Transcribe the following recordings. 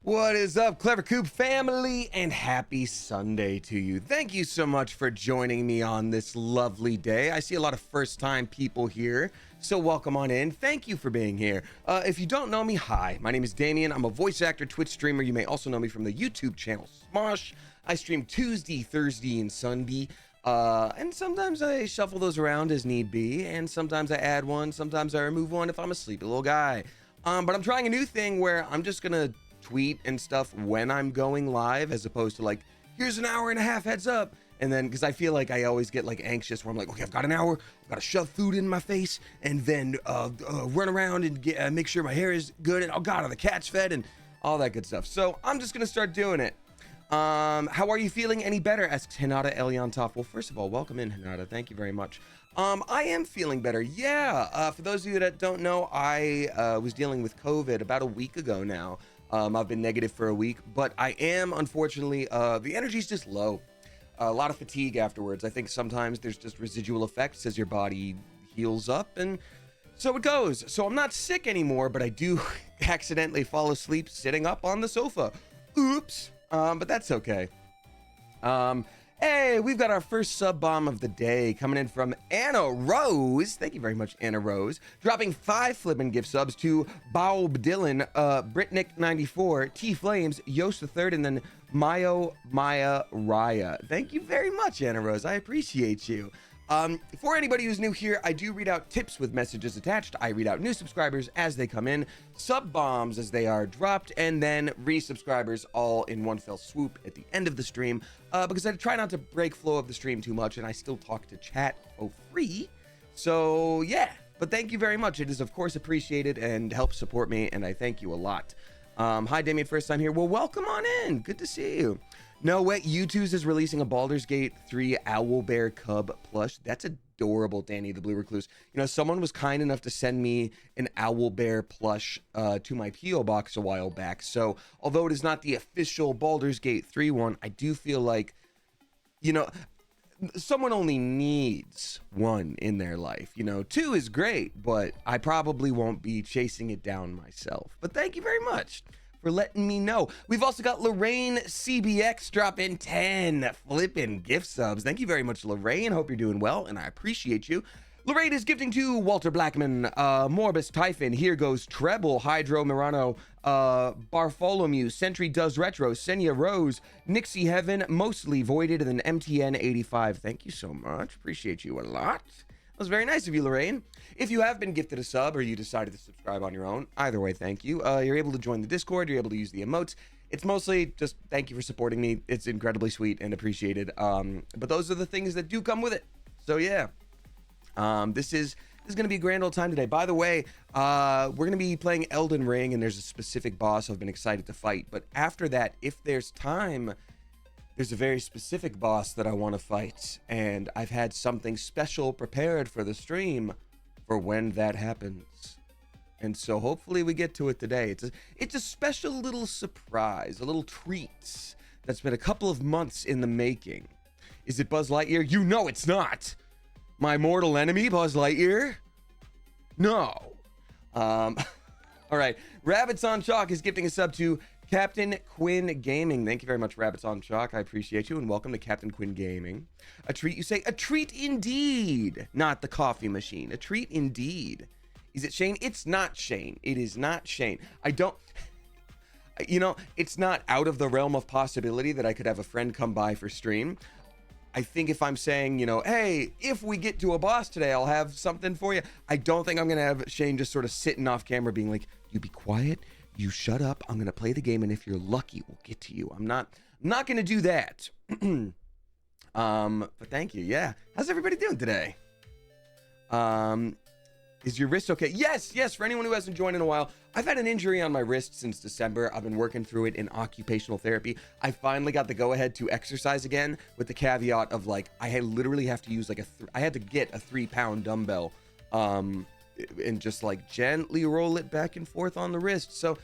What is up, Clever Coop family, and happy Sunday to you. Thank you so much for joining me on this lovely day. I see a lot of first-time people here, so welcome on in. Thank you for being here. If you don't know me, hi, my name is Damien. I'm a voice actor, Twitch streamer. You may also know me from the YouTube channel Smosh. I stream Tuesday, Thursday, and Sunday. And sometimes I shuffle those around as need be, and sometimes I add one, sometimes I remove one if I'm a sleepy little guy. But I'm trying a new thing where I'm just gonna tweet and stuff when I'm going live, as opposed to like, here's an hour and a half heads up. And then, because I feel like I always get like anxious where I'm like, okay, I've got an hour, I've got to shove food in my face and then run around and make sure my hair is good and oh god, are the cats fed and all that good stuff. So I'm just gonna start doing it. How are you feeling? Any better? Asks Hinata Eliantov. Well, first of all, welcome in, Hinata. Thank you very much. I am feeling better. Yeah. For those of you that don't know, I was dealing with COVID about a week ago now. I've been negative for a week, but I am, unfortunately, the energy's just low. A lot of fatigue afterwards. I think sometimes there's just residual effects as your body heals up, and so it goes. So I'm not sick anymore, but I do accidentally fall asleep sitting up on the sofa. Oops. But that's okay. Hey, we've got our first sub bomb of the day coming in from Anna Rose. Thank you very much, Anna Rose. Dropping 5 flippin' gift subs to Bob Dylan, Britnick94, T Flames, Yost the Third, and then Maya Raya. Thank you very much, Anna Rose. I appreciate you. For anybody who's new here, I do read out tips with messages attached. I read out new subscribers as they come in, sub bombs as they are dropped, and then resubscribers all in one fell swoop at the end of the stream, because I try not to break flow of the stream too much, and I still talk to chat for free. So yeah, but thank you very much. It is of course appreciated and helps support me, and I thank you a lot. Hi Damien, first time here. Well, welcome on in. Good to see you. No, wait, YouTube's is releasing a Baldur's Gate 3 Owlbear Cub plush. That's adorable, Danny the Blue Recluse. You know, someone was kind enough to send me an Owlbear plush to my P.O. box a while back. So, although it is not the official Baldur's Gate 3 one, I do feel like, you know, someone only needs one in their life. You know, 2 is great, but I probably won't be chasing it down myself. But thank you very much for letting me know. We've also got Lorraine CBX dropping 10 flippin' gift subs. Thank you very much, Lorraine. Hope you're doing well, and I appreciate you. Lorraine is gifting to Walter Blackman, Morbus Typhon, Here Goes Treble, Hydro Mirano, Bartholomew, Sentry Does Retro, Senya Rose, Nixie Heaven, Mostly Voided, and then MTN85. Thank you so much. Appreciate you a lot. That was very nice of you, Lorraine. If you have been gifted a sub or you decided to subscribe on your own, either way, thank you. You're able to join the Discord. You're able to use the emotes. It's mostly just thank you for supporting me. It's incredibly sweet and appreciated. But those are the things that do come with it. So yeah, this is going to be a grand old time today. By the way, we're going to be playing Elden Ring, and there's a specific boss I've been excited to fight. But after that, if there's time, there's a very specific boss that I want to fight, and I've had something special prepared for the stream for when that happens. And so hopefully we get to it today. It's a special little surprise, a little treat that's been a couple of months in the making. Is it Buzz Lightyear? You know it's not. My mortal enemy, Buzz Lightyear? No. All right. Rabbits on Chalk is gifting a sub to Captain Quinn Gaming. Thank you very much, Rabbits on Chalk. I appreciate you, and welcome to Captain Quinn Gaming. A treat, you say? A treat indeed. Not the coffee machine. A treat indeed. Is it Shane? It's not Shane. It is not Shane. I don't... You know, it's not out of the realm of possibility that I could have a friend come by for stream. I think if I'm saying, you know, hey, if we get to a boss today, I'll have something for you. I don't think I'm going to have Shane just sort of sitting off camera being like, you be quiet. You shut up. I'm going to play the game, and if you're lucky, we'll get to you. I'm not going to do that. But thank you. Yeah. How's everybody doing today? Is your wrist okay? Yes. For anyone who hasn't joined in a while, I've had an injury on my wrist since December. I've been working through it in occupational therapy. I finally got the go-ahead to exercise again, with the caveat of like, I literally have to use like I had to get a 3-pound dumbbell, and just like gently roll it back and forth on the wrist. So,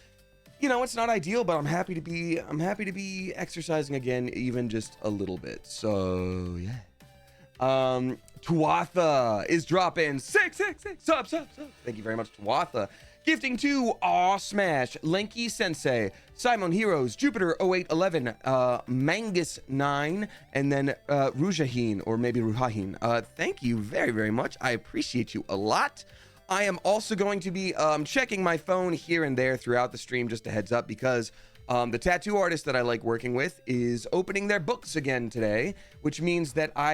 you know, it's not ideal, but I'm happy to be exercising again, even just a little bit. So yeah. Tuatha is dropping 666 sub. Thank you very much, Tuatha. Gifting to Aw Smash, Lanky Sensei, Simon Heroes, Jupiter 0811, Mangus 9, and then Rujahin, or maybe Ruhahin. Thank you very, very much. I appreciate you a lot. I am also going to be checking my phone here and there throughout the stream, just a heads up, because the tattoo artist that I like working with is opening their books again today, which means that I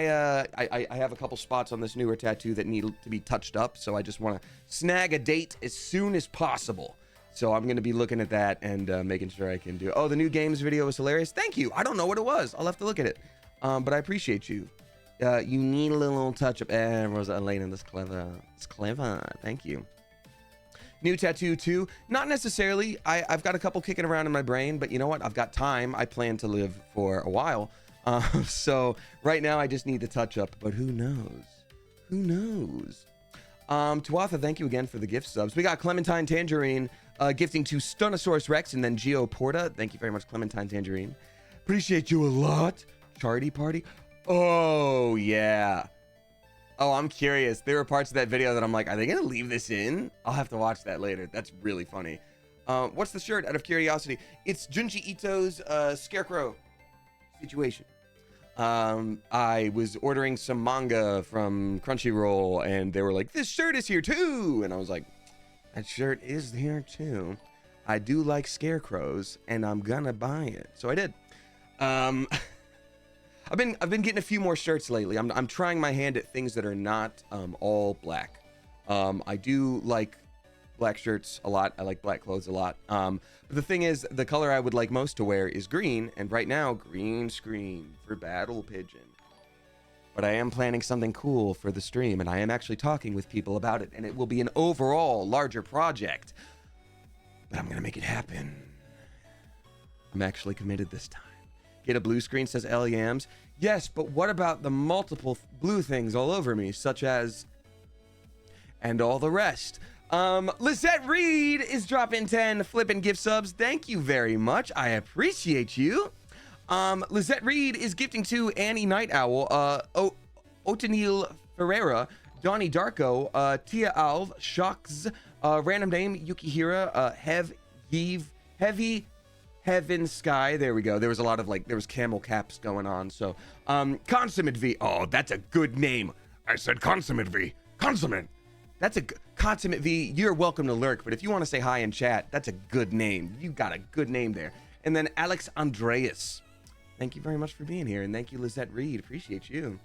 have a couple spots on this newer tattoo that need to be touched up, so I just want to snag a date as soon as possible. So I'm going to be looking at that and making sure I can do. Oh, the new games video was hilarious. Thank you. I don't know what it was. I'll have to look at it. But I appreciate you. You need a little touch up. Rosa Elena, that's clever. It's clever. Thank you. New tattoo too. Not necessarily. I've got a couple kicking around in my brain, but you know what? I've got time. I plan to live for a while. So right now I just need the touch up, but who knows? Who knows? Tuatha, thank you again for the gift subs. We got Clementine Tangerine gifting to Stunosaurus Rex and then Geo Porta. Thank you very much, Clementine Tangerine. Appreciate you a lot. Charity party. Oh, yeah. Oh, I'm curious. There were parts of that video that I'm like, are they going to leave this in? I'll have to watch that later. That's really funny. What's the shirt, out of curiosity? It's Junji Ito's Scarecrow situation. I was ordering some manga from Crunchyroll, and they were like, this shirt is here too. And I was like, that shirt is here too. I do like scarecrows, and I'm gonna buy it. So I did. I've been getting a few more shirts lately. I'm trying my hand at things that are not all black. I do like black shirts a lot. I like black clothes a lot. But the thing is, the color I would like most to wear is green, and right now, green screen for Battle Pigeon. But I am planning something cool for the stream, and I am actually talking with people about it, and it will be an overall larger project. But I'm gonna make it happen. I'm actually committed this time. Get a blue screen, says L Yams. Yes, but what about the multiple blue things all over me, such as... and all the rest? Lizette Reed is dropping 10 flippin' gift subs. Thank you very much. I appreciate you. Lizette Reed is gifting to Annie Night Owl, Otanil Ferreira, Donnie Darko, Tia Alv, Shocks, random name, Yukihira, Heavy Heaven Sky. There we go. There was a lot of there was camel caps going on. So, Consummate V. Oh, that's a good name. I said Consummate V. Consummate. That's a Consummate V. You're welcome to lurk, but if you want to say hi in chat, that's a good name. You got a good name there. And then Alex Andreas. Thank you very much for being here, and thank you, Lizette Reed. Appreciate you.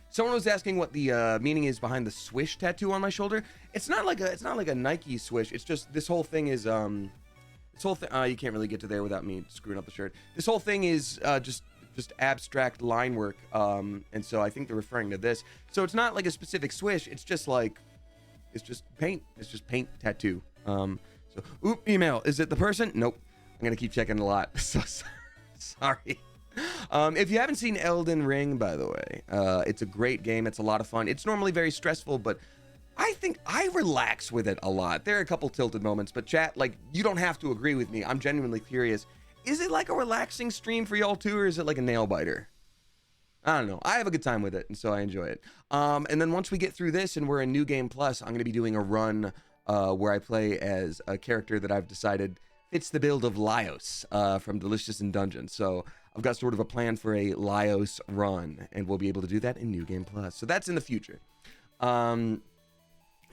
Someone was asking what the meaning is behind the swish tattoo on my shoulder. It's not like a Nike swish. It's just this whole thing is this whole thing. You can't really get to there without me screwing up the shirt. This whole thing is just abstract line work, and so I think they're referring to this. So it's not like a specific swish. It's just paint. It's just paint tattoo. Email. Is it the person? Nope. I'm gonna keep checking a lot. So sorry. If you haven't seen Elden Ring, by the way, it's a great game. It's a lot of fun. It's normally very stressful, but I think I relax with it a lot. There are a couple tilted moments, but chat, you don't have to agree with me. I'm genuinely curious. Is it like a relaxing stream for y'all too, or is it like a nail biter? I don't know. I have a good time with it, and so I enjoy it. And then once we get through this and we're in New Game Plus, I'm going to be doing a run where I play as a character that I've decided fits the build of Laios from Delicious in Dungeon. So I've got sort of a plan for a Laios run, and we'll be able to do that in New Game Plus. So that's in the future.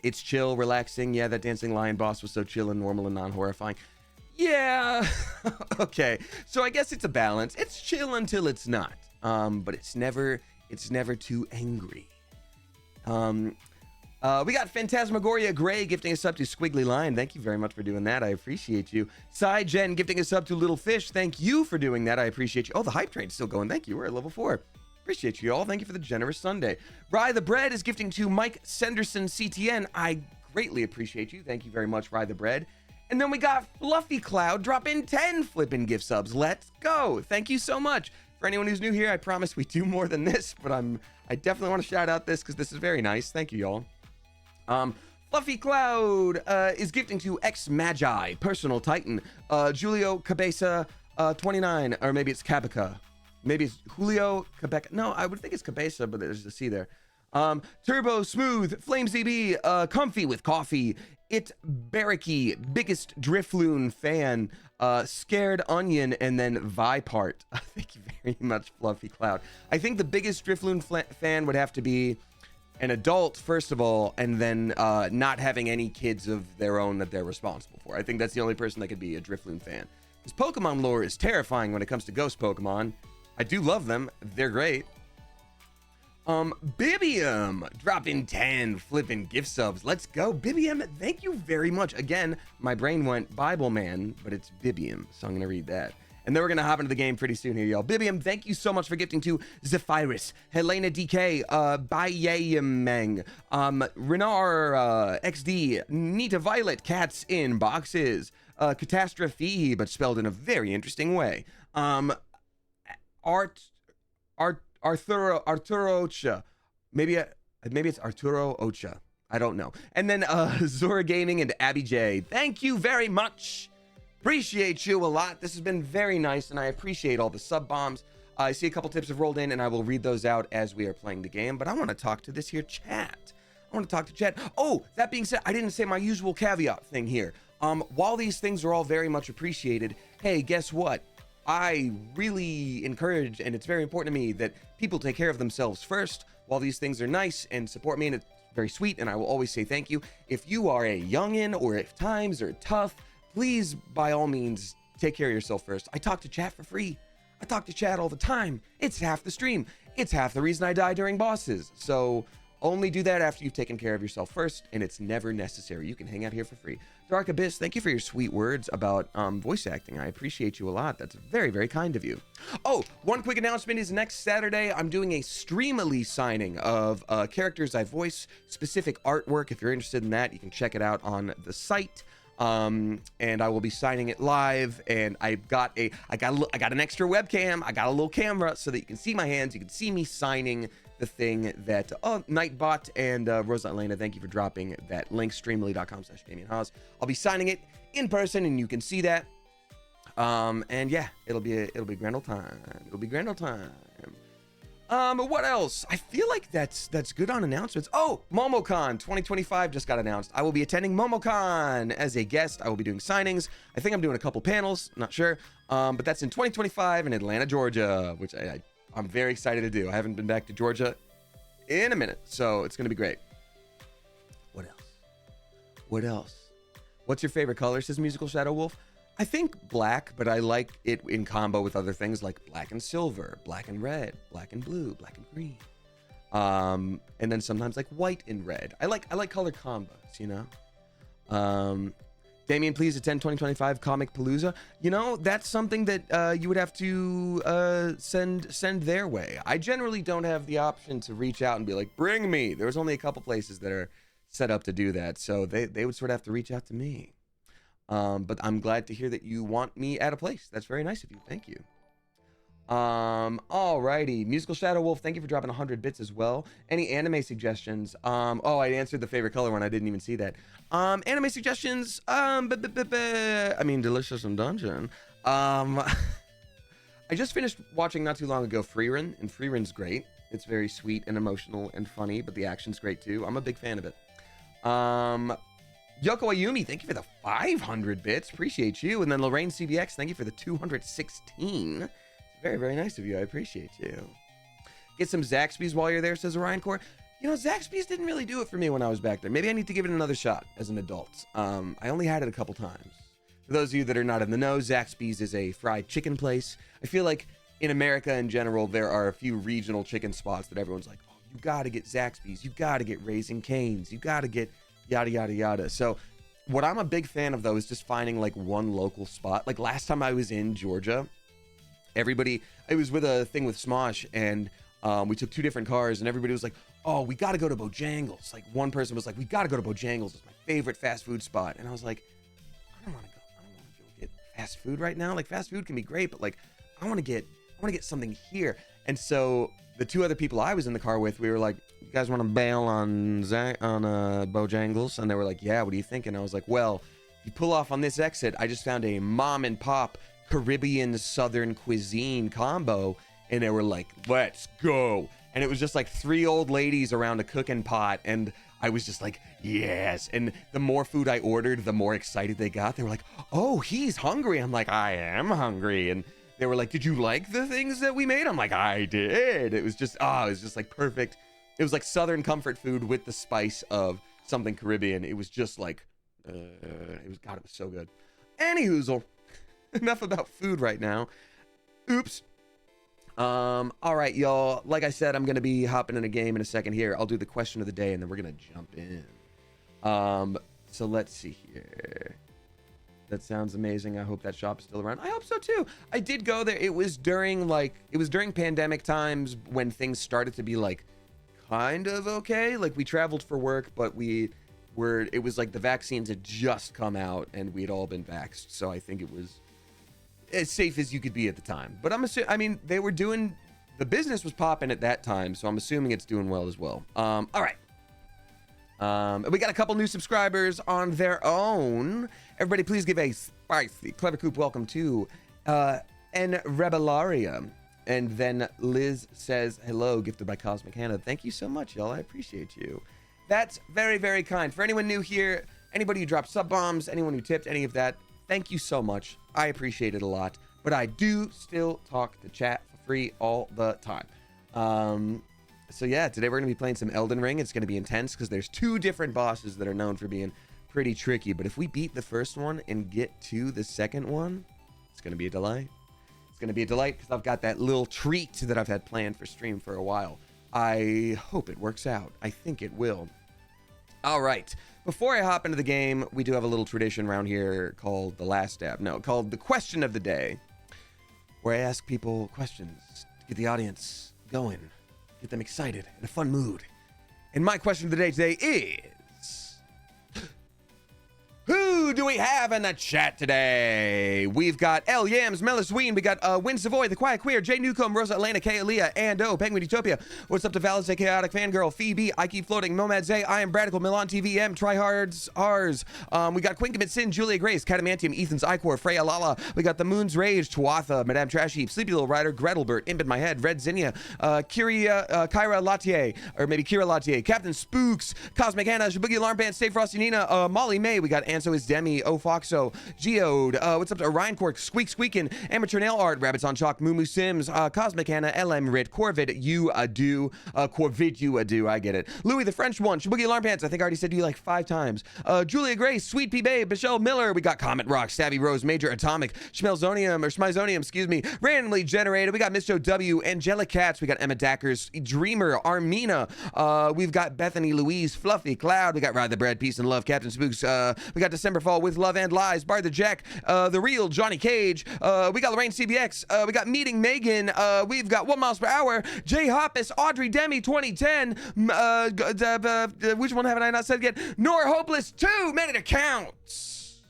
It's chill, relaxing. Yeah, that dancing lion boss was so chill and normal and non-horrifying. Yeah. Okay. So I guess it's a balance. It's chill until it's not. But it's never too angry. We got Phantasmagoria Gray gifting us up to Squiggly Line. Thank you very much for doing that. I appreciate you. Cy Jen gifting us up to Little Fish. Thank you for doing that. I appreciate you. Oh, the hype train's still going. Thank you. We're at level 4. Appreciate you all. Thank you for the generous Sunday. Rye the Bread is gifting to Mike Senderson CTN. I greatly appreciate you. Thank you very much, Rye the Bread. And then we got Fluffy Cloud drop in 10 flippin' gift subs. Let's go. Thank you so much. For anyone who's new here, I promise we do more than this, but I definitely want to shout out this because this is very nice. Thank you, y'all. Fluffy Cloud is gifting to X Magi, Personal Titan, Julio Cabeza 29, or maybe it's Cabica. Maybe it's Julio Cabeza. No, I would think it's Cabeza, but there's a C there. Turbo Smooth, Flame ZB, Comfy with Coffee, It Barracky, biggest Drifloon fan, Scared Onion, and then Vipart. Thank you very much, Fluffy Cloud. I think the biggest Drifloon fan would have to be an adult, first of all, and then not having any kids of their own that they're responsible for. I think that's the only person that could be a Drifloon fan. Because Pokemon lore is terrifying when it comes to ghost Pokemon. I do love them. They're great. Bibium dropping 10 flipping gift subs. Let's go, Bibium. Thank you very much. Again, my brain went Bible Man, but it's Bibium, so I'm gonna read that. And then we're gonna hop into the game pretty soon here, y'all. Bibium, thank you so much for gifting to Zephyrus, Helena DK, BAAAYLE, Renar XD, Nita Violet, Cats in Boxes, Catastrophe, but spelled in a very interesting way. Arturo Ocha. Maybe it's Arturo Ocha. I don't know. And then Zora Gaming and Abby J. Thank you very much. Appreciate you a lot. This has been very nice, and I appreciate all the sub bombs. I see a couple tips have rolled in, and I will read those out as we are playing the game. But I want to talk to this here chat. I want to talk to chat. Oh, that being said, I didn't say my usual caveat thing here. While these things are all very much appreciated, hey, guess what? I really encourage, and it's very important to me, that people take care of themselves first. While these things are nice and support me, and it's very sweet, and I will always say thank you. If you are a youngin', or if times are tough, please, by all means, take care of yourself first. I talk to chat for free. I talk to chat all the time. It's half the stream. It's half the reason I die during bosses. So only do that after you've taken care of yourself first, and it's never necessary. You can hang out here for free. Dark Abyss, thank you for your sweet words about voice acting. I appreciate you a lot. That's very, very kind of you. Oh, one quick announcement is next Saturday, I'm doing a Streamily signing of characters I voice, specific artwork. If you're interested in that, you can check it out on the site. And I will be signing it live, and I got an extra webcam. I got a little camera so that you can see my hands. You can see me signing the thing that Nightbot and Rosa Elena, thank you for dropping that link, streamily.com/DamienHaas. I'll be signing it in person, and you can see that. And yeah, it'll be a grand old time. It'll be grand old time. What else? I feel like that's good on announcements. Oh, MomoCon 2025 just got announced. I will be attending MomoCon as a guest. I will be doing signings. I think I'm doing a couple panels, not sure. But that's in 2025 in Atlanta, Georgia, which I'm very excited to do. I haven't been back to Georgia in a minute, so it's gonna be great. What else? What else? What's your favorite color, says Musical Shadow Wolf? I think black, but I like it in combo with other things like black and silver, black and red, black and blue, black and green. And then sometimes like white and red. I like color combos, you know? Damien, please attend 2025 Comic Palooza. You know, that's something that you would have to send their way. I generally don't have the option to reach out and be like, bring me. There's only a couple places that are set up to do that, so they would sort of have to reach out to me. But I'm glad to hear that you want me at a place. That's very nice of you. Thank you. Alrighty. Musical Shadow Wolf, thank you for dropping 100 bits as well. Any anime suggestions? Oh, I answered the favorite color one. I didn't even see that. Anime suggestions? I mean, Delicious and Dungeon. I just finished watching not too long ago Freerun, and Freerun's great. It's very sweet and emotional and funny, but the action's great too. I'm a big fan of it. Yoko Ayumi, thank you for the 500 bits. Appreciate you. And then Lorraine CBX, thank you for the 216. Very, very nice of you. I appreciate you. Get some Zaxby's while you're there, says Orion Core. You know, Zaxby's didn't really do it for me when I was back there. Maybe I need to give it another shot as an adult. I only had it a couple times. For those of you that are not in the know, Zaxby's is a fried chicken place. I feel like in America in general, there are a few regional chicken spots that everyone's like, oh, you got to get Zaxby's. You got to get Raising Cane's. You got to get yada, yada, yada. So what I'm a big fan of, though, is just finding like one local spot. Like last time I was in Georgia, it was with a thing with Smosh, and we took 2 different cars, and everybody was like, oh, we got to go to Bojangles. Like one person was like, we got to go to Bojangles. It's my favorite fast food spot. And I was like, I don't want to go get fast food right now. Like fast food can be great, but like, I want to get something here. And so the 2 other people I was in the car with, we were like, you guys want to bail on Bojangles? And they were like, yeah, what do you think? And I was like, well, you pull off on this exit. I just found a mom and pop Caribbean Southern cuisine combo. And they were like, let's go. And it was just like 3 old ladies around a cooking pot. And I was just like, yes. And the more food I ordered, the more excited they got. They were like, oh, he's hungry. I'm like, I am hungry. And they were like, did you like the things that we made? I'm like, I did. It was just like perfect. It was like Southern comfort food with the spice of something Caribbean. It was just like, it was so good. Anywhoozle, enough about food right now. Oops. All right, y'all. Like I said, I'm gonna be hopping in a game in a second here. I'll do the question of the day, and then we're gonna jump in. So let's see here. That sounds amazing. I hope that shop's still around. I hope so too. I did go there. It was during pandemic times when things started to be like kind of okay. Like we traveled for work, but it was like the vaccines had just come out and we had all been vaxxed. So I think it was as safe as you could be at the time. But they were doing, the business was popping at that time, so I'm assuming it's doing well as well. All right. We got a couple new subscribers on their own. Everybody, please give a spicy Clever Coop welcome to N Rebelaria. And then Liz says, hello, gifted by Cosmic Hannah. Thank you so much, y'all. I appreciate you. That's very, very kind. For anyone new here, anybody who dropped sub bombs, anyone who tipped, any of that, thank you so much. I appreciate it a lot. But I do still talk to chat for free all the time. So yeah, today we're going to be playing some Elden Ring. It's going to be intense because there's 2 different bosses that are known for being pretty tricky. But if we beat the first one and get to the second one, it's going to be a delight. It's going to be a delight because I've got that little treat that I've had planned for stream for a while. I hope it works out. I think it will. All right. Before I hop into the game, we do have a little tradition around here called called the question of the day, where I ask people questions to get the audience going, get them excited, in a fun mood. And my question of the day today is, who do we have in the chat today? We've got L Yams, Melis Ween, we got Win Savoy, The Quiet Queer, Jay Newcomb, Rosa Elena, K. Aaliyah, Ando, Penguin Utopia. What's up to Valence, Chaotic Fangirl, Phoebe, I Keep Floating, Nomad Zay, I Am Bradical, Milan TVM, Tryhards, Ours. We got Quinkabit Sin, Julia Grace, Catamantium, Ethan's Icor, Freya Lala. We got The Moon's Rage, Tuatha, Madame Trashy, Sleepy Little Rider, Gretelbert, Imp in My Head, Red Zinnia, Kyra Latier, or maybe Kira Latier, Captain Spooks, Cosmic Hannah, Shabugi Alarm Band, Stay Frosty Nina, Molly May. We got Anso is Demi, Foxo, Geode, what's up to Orion Cork, Squeakin, Amateur Nail Art, Rabbits on Chalk, Moo Sims, Cosmic Hannah, LM Rit, Corvid, YOUUU, Corvid, YOUUU, I get it. Louis the French one, Shabugi Alarm Pants, I think I already said you like 5 times. Julia Grace, Sweet Pea Babe, Michelle Miller, we got Comet Rock, Stabby Rose, Major Atomic, Schmizonium, excuse me, Randomly Generated, we got Miss Joe W, Angelic Cats, we got Emma Dackers, Dreamer, Armina, we've got Bethany Louise, Fluffy Cloud, we got Ride the Bread, Peace and Love, Captain Spooks, we got December Fall with Love and Lies, Bar the Jack, The Real, Johnny Cage, we got Lorraine CBX, we got Meeting Megan, we've got 1 miles per hour, Jay Hoppus, Audrey Demi 2010, which one haven't I not said yet? Nora Hopeless 2, man, it counts.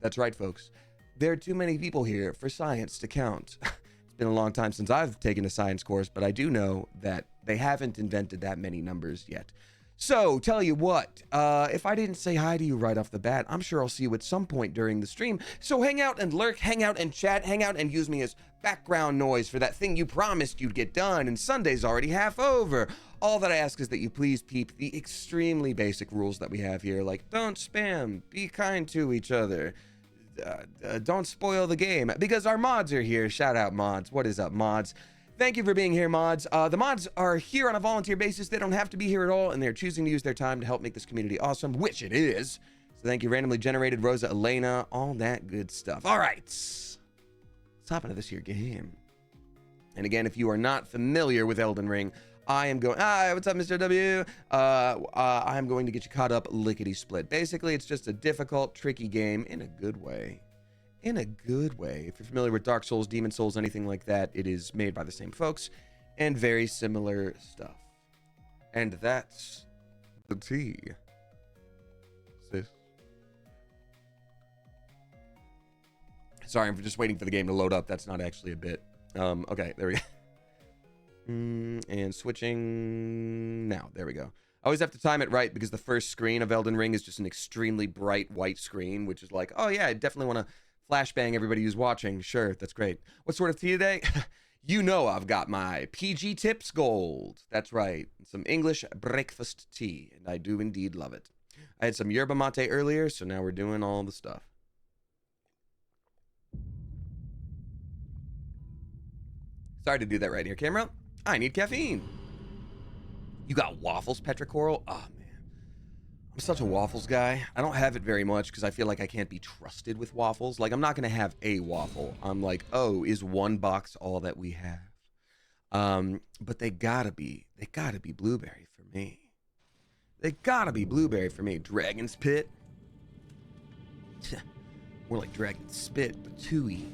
That's right, folks. There are too many people here for science to count. It's been a long time since I've taken a science course, but I do know that they haven't invented that many numbers yet. So, tell you what, if I didn't say hi to you right off the bat, I'm sure I'll see you at some point during the stream. So hang out and lurk, hang out and chat, hang out and use me as background noise for that thing you promised you'd get done, and Sunday's already half over. All that I ask is that you please peep the extremely basic rules that we have here, like don't spam, be kind to each other, don't spoil the game, because our mods are here. Shout out mods. What is up, mods? Thank you for being here, mods. The mods are here on a volunteer basis. They don't have to be here at all, and they're choosing to use their time to help make this community awesome, which it is. So thank you, Randomly Generated, Rosa Elena, all that good stuff. All right, let's hop into this here game. And again, if you are not familiar with Elden Ring, I am going, what's up, Mr. W? I'm going to get you caught up lickety-split. Basically, it's just a difficult, tricky game in a good way. In a good way. If you're familiar with Dark Souls, Demon Souls, anything like that, it is made by the same folks and very similar stuff. And that's the tea. Sis. Sorry, I'm just waiting for the game to load up. That's not actually a bit. Okay, there we go. And switching now. There we go. I always have to time it right because the first screen of Elden Ring is just an extremely bright white screen, which is like, oh yeah, I definitely want to flashbang everybody who's watching. Sure, that's great. What sort of tea today? You know I've got my PG Tips Gold. That's right. Some English breakfast tea, and I do indeed love it. I had some yerba mate earlier, so now we're doing all the stuff. Sorry to do that right here, camera. I need caffeine. You got waffles, Petricoral? Oh, man. I'm such a waffles guy. I don't have it very much because I feel like I can't be trusted with waffles. Like, I'm not going to have a waffle. I'm like, oh, is one box all that we have? But they gotta be blueberry for me. They gotta be blueberry for me. Dragon's Pit. More like Dragon's Spit, but tooey.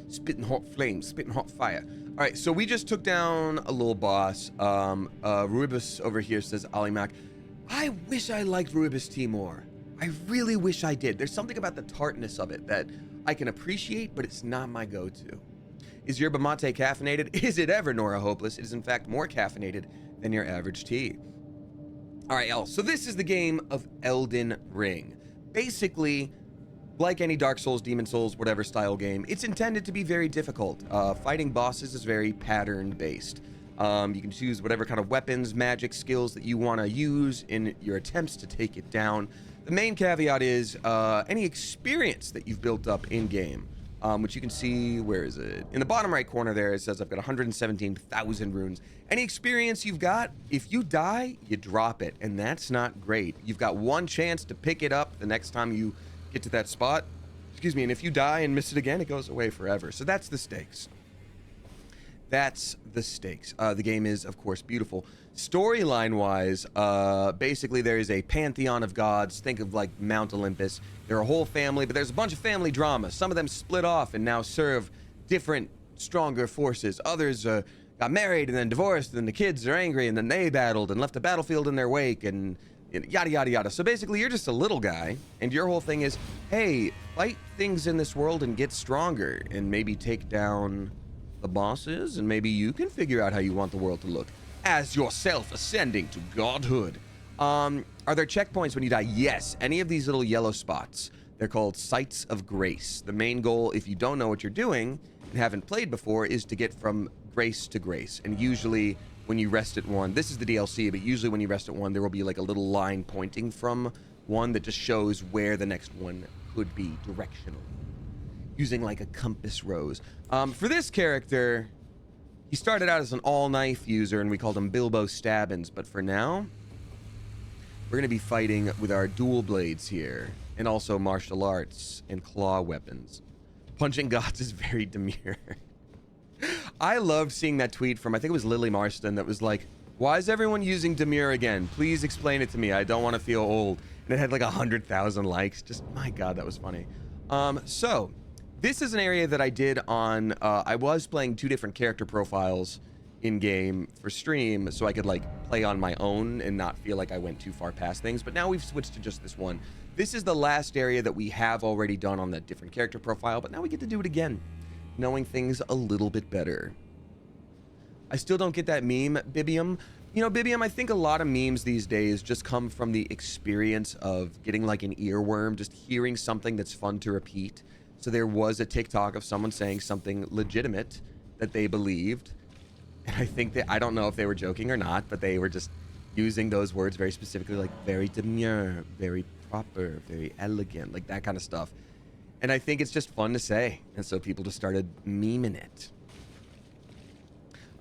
Spitting hot flames, spitting hot fire. All right, so we just took down a little boss. Ruibus over here says, Alimac, I wish I liked Ruibus tea more. I really wish I did. There's something about the tartness of it that I can appreciate, but it's not my go-to. Is yerba mate caffeinated? Is it ever, Nora Hopeless? It is in fact more caffeinated than your average tea. All right, y'all, so this is the game of Elden Ring. Basically, like any Dark Souls, Demon Souls, whatever style game, it's intended to be very difficult. Fighting bosses is very pattern-based. You can choose whatever kind of weapons, magic, skills that you want to use in your attempts to take it down. The main caveat is any experience that you've built up in-game, which you can see, where is it? In the bottom right corner there, it says I've got 117,000 runes. Any experience you've got, if you die, you drop it, and that's not great. You've got one chance to pick it up the next time you get to that spot. Excuse me, and if you die and miss it again, it goes away forever. So that's the stakes. That's the stakes. The game is, of course, beautiful. Storyline-wise, basically there is a pantheon of gods. Think of like Mount Olympus. They're a whole family, but there's a bunch of family drama. Some of them split off and now serve different, stronger forces. Others got married and then divorced, and then the kids are angry, and then they battled and left a battlefield in their wake, and yada, yada, yada. So basically, you're just a little guy, and your whole thing is, hey, fight things in this world and get stronger, and maybe take down the bosses, and maybe you can figure out how you want the world to look as yourself ascending to godhood. Are there checkpoints when you die? Yes. Any of these little yellow spots, they're called sites of grace. The main goal, if you don't know what you're doing and haven't played before, is to get from grace to grace. And usually when you rest at one, this is the DLC, but usually when you rest at one, there will be like a little line pointing from one that just shows where the next one could be directionally, using like a compass rose. For this character, he started out as an all-knife user, and we called him Bilbo Stabbins, but for now, we're gonna be fighting with our dual blades here, and also martial arts and claw weapons. Punching gods is very demure. I loved seeing that tweet from, I think it was Lily Marston, that was like, why is everyone using demure again? Please explain it to me. I don't want to feel old. And it had like 100,000 likes. Just, my God, that was funny. So this is an area that I did on, I was playing 2 different character profiles in game for stream, so I could like play on my own and not feel like I went too far past things. But now we've switched to just this one. This is the last area that we have already done on that different character profile, but now we get to do it again, knowing things a little bit better. I still don't get that meme, Bibium. You know, Bibium, I think a lot of memes these days just come from the experience of getting like an earworm, just hearing something that's fun to repeat. So there was a TikTok of someone saying something legitimate that they believed. And I think that, I don't know if they were joking or not, but they were just using those words very specifically, like very demure, very proper, very elegant, like that kind of stuff. And I think it's just fun to say. And so people just started memeing it.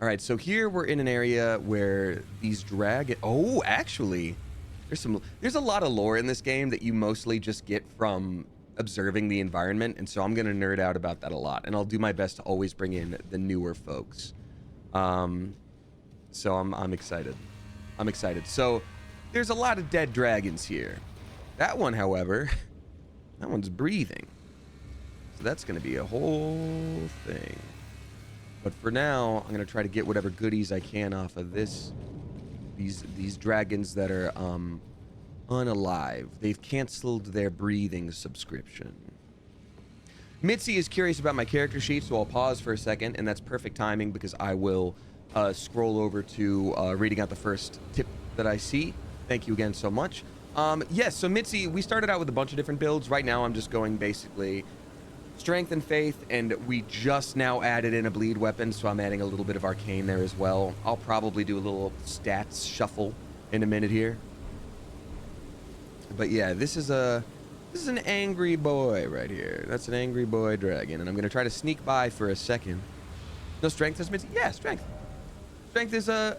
All right, so here we're in an area where these oh, actually, there's a lot of lore in this game that you mostly just get from observing the environment, and so I'm gonna nerd out about that a lot, and I'll do my best to always bring in the newer folks. So I'm excited. I'm excited. So there's a lot of dead dragons here. That one, however, that one's breathing. So that's gonna be a whole thing. But for now, I'm gonna try to get whatever goodies I can off of these dragons that are unalive. They've canceled their breathing subscription. Mitzi is curious about my character sheet, so I'll pause for a second, and that's perfect timing because I will scroll over to reading out the first tip that I see. Thank you again so much. Yes, so Mitzi, we started out with a bunch of different builds. Right now, I'm just going basically Strength and faith, and we just now added in a bleed weapon, so I'm adding a little bit of arcane there as well. I'll probably do a little stats shuffle in a minute here. But yeah, this is an angry boy right here. That's an angry boy dragon, and I'm gonna try to sneak by for a second. No strength has been. Yeah, strength. Strength is a.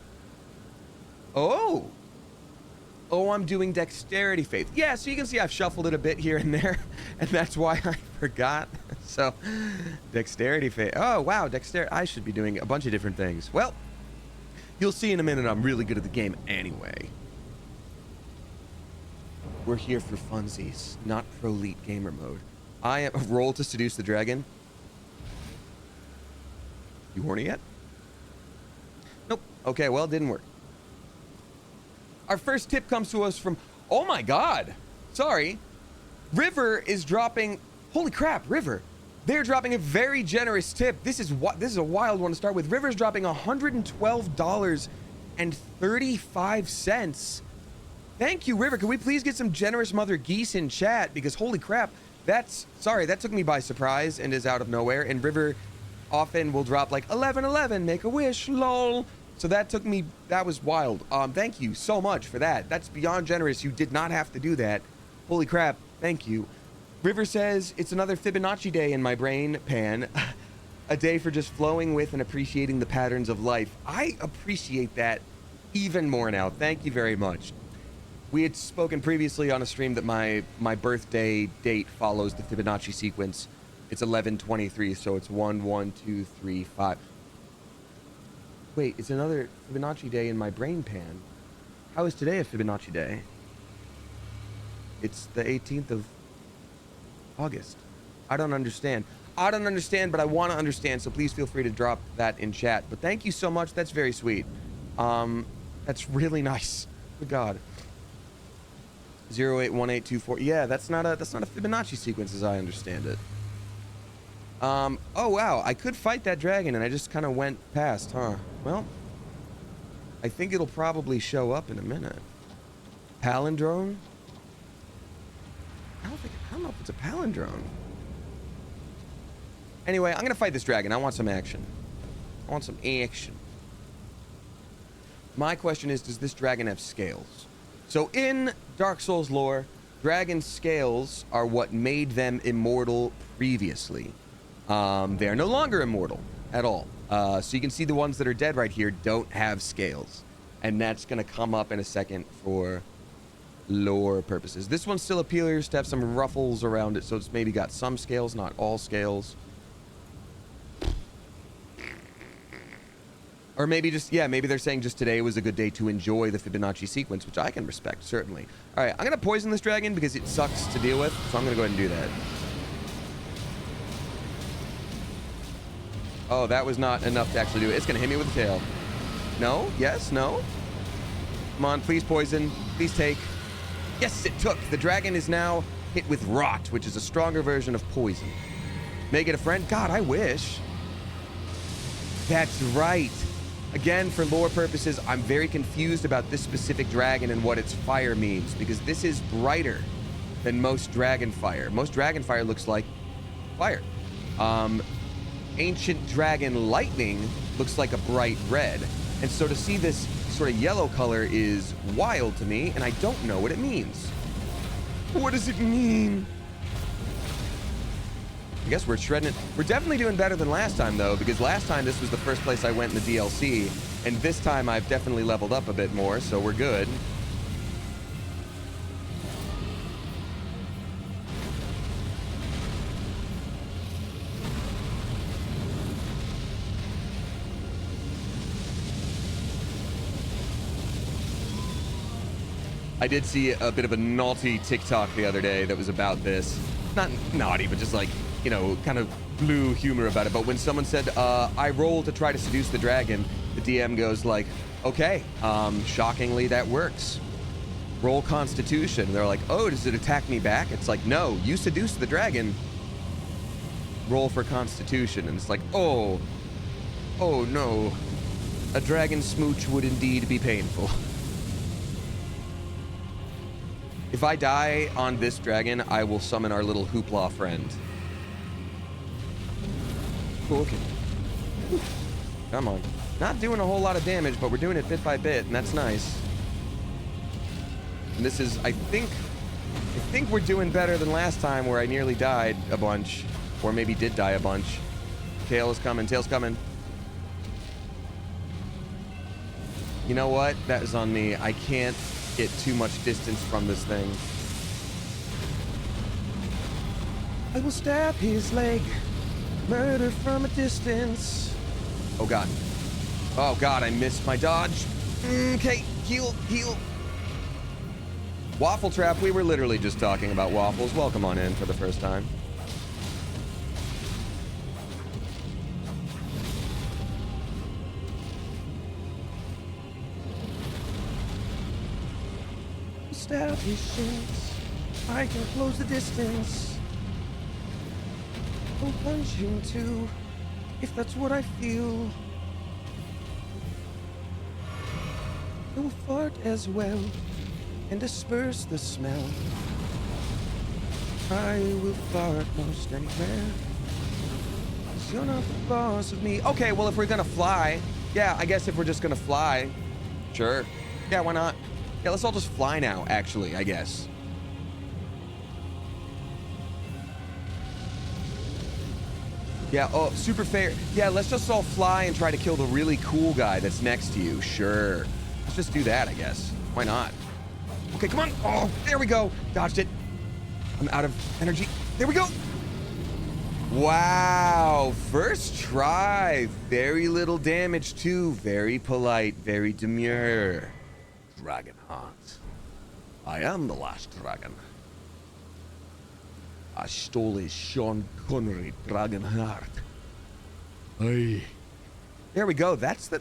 Oh, I'm doing dexterity faith. Yeah, so you can see I've shuffled it a bit here and there, and that's why I forgot. So, dexterity faith. Oh wow, dexterity. I should be doing a bunch of different things. Well, you'll see in a minute. I'm really good at the game anyway. We're here for funsies, not pro elite gamer mode. I am roll to seduce the dragon. You horny yet? Nope. Okay, well, it didn't work. Our first tip comes to us from, oh my god, sorry. River is dropping, holy crap, River. They're dropping a very generous tip. This is a wild one to start with. River's dropping $112.35. Thank you, River. Can we please get some generous mother geese in chat? Because holy crap, that took me by surprise and is out of nowhere. And River often will drop like 1111, make a wish, lol. So that was wild. Thank you so much for that. That's beyond generous. You did not have to do that. Holy crap, thank you. River says, it's another Fibonacci day in my brain pan. A day for just flowing with and appreciating the patterns of life. I appreciate that even more now. Thank you very much. We had spoken previously on a stream that my birthday date follows the Fibonacci sequence. It's 11/23, so it's 1, 1, 2, 3, 5. Wait, it's another Fibonacci day in my brain pan. How is today a Fibonacci day? It's the 18th of August. I don't understand. I don't understand, but I want to understand, so please feel free to drop that in chat. But thank you so much. That's very sweet. That's really nice. Good God. 081824. Yeah, that's not a Fibonacci sequence as I understand it. Oh wow, I could fight that dragon and I just kind of went past, huh? Well, I think it'll probably show up in a minute. Palindrome? I don't know if it's a palindrome. Anyway, I'm gonna fight this dragon. I want some action. I want some action. My question is, does this dragon have scales? So in Dark Souls lore, dragon scales are what made them immortal previously. They are no longer immortal at all. So you can see the ones that are dead right here don't have scales. And that's going to come up in a second for lore purposes. This one still appears to have some ruffles around it, so it's maybe got some scales, not all scales. Or maybe just, yeah, maybe they're saying just today was a good day to enjoy the Fibonacci sequence, which I can respect, certainly. All right, I'm going to poison this dragon because it sucks to deal with, so I'm going to go ahead and do that. Oh, that was not enough to actually do it. It's going to hit me with the tail. No? Yes? No? Come on, please poison. Please take. Yes, it took. The dragon is now hit with rot, which is a stronger version of poison. Make it a friend? God, I wish. That's right. Again, for lore purposes, I'm very confused about this specific dragon and what its fire means, because this is brighter than most dragon fire. Most dragon fire looks like fire. Ancient dragon lightning looks like a bright red. And so to see this sort of yellow color is wild to me, and I don't know what it means. What does it mean? I guess we're shredding it. We're definitely doing better than last time, though, because last time this was the first place I went in the DLC, and this time I've definitely leveled up a bit more, so we're good. I did see a bit of a naughty TikTok the other day that was about this. Not naughty, but just like, you know, kind of blue humor about it. But when someone said, I roll to try to seduce the dragon, the DM goes like, okay, shockingly, that works. Roll Constitution. And they're like, oh, does it attack me back? It's like, no, you seduce the dragon. Roll for Constitution. And it's like, oh no. A dragon smooch would indeed be painful. If I die on this dragon, I will summon our little hoopla friend. Cool, okay. Whew. Come on. Not doing a whole lot of damage, but we're doing it bit by bit, and that's nice. And this is, I think we're doing better than last time where I nearly died a bunch. Or maybe did die a bunch. Tail is coming, tail's coming. You know what? That is on me. I can't get too much distance from this thing. I will stab his leg. Murder from a distance. Oh god. Oh god, I missed my dodge. Okay, heal, heal. Waffle trap, we were literally just talking about waffles. Welcome on in for the first time. Stab his shins. I can close the distance. I'll punch him too, if that's what I feel. I will fart as well and disperse the smell. I will fart most anywhere, 'cause you're not the boss of me. Okay, well, if we're gonna fly, yeah, I guess if we're just gonna fly, sure. Yeah, why not? Yeah, let's all just fly now, actually, I guess. Yeah, oh, super fair. Yeah, let's just all fly and try to kill the really cool guy that's next to you. Sure. Let's just do that, I guess. Why not? Okay, come on. Oh, there we go. Dodged it. I'm out of energy. There we go. Wow. First try. Very little damage, too. Very polite. Very demure. Dragon heart. I am the last dragon. I stole his Sean Connery dragon heart. Aye. There we go. That's the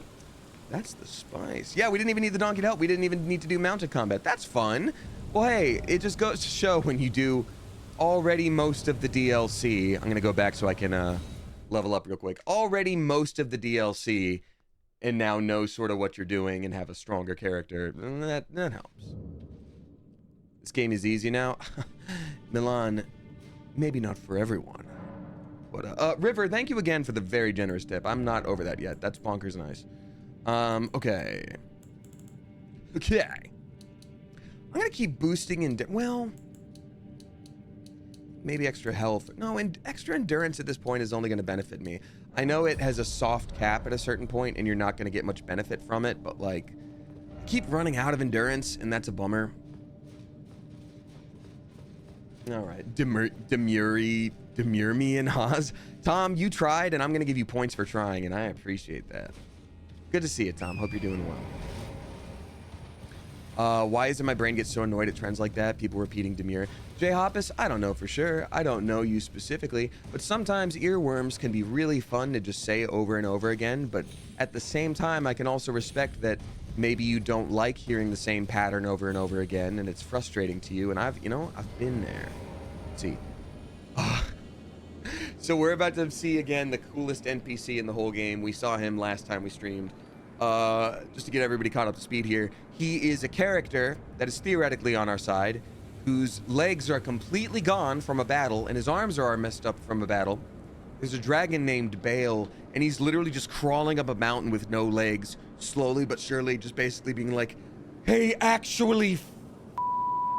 spice. Yeah, we didn't even need the donkey to help. We didn't even need to do mounted combat. That's fun. Well, hey, it just goes to show when you do already most of the DLC. I'm gonna go back so I can level up real quick. Already most of the DLC, and now know sort of what you're doing and have a stronger character. That helps. This game is easy now. Milan. Maybe not for everyone. But, River, thank you again for the very generous tip. I'm not over that yet. That's bonkers nice. Okay. Okay. I'm gonna keep boosting well, maybe extra health. No, and extra endurance at this point is only gonna benefit me. I know it has a soft cap at a certain point and you're not gonna get much benefit from it, but like, I keep running out of endurance and that's a bummer. All right, demure me and Haas. Tom, you tried, and I'm gonna give you points for trying, and I appreciate that. Good to see you, Tom. Hope you're doing well. Why is it my brain gets so annoyed at trends like that? People repeating demure. Jay Hoppus, I don't know for sure. I don't know you specifically, but sometimes earworms can be really fun to just say over and over again. But at the same time, I can also respect that maybe you don't like hearing the same pattern over and over again, and it's frustrating to you. And I've been there. Let's see. So we're about to see again the coolest NPC in the whole game. We saw him last time we streamed. Just to get everybody caught up to speed here, he is a character that is theoretically on our side, whose legs are completely gone from a battle, and his arms are messed up from a battle. There's a dragon named BAAAAYLE, and he's literally just crawling up a mountain with no legs, slowly but surely, just basically being like, hey, actually,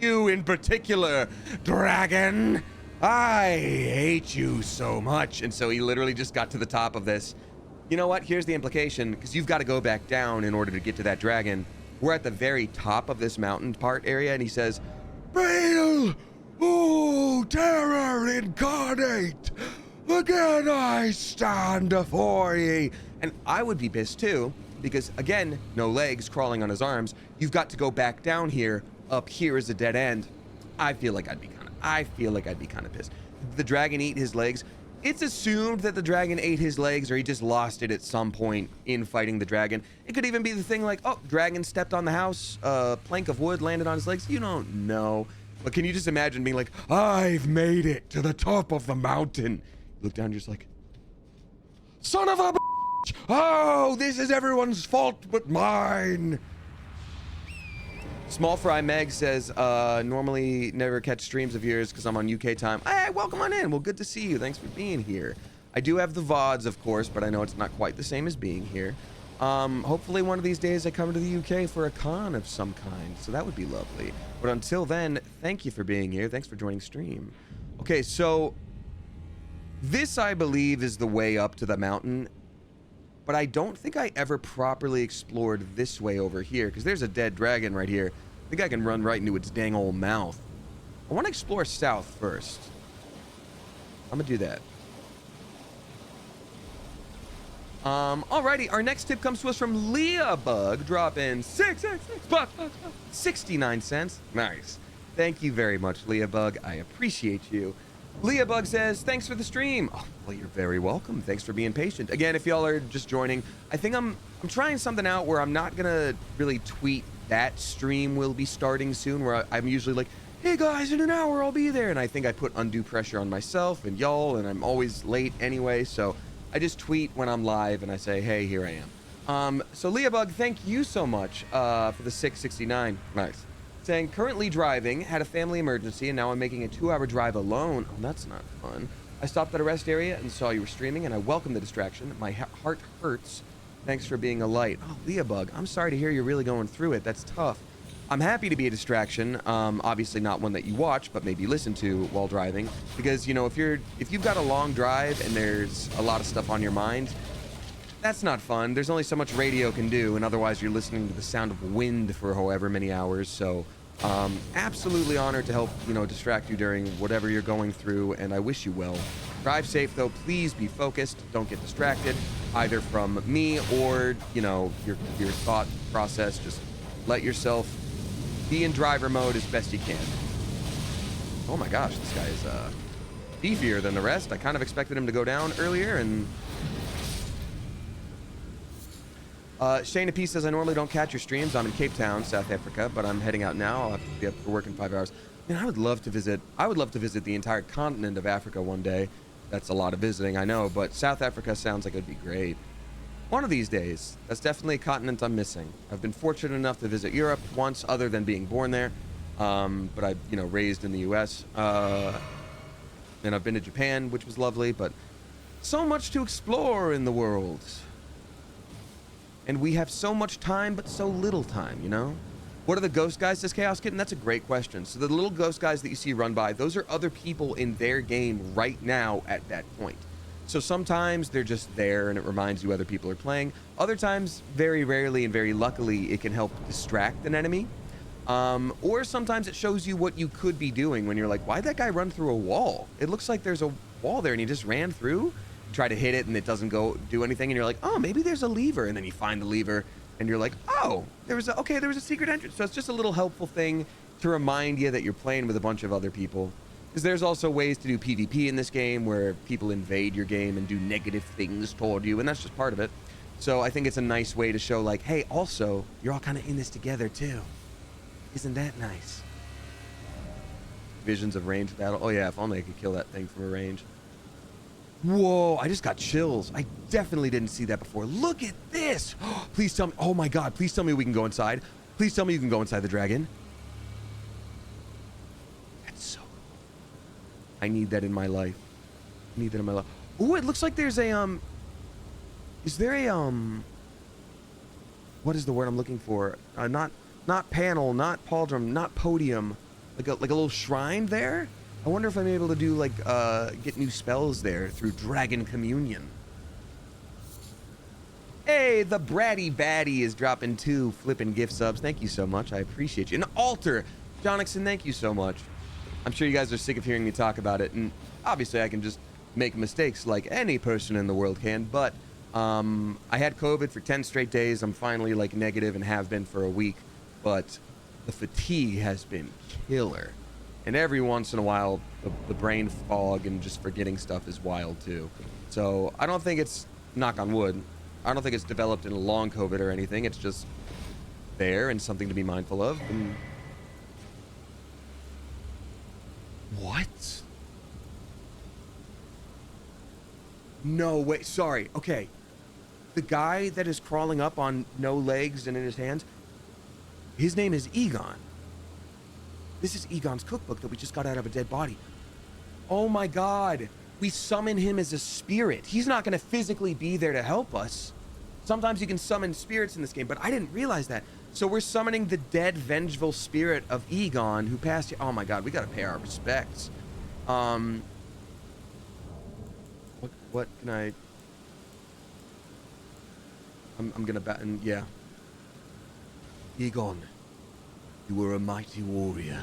you in particular, dragon. I hate you so much. And so he literally just got to the top of this. You know what? Here's the implication, because you've got to go back down in order to get to that dragon. We're at the very top of this mountain part area, and he says, BAAAAYLE, oh, terror incarnate, again I stand before ye. And I would be pissed too, because again, no legs, crawling on his arms. You've got to go back down here. Up here is a dead end. I feel like I'd be kind of pissed. Did the dragon eat his legs? It's assumed that the dragon ate his legs, or he just lost it at some point in fighting the dragon. It could even be the thing like, oh, dragon stepped on the house, plank of wood landed on his legs. You don't know. But can you just imagine being like, I've made it to the top of the mountain. You look down, you're just like, son of a bitch! Oh, this is everyone's fault but mine. Small Fry Meg says, normally never catch streams of yours because I'm on UK time. Hey, welcome on in. Well, good to see you. Thanks for being here. I do have the VODs, of course, but I know it's not quite the same as being here. Hopefully one of these days I come to the UK for a con of some kind, so that would be lovely. But until then, thank you for being here. Thanks for joining stream. Okay, so this, I believe, is the way up to the mountain, but I don't think I ever properly explored this way over here, because there's a dead dragon right here. I think I can run right into its dang old mouth. I want to explore south first. I'm gonna do that. Alrighty, our next tip comes to us from Leah Bug, dropping 69 cents. Nice. Thank you very much, Leah Bug. I appreciate you. Leah Bug says, thanks for the stream. Oh, well, you're very welcome. Thanks for being patient. Again, if y'all are just joining, I think I'm trying something out where I'm not gonna really tweet that stream will be starting soon, where I'm usually like, hey guys, in an hour I'll be there, and I think I put undue pressure on myself and y'all, and I'm always late anyway, so I just tweet when I'm live and I say, hey, here I am. So Leah Bug, thank you so much for the 669. Nice. Saying, currently driving, had a family emergency, and now I'm making a 2-hour drive alone. Oh, that's not fun. I stopped at a rest area and saw you were streaming, and I welcome the distraction. My heart hurts. Thanks for being a light. Oh, Leah Bug, I'm sorry to hear you're really going through it. That's tough. I'm happy to be a distraction. Obviously not one that you watch, but maybe listen to while driving. Because, you know, if you've got a long drive and there's a lot of stuff on your mind, that's not fun. There's only so much radio can do, and otherwise you're listening to the sound of wind for however many hours. So, absolutely honored to help, you know, distract you during whatever you're going through, and I wish you well. Drive safe, though. Please be focused. Don't get distracted, either from me or, you know, your thought process. Just let yourself be in driver mode as best you can. Oh my gosh, this guy is beefier than the rest. I kind of expected him to go down earlier, and Shane P says, I normally don't catch your streams. I'm in Cape Town, South Africa, but I'm heading out now. I'll have to be up for work in 5 hours. Man, I would love to visit the entire continent of Africa one day. That's a lot of visiting, I know, but South Africa sounds like it'd be great. One of these days. That's definitely a continent I'm missing. I've been fortunate enough to visit Europe once, other than being born there. But I've, you know, raised in the US. And I've been to Japan, which was lovely, but so much to explore in the world. And we have so much time, but so little time, you know? What are the ghost guys, says Chaos Kitten? That's a great question. So the little ghost guys that you see run by, those are other people in their game right now at that point. So sometimes they're just there and it reminds you other people are playing. Other times, very rarely and very luckily, it can help distract an enemy. Or sometimes it shows you what you could be doing when you're like, why'd that guy run through a wall? It looks like there's a wall there and he just ran through. You try to hit it and it doesn't do anything, and you're like, oh, maybe there's a lever, and then you find the lever and you're like, oh, there was a secret entrance. So it's just a little helpful thing to remind you that you're playing with a bunch of other people. Because there's also ways to do PvP in this game where people invade your game and do negative things toward you, and that's just part of it. So I think it's a nice way to show, like, hey, also, you're all kind of in this together, too. Isn't that nice? Visions of ranged battle. Oh, yeah, if only I could kill that thing from a range. Whoa, I just got chills. I definitely didn't see that before. Look at this. Please tell me. Oh, my God. Please tell me we can go inside. Please tell me you can go inside the dragon. I need that in my life. I need that in my life. Ooh, it looks like there's a, is there a, what is the word I'm looking for? Not panel, not pauldron, not podium. Like a little shrine there? I wonder if I'm able to do, like, get new spells there through Dragon Communion. Hey, the Bratty Batty is dropping 2 flippin' gift subs. Thank you so much. I appreciate you. And Alter, Jonixon, thank you so much. I'm sure you guys are sick of hearing me talk about it, and obviously I can just make mistakes like any person in the world can, but I had COVID for 10 straight days. I'm finally, like, negative and have been for a week, but the fatigue has been killer. And every once in a while, the brain fog and just forgetting stuff is wild, too. So I don't think it's, knock on wood, I don't think it's developed in a long COVID or anything. It's just there and something to be mindful of. And what? No way. Sorry. Okay. The guy that is crawling up on no legs and in his hands, his name is Egon. This is Egon's cookbook that we just got out of a dead body. Oh my God. we summon him as a spirit. He's not going to physically be there to help us. Sometimes you can summon spirits in this game, but I didn't realize that. So we're summoning the dead, vengeful spirit of Egon, who passed here. Oh my God, we got to pay our respects. What can I... I'm gonna bat and yeah. Egon, you were a mighty warrior.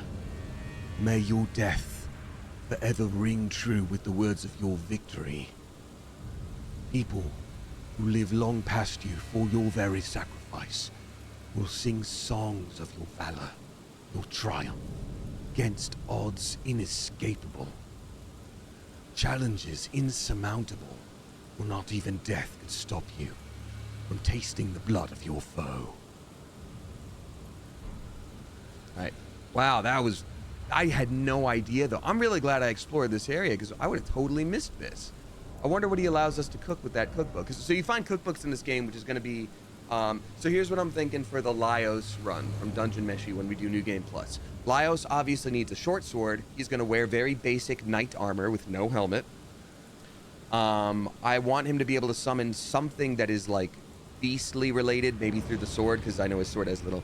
May your death forever ring true with the words of your victory. People who live long past you for your very sacrifice will sing songs of your valor, your triumph, against odds inescapable. Challenges insurmountable, where not even death could stop you from tasting the blood of your foe. Alright. Wow, that was... I had no idea, though. I'm really glad I explored this area, because I would have totally missed this. I wonder what he allows us to cook with that cookbook. So you find cookbooks in this game, which is going to be... so here's what I'm thinking for the Laios run from Dungeon Meshi when we do New Game Plus. Laios obviously needs a short sword. He's going to wear very basic knight armor with no helmet. I want him to be able to summon something that is, like, beastly related, maybe through the sword, because I know his sword has little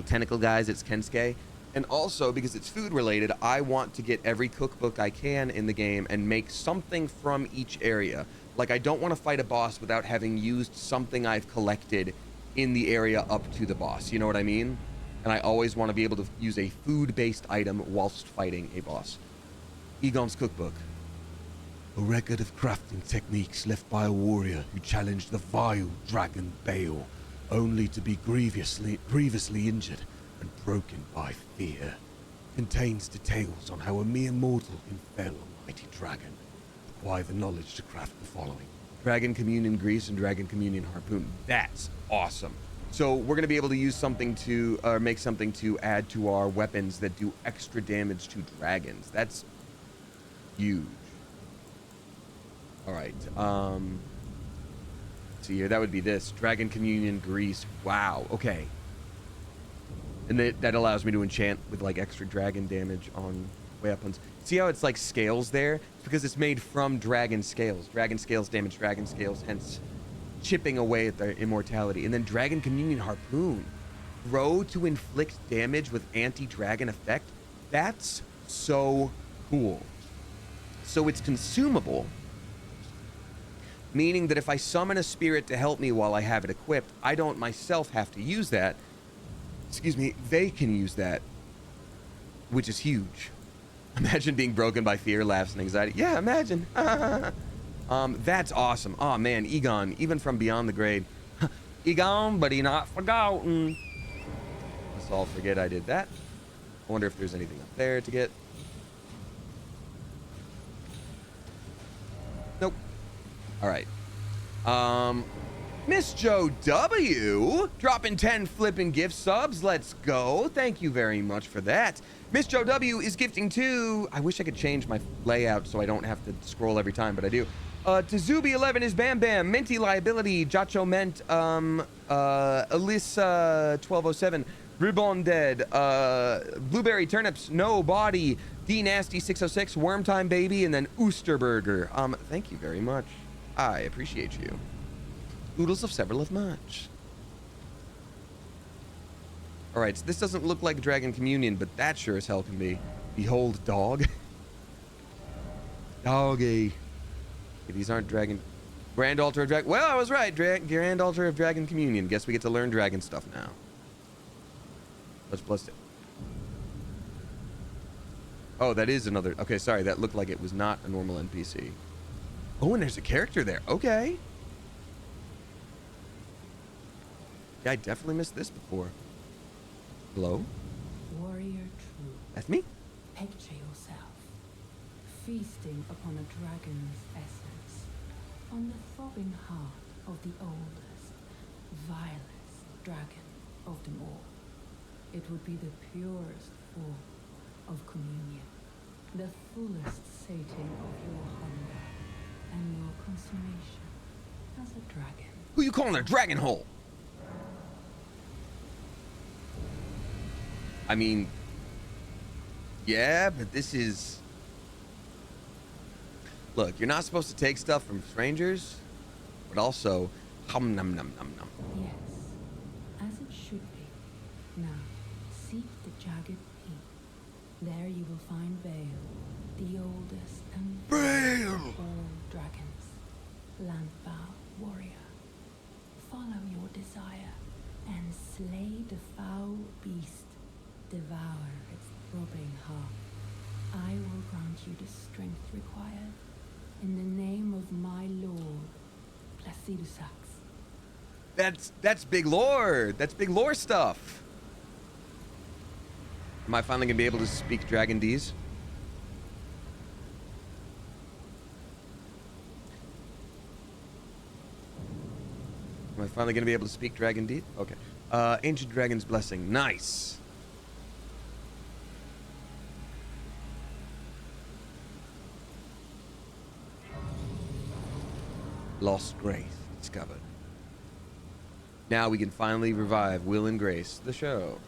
tentacle guys. It's Kensuke. And also, because it's food related, I want to get every cookbook I can in the game and make something from each area. Like, I don't want to fight a boss without having used something I've collected in the area up to the boss. You know what I mean? And I always want to be able to use a food-based item whilst fighting a boss. Egon's cookbook. A record of crafting techniques left by a warrior who challenged the vile dragon BAAAAYLE, only to be grievously injured and broken by fear. Contains details on how a mere mortal can fell a mighty dragon. Acquire the knowledge to craft the following: Dragon Communion Grease and Dragon Communion Harpoon. That's awesome. So we're going to be able to use something to, or make something to add to our weapons that do extra damage to dragons. That's huge. All right. Let's see here. That would be this. Dragon Communion Grease. Wow. Okay. And that allows me to enchant with, like, extra dragon damage on weapons. See how it's, like, scales there? It's because it's made from dragon scales. Dragon scales damage dragon scales, hence chipping away at their immortality. And then Dragon Communion Harpoon. Throw to inflict damage with anti-dragon effect. That's so cool. So it's consumable, meaning that if I summon a spirit to help me while I have it equipped, I don't myself have to use that. Excuse me, they can use that, which is huge. Imagine being broken by fear, laughs, and anxiety. Yeah, imagine. That's awesome. Oh man, Egon, even from beyond the grave. Egon, but he not forgotten. Let's all forget I did that. I wonder if there's anything up there to get. Nope. All right. Miss Joe W. dropping 10 flipping gift subs. Let's go. Thank you very much for that. Miss Joe W is gifting to... I wish I could change my layout so I don't have to scroll every time, but I do. To Zuby11 is Bam Bam, Minty Liability, Jacho Ment, Alyssa 1207, Ribon Dead, Blueberry Turnips, No Body, D Nasty 606, Wormtime Baby, and then Oosterburger. Thank you very much. I appreciate you. Oodles of several of much. Alright, so this doesn't look like Dragon Communion, but that sure as hell can be. Behold, dog. Doggy. Okay, these aren't Dragon... Grand Altar of Dragon... Well, I was right. Grand Altar of Dragon Communion. Guess we get to learn dragon stuff now. Plus it. Oh, that is another... Okay, sorry. That looked like it was not a normal NPC. Oh, and there's a character there. Okay. Yeah, I definitely missed this before. Hello? Warrior true. That's me? Picture yourself feasting upon a dragon's essence, on the throbbing heart of the oldest, vilest dragon of them all. It would be the purest form of communion, the fullest sating of your hunger and your consummation as a dragon. Who you calling a dragon hole? I mean, yeah, but this is... Look, you're not supposed to take stuff from strangers, but also, hum num num num num. Yes, as it should be. Now, seek the jagged peak. There you will find Baale, the oldest and Baale! of all dragons. Landbow warrior. Follow your desire and slay the foul beast. Devour its throbbing heart. I will grant you the strength required. In the name of my lord, Placidusax. That's big lore. That's big lore stuff. Am I finally gonna be able to speak Dragon D's? Am I finally gonna be able to speak Dragon D? Okay. Ancient Dragon's Blessing. Nice. Lost Grace discovered. Now we can finally revive Will and Grace, the show.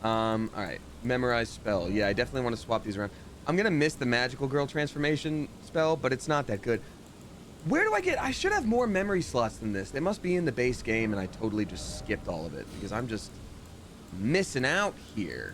Alright. Memorize spell. Yeah, I definitely want to swap these around. I'm gonna miss the magical girl transformation spell, but it's not that good. Where do I get... I should have more memory slots than this. They must be in the base game, and I totally just skipped all of it, because I'm just missing out here.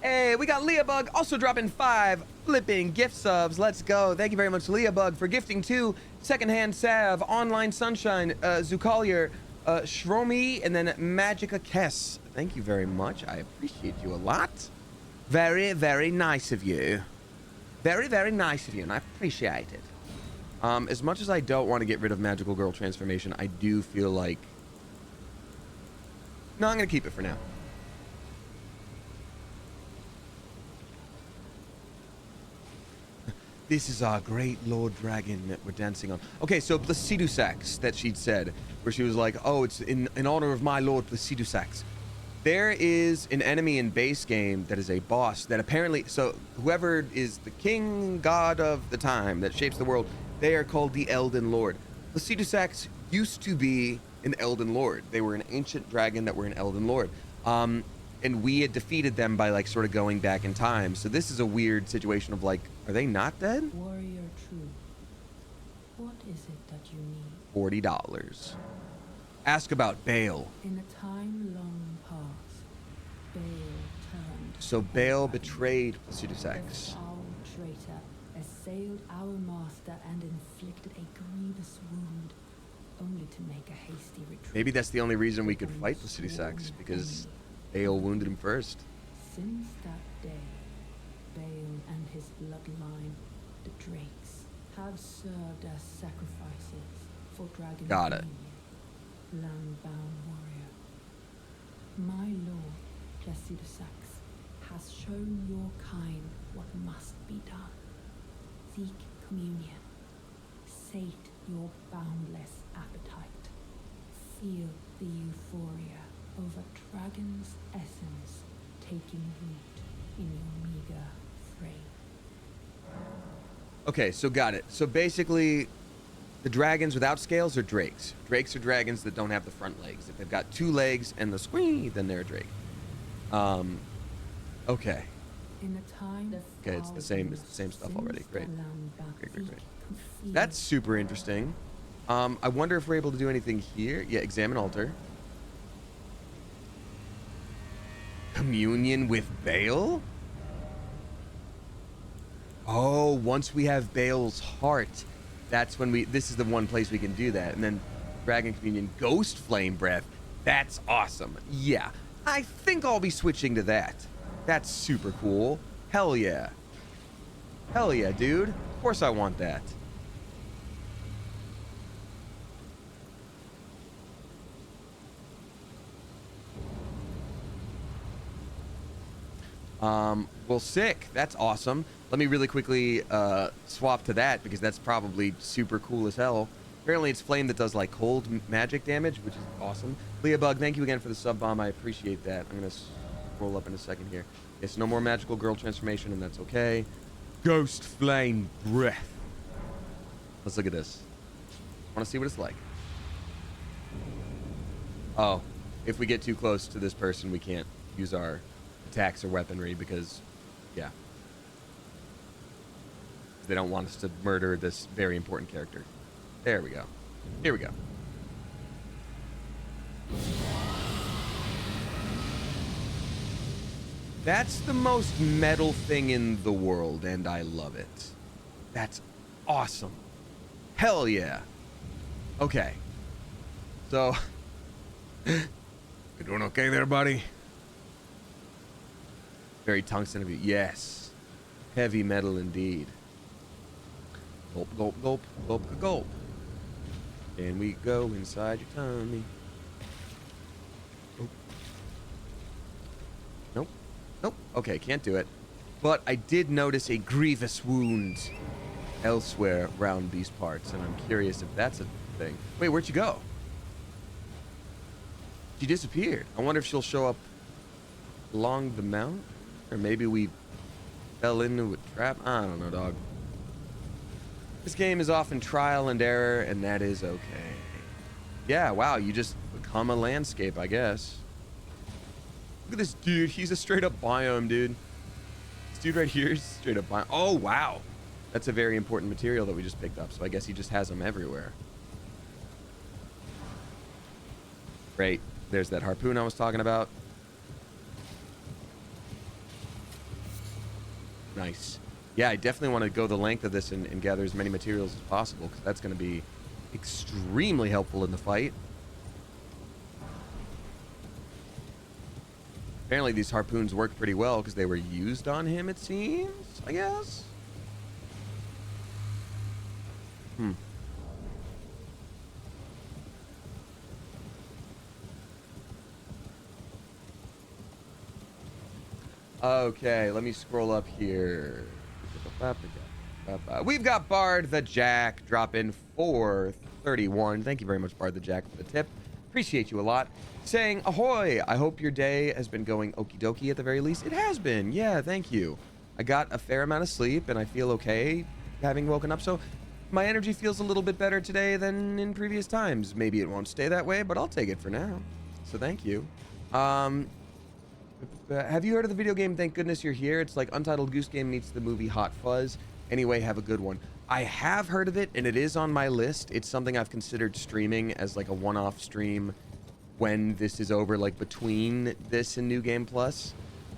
Hey, we got Leabug also dropping 5 flipping gift subs. Let's go. Thank you very much, Leabug, for gifting 2 Secondhand Salve, Online Sunshine, Zucalier, Shromi, and then Magica Kess. Thank you very much. I appreciate you a lot. Very, very nice of you. Very, very nice of you, and I appreciate it. As much as I don't want to get rid of Magical Girl Transformation, I do feel like... No, I'm going to keep it for now. This is our great Lord Dragon that we're dancing on. Okay, so Placidusax that she'd said, where she was like, oh, it's in honor of my Lord Placidusax. There is an enemy in base game that is a boss that apparently, so whoever is the king god of the time that shapes the world, they are called the Elden Lord. Placidusax used to be an Elden Lord. They were an ancient dragon that were an Elden Lord. And we had defeated them by like sort of going back in time. So this is a weird situation of like, are they not dead? Warrior true. What is it that you need? $40. Ask about Baale. In a time long past, Baale turned. So Baale betrayed Placidusax. The foul traitor assailed our master and inflicted a grievous wound, only to make a hasty retreat. Maybe that's the only reason we could fight Placidusax, because Baale wounded him first. Since that day, Baale and his bloodline, the Drakes, have served as sacrifices for Dragon. Got it. Landbound warrior. My lord, Placidusax, has shown your kind what must be done. Seek communion. Sate your boundless appetite. Feel the euphoria of a dragon's essence taking root in your meager frame. Okay, so got it. So basically, the dragons without scales are drakes. Drakes are dragons that don't have the front legs. If they've got 2 legs and the squee, then they're a drake. Okay. In a time Okay, it's the same stuff already. Great. Great. That's super interesting. I wonder if we're able to do anything here. Yeah, examine altar. Communion with Baale? Oh, once we have Baale's heart, that's when this is the one place we can do that. And then Dragon Communion, Ghost Flame Breath. That's awesome. Yeah, I think I'll be switching to that. That's super cool. Hell yeah. Hell yeah, dude. Of course I want that. Well, sick. That's awesome. Let me really quickly swap to that, because that's probably super cool as hell. Apparently it's flame that does like cold magic damage, which is awesome. Leabug, thank you again for the sub bomb. I appreciate that. I'm gonna roll up in a second here. It's no more magical girl transformation, and that's okay. Ghost flame breath. Let's look at this. Want to see what it's like. Oh, if we get too close to this person, we can't use our attacks or weaponry because, yeah. They don't want us to murder this very important character. There we go. Here we go. That's the most metal thing in the world, and I love it. That's awesome. Hell yeah. Okay. So, you doing okay there, buddy? Very tungsten of you. Yes. Heavy metal indeed. Gulp, gulp, gulp, gulp, gulp. And we go inside your tummy. Oh. Nope. Nope. Okay, can't do it. But I did notice a grievous wound elsewhere around these parts, and I'm curious if that's a thing. Wait, where'd you go? She disappeared. I wonder if she'll show up along the mount? Or maybe we fell into a trap? I don't know, dog. This game is often trial and error, and that is okay. Yeah, wow, you just become a landscape, I guess. Look at this dude. He's a straight-up biome, dude. This dude right here is straight-up biome. Oh, wow. That's a very important material that we just picked up, so I guess he just has them everywhere. Great. There's that harpoon I was talking about. Nice. Yeah, I definitely want to go the length of this and gather as many materials as possible, because that's going to be extremely helpful in the fight. Apparently these harpoons work pretty well because they were used on him, it seems, I guess. Okay, let me scroll up here. We've got Bard the Jack dropping 431. Thank you very much, Bard the Jack, for the tip. Appreciate you a lot. Saying, ahoy, I hope your day has been going okie dokie at the very least. It has been. Yeah, thank you. I got a fair amount of sleep, and I feel okay having woken up. So my energy feels a little bit better today than in previous times. Maybe it won't stay that way, but I'll take it for now. So thank you. Have you heard of the video game Thank Goodness You're Here? It's like Untitled Goose Game meets the movie Hot Fuzz. Anyway, have a good one. I have heard of it, and it is on my list. It's something I've considered streaming as like a one-off stream when this is over, like between this and New Game Plus.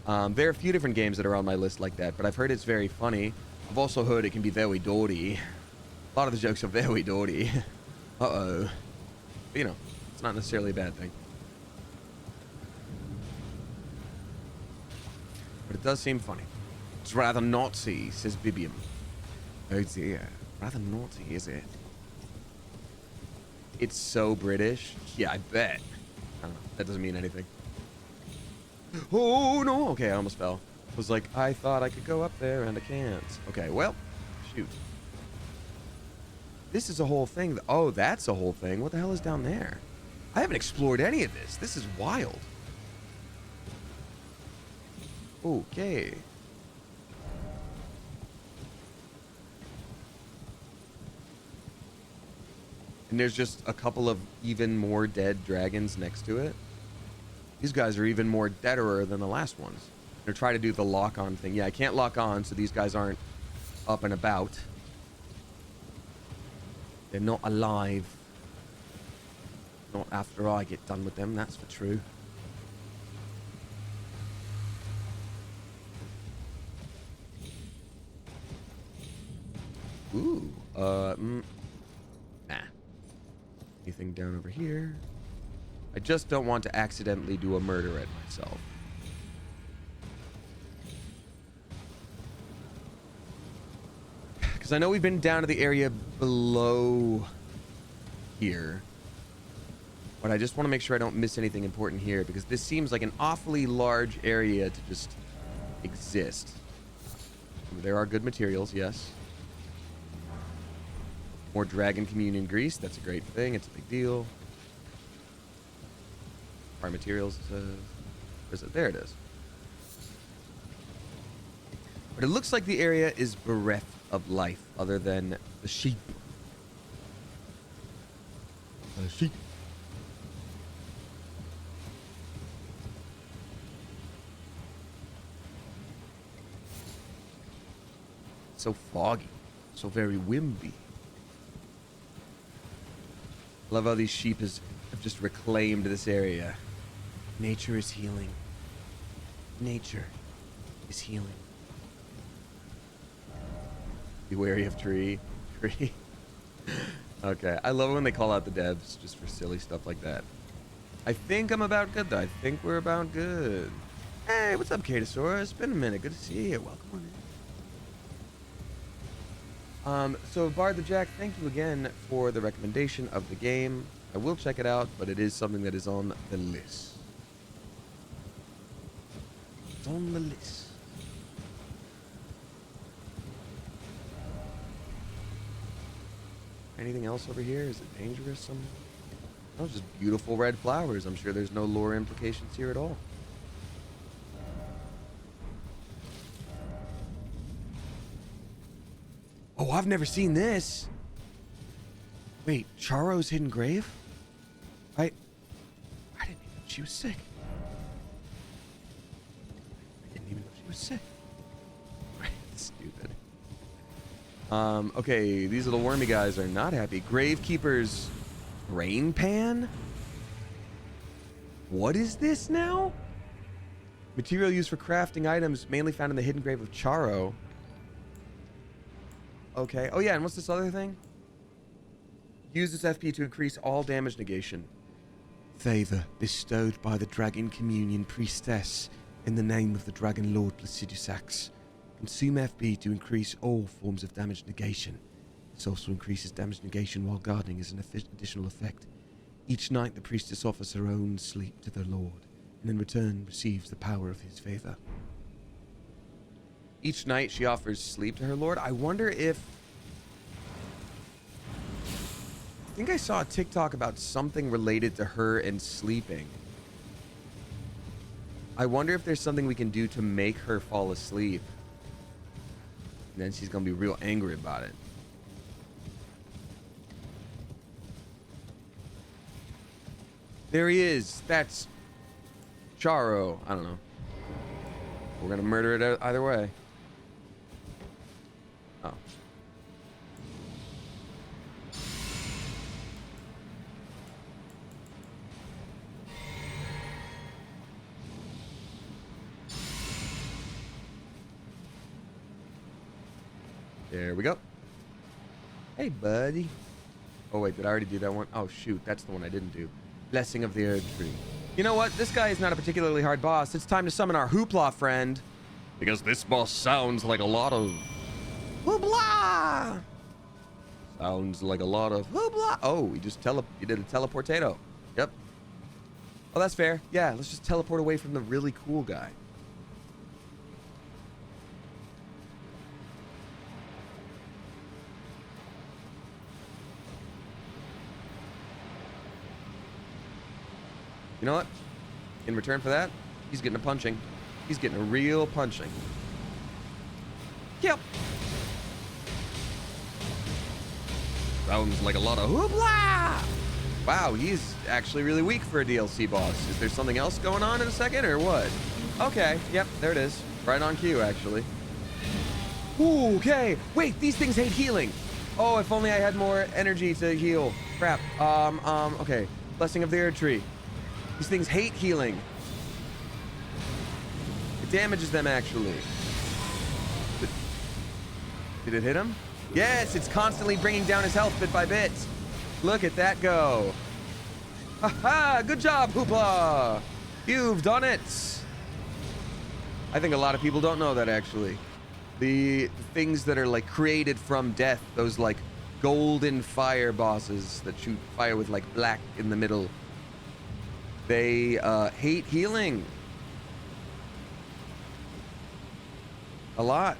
There are a few different games that are on my list like that, but I've heard it's very funny. I've also heard it can be very dirty. A lot of the jokes are very dirty. Uh-oh. But, you know, it's not necessarily a bad thing. But it does seem funny. It's rather naughty, says Bibium. Oh dear. Rather naughty, is it? It's so British. Yeah, I bet. I don't know. That doesn't mean anything. Oh, no. Okay, I almost fell. I was like, I thought I could go up there, and I can't. Okay, well, shoot. This is a whole thing. Oh, that's a whole thing. What the hell is down there? I haven't explored any of this. This is wild. Okay. And there's just a couple of even more dead dragons next to it. These guys are even more deaderer than the last ones. They're trying to do the lock-on thing. Yeah, I can't lock on, so these guys aren't up and about. They're not alive. Not after I get done with them, that's for true. Ooh, nah. Anything down over here? I just don't want to accidentally do a murder at myself. Because I know we've been down to the area below here. But I just want to make sure I don't miss anything important here, because this seems like an awfully large area to just exist. There are good materials, yes. More Dragon Communion Grease. That's a great thing. It's a big deal. Our materials. Where is it? There it is. But it looks like the area is bereft of life other than the sheep. The sheep. so foggy, so very wimpy. Love how these sheep have just reclaimed this area. Nature is healing. Nature is healing. Be wary of tree. Tree. Okay, I love it when they call out the devs just for silly stuff like that. I think I'm about good, though. I think we're about good. Hey, what's up, Katosaurus? It's been a minute. Good to see you. Welcome on in. So Bard the Jack, thank you again for the recommendation of the game. I will check it out, but it is something that is on the list. It's on the list. Anything else over here? Is it dangerous? No, just beautiful red flowers. I'm sure there's no lore implications here at all. Oh, I've never seen this. Wait, Charo's hidden grave? I didn't even know she was sick. I didn't even know she was sick. Right, stupid. Okay, these little wormy guys are not happy. Gravekeeper's rain pan? What is this now? Material used for crafting items mainly found in the hidden grave of Charo. Okay. Oh yeah, and what's this other thing? Use this FP to increase all damage negation. Favor bestowed by the Dragon Communion Priestess in the name of the Dragon Lord Placidusax. Consume FP to increase all forms of damage negation. This also increases damage negation while guarding as an additional effect. Each night the priestess offers her own sleep to the Lord, and in return receives the power of his favor. Each night she offers sleep to her Lord. I wonder if... I think I saw a TikTok about something related to her and sleeping. I wonder if there's something we can do to make her fall asleep. And then she's going to be real angry about it. There he is. That's Charo. I don't know. We're going to murder it either way. Oh. There we go. Hey, buddy. Oh, wait, did I already do that one? Oh, shoot. That's the one I didn't do. Blessing of the Earth Tree. You know what? This guy is not a particularly hard boss. It's time to summon our hoopla friend. Because this boss sounds like a lot of... hoopla! Sounds like a lot of hoopla. Oh, he just he did a teleportato. Yep. Oh, that's fair. Yeah, let's just teleport away from the really cool guy. You know what? In return for that, he's getting a punching. He's getting a real punching. Yep. Sounds like a lot of hoopla! Wow, he's actually really weak for a DLC boss. Is there something else going on in a second, or what? Okay, yep, there it is. Right on cue, actually. Ooh, okay. Wait, these things hate healing. Oh, if only I had more energy to heal. Crap. Okay. Blessing of the Earth Tree. These things hate healing. It damages them, actually. Did it hit him? Yes, it's constantly bringing down his health bit by bit. Look at that go. Ha-ha! Good job, Hoopla! You've done it! I think a lot of people don't know that, actually. The things that are, like, created from death, those, like, golden fire bosses that shoot fire with, like, black in the middle. They hate healing. A lot.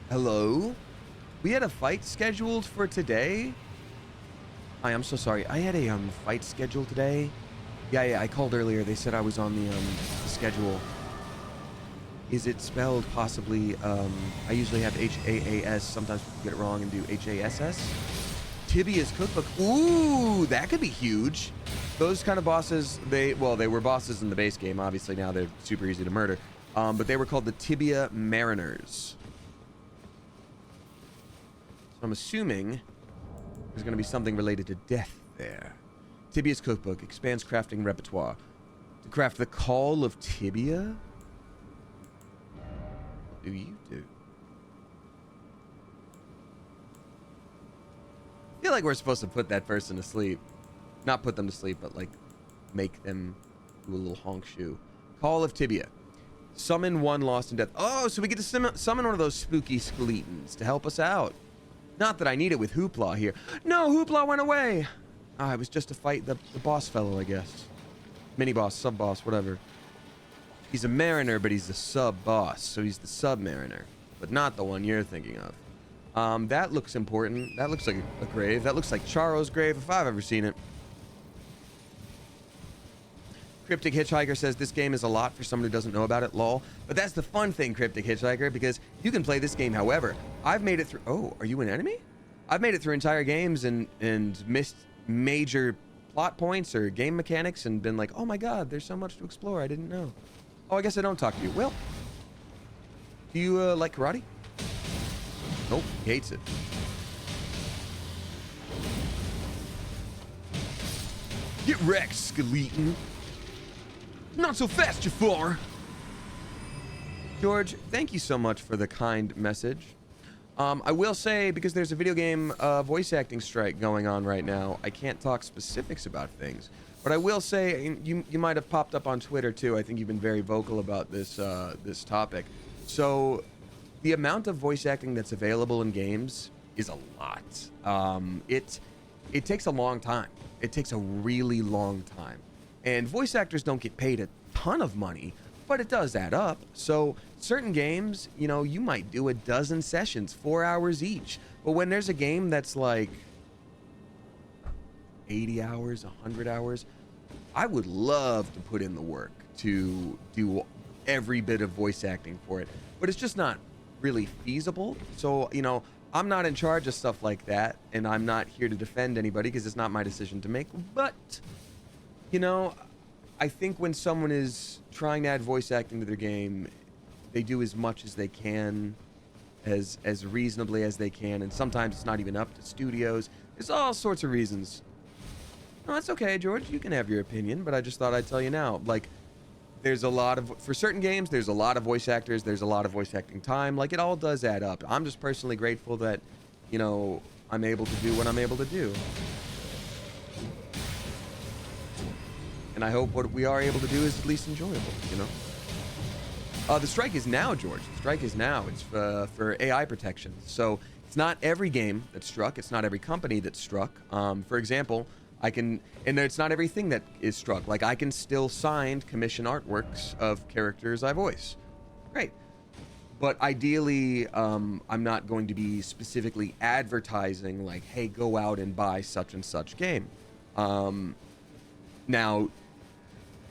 Hello? We had a fight scheduled for today? I am so sorry. I had a fight scheduled today. Yeah, I called earlier. They said I was on the schedule. Is it spelled possibly, I usually have H-A-A-S. Sometimes people get it wrong and do H-A-S-S. Tibia's cookbook. Ooh, that could be huge. Those kind of bosses, they were bosses in the base game. Obviously now they're super easy to murder. But they were called the Tibia Mariners. So I'm assuming there's going to be something related to death there. Tibia's cookbook expands crafting repertoire. To craft the Call of Tibia? What do you do? I feel like we're supposed to put that person to sleep. Not put them to sleep, but like make them do a little honk shoe. Call of Tibia. Summon one lost in death. Oh, so we get to summon one of those spooky skeletons to help us out. Not that I need it with Hoopla here. No, Hoopla went away. Ah, it was just to fight the boss fellow, I guess. Mini-boss, sub-boss, whatever. He's a mariner, but he's the sub-boss, so he's the sub-mariner. But not the one you're thinking of. That looks important. That looks like a grave. That looks like Charo's grave if I've ever seen it. Cryptic Hitchhiker says this game is a lot for someone who doesn't know about it, lol. But that's the fun thing, Cryptic Hitchhiker, because you can play this game however. I've made it through... Oh, are you an enemy? I've made it through entire games and missed major plot points or game mechanics and been like, oh my god, there's so much to explore, I didn't know. Oh, I guess I don't talk to you. Well, do you like karate? Nope, he hates it. Get wrecked, skeleton. Not so fast, Jafar. George, thank you so much for the kind message. I will say, because there's a video game voice acting strike going on right now, I can't talk specifics about things. But I will say, you might have popped up on Twitter too. I think you've been very vocal about this this topic. So, the amount of voice acting that's available in games is a lot. It takes a long time. It takes a really long time. And voice actors don't get paid a ton of money, but it does add up. So certain games, you know, you might do a dozen sessions, 4 hours each. But when there's a game that's like 80 hours, 100 hours, I would love to put in the work to do every bit of voice acting for it. But it's just not really feasible. So, you know, I'm not in charge of stuff like that, and I'm not here to defend anybody because it's not my decision to make. But, you know, I think when someone is trying to add voice acting to their game, they do as much as they can, as reasonably as they can, and sometimes it's not even up to studios. There's all sorts of reasons. No, that's okay, George. You can have your opinion, but I just thought I'd tell you now. Like, there's a lot of... For certain games, there's a lot of voice actors. There's a lot of voice acting time. Like, it all does add up. I'm just personally grateful that, you know, I'm able to do what I'm able to do. And I hope what we are able to do is at least enjoyable, you know? The strike is now, George. The strike is now. It's for AI protection. So it's not every game that's struck. It's not every company that's struck. For example, and it's not everything that is struck. Like, I can still sign commission artworks of characters I voice. Great. But ideally, I'm not going to be specifically advertising, like, hey, go out and buy such and such game. Now,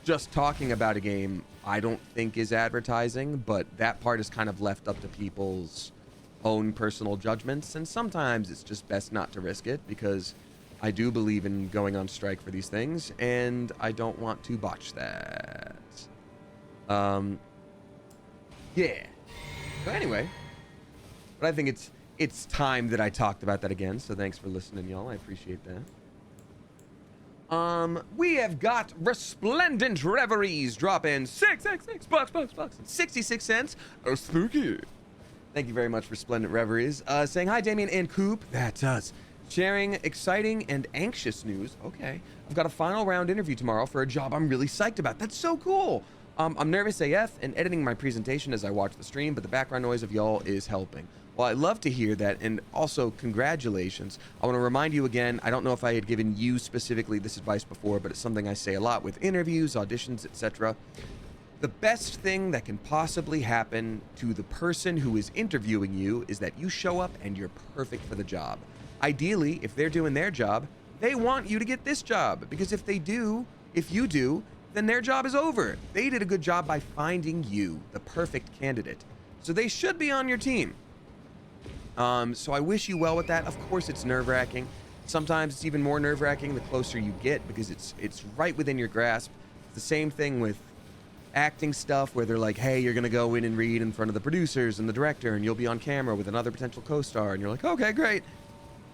just talking about a game, I don't think is advertising, but that part is kind of left up to people's own personal judgments, and sometimes it's just best not to risk it, because I do believe in going on strike for these things, and I don't want to botch that. Yeah. So anyway, but I think it's time that I talked about that again, so thanks for listening, y'all. I appreciate that. We have got Resplendent Reveries dropping $6 and 66 cents. Oh, spooky. Thank you very much, Resplendent Reveries. Saying hi, Damien and Coop. That's us. Sharing exciting and anxious news. Okay. I've got a final round interview tomorrow for a job I'm really psyched about. That's so cool. I'm nervous AF and editing my presentation as I watch the stream, but the background noise of y'all is helping. Well, I love to hear that, and also congratulations. I want to remind you again, I don't know if I had given you specifically this advice before, but it's something I say a lot with interviews, auditions, etc. The best thing that can possibly happen to the person who is interviewing you is that you show up and you're perfect for the job. Ideally, if they're doing their job, they want you to get this job, because if you do, then their job is over. They did a good job by finding you, the perfect candidate. So they should be on your team. So I wish you well with that. Of course, it's nerve-wracking. Sometimes it's even more nerve-wracking the closer you get because it's right within your grasp. It's the same thing with acting stuff where they're like, hey, you're gonna go in and read in front of the producers and the director and you'll be on camera with another potential co-star, and you're like, okay, great,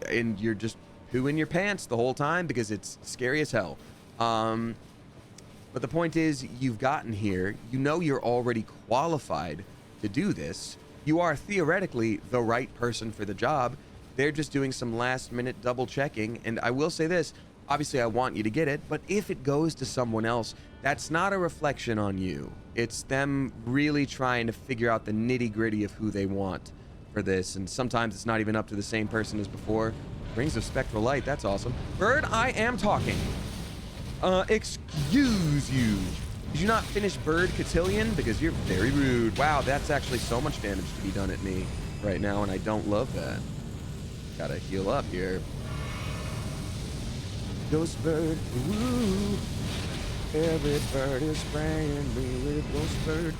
and you're just pooing your pants the whole time because it's scary as hell. But the point is, you've gotten here, you know you're already qualified to do this, you are theoretically the right person for the job. They're just doing some last minute double checking, and I will say this, obviously I want you to get it, but if it goes to someone else, that's not a reflection on you. It's them really trying to figure out the nitty-gritty of who they want for this, and sometimes it's not even up to the same person as before. Rings of spectral light, that's awesome. Bird, I am talking. Excuse you. Did you not finish Bird Cotillion? Because you're very rude. Wow, that's actually so much damage to be done at me right now, and I don't love that. Gotta heal up here. Ghost bird, woo. Every bird is spraying me with ghost bird.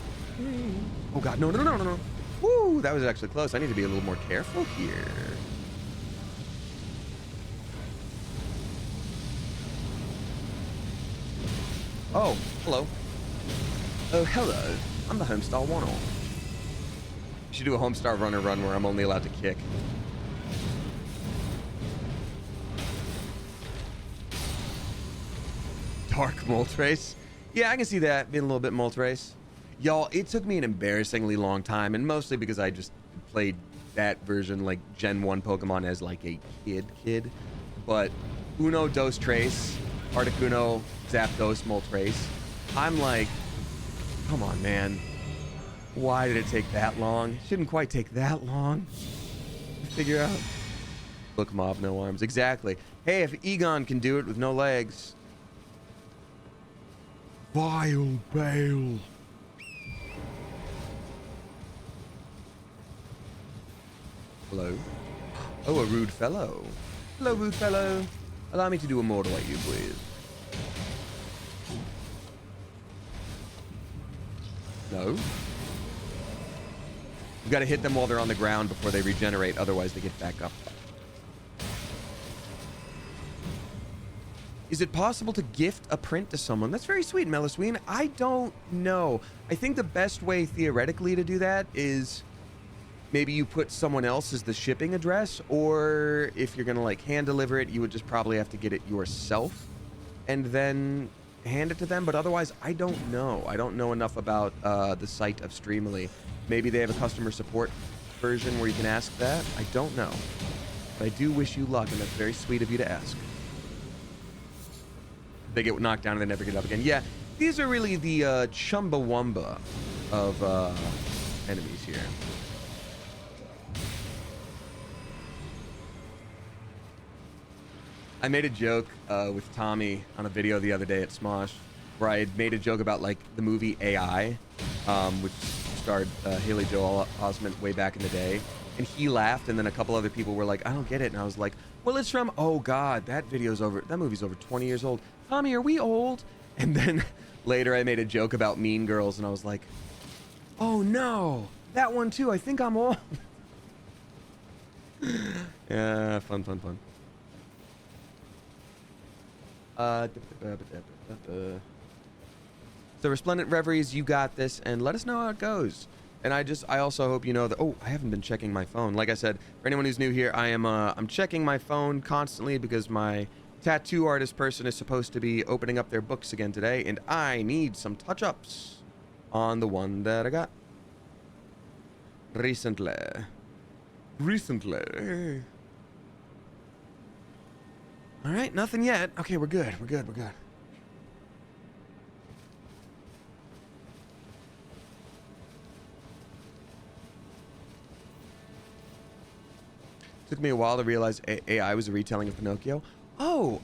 Oh god, no, no, no, no, no. Woo, that was actually close. I need to be a little more careful here. Oh, hello. Oh, hello. I'm the Homestar One-All. Should do a Homestar Runner run where I'm only allowed to kick. Dark Moltres. Yeah, I can see that being a little bit Moltres. Y'all, it took me an embarrassingly long time, and mostly because I just played that version, like Gen 1 Pokemon, as like a kid. But Uno Dos Trace, Articuno, Zapdos, Moltres. I'm like, come on, man. Why did it take that long? It shouldn't quite take that long to figure out. Look, mob, no arms. Exactly. Hey, if Egon can do it with no legs. BAAAAYLE. Hello. Oh, a rude fellow. Hello, rude fellow. Allow me to do a mortal at you, please. No. We've got to hit them while they're on the ground before they regenerate, otherwise they get back up. Is it possible to gift a print to someone? That's very sweet, Melisween. I don't know. I think the best way theoretically to do that is maybe you put someone else as the shipping address, or if you're gonna like hand deliver it, you would just probably have to get it yourself and then hand it to them. But otherwise, I don't know. I don't know enough about the site of Streamily. Maybe they have a customer support version where you can ask that. I don't know. But I do wish you luck, and that's very sweet of you to ask. They get knocked down and they never get up again. Yeah, these are really the Chumbawamba of enemies here. I made a joke with Tommy on a video the other day at Smosh, where I had made a joke about like the movie AI, which starred Haley Joel Osment way back in the day, and he laughed, and then a couple other people were like, I don't get it, and I was like, well, it's from, oh god, that movie's over 20 years old. Tommy, are we old? And then later I made a joke about Mean Girls, and I was like, oh no, that one too, I think I'm old. Yeah, fun. So Resplendent Reveries, you got this, and let us know how it goes. And I also hope you know that, oh, I haven't been checking my phone. Like I said, for anyone who's new here, I'm checking my phone constantly because my tattoo artist person is supposed to be opening up their books again today, and I need some touch-ups on the one that I got recently. All right, nothing yet. Okay, we're good. Took me a while to realize AI was a retelling of Pinocchio. Oh,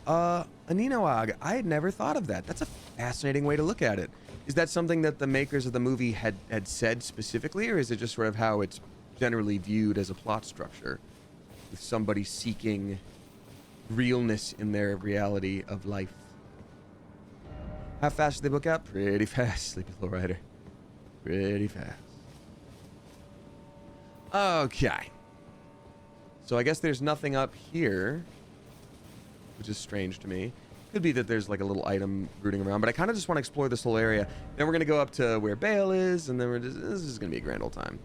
Aninoag, I had never thought of that. That's a fascinating way to look at it. Is that something that the makers of the movie had said specifically, or is it just sort of how it's generally viewed as a plot structure? With somebody seeking realness in their reality of life. How fast did they book out? Pretty fast, Sleepy Little Rider. Pretty fast. Okay. So I guess there's nothing up here. which is strange to me. Could be that there's like a little item rooting around, but I kind of just want to explore this whole area. Then we're gonna go up to where Bale is, and then this is gonna be a grand old time.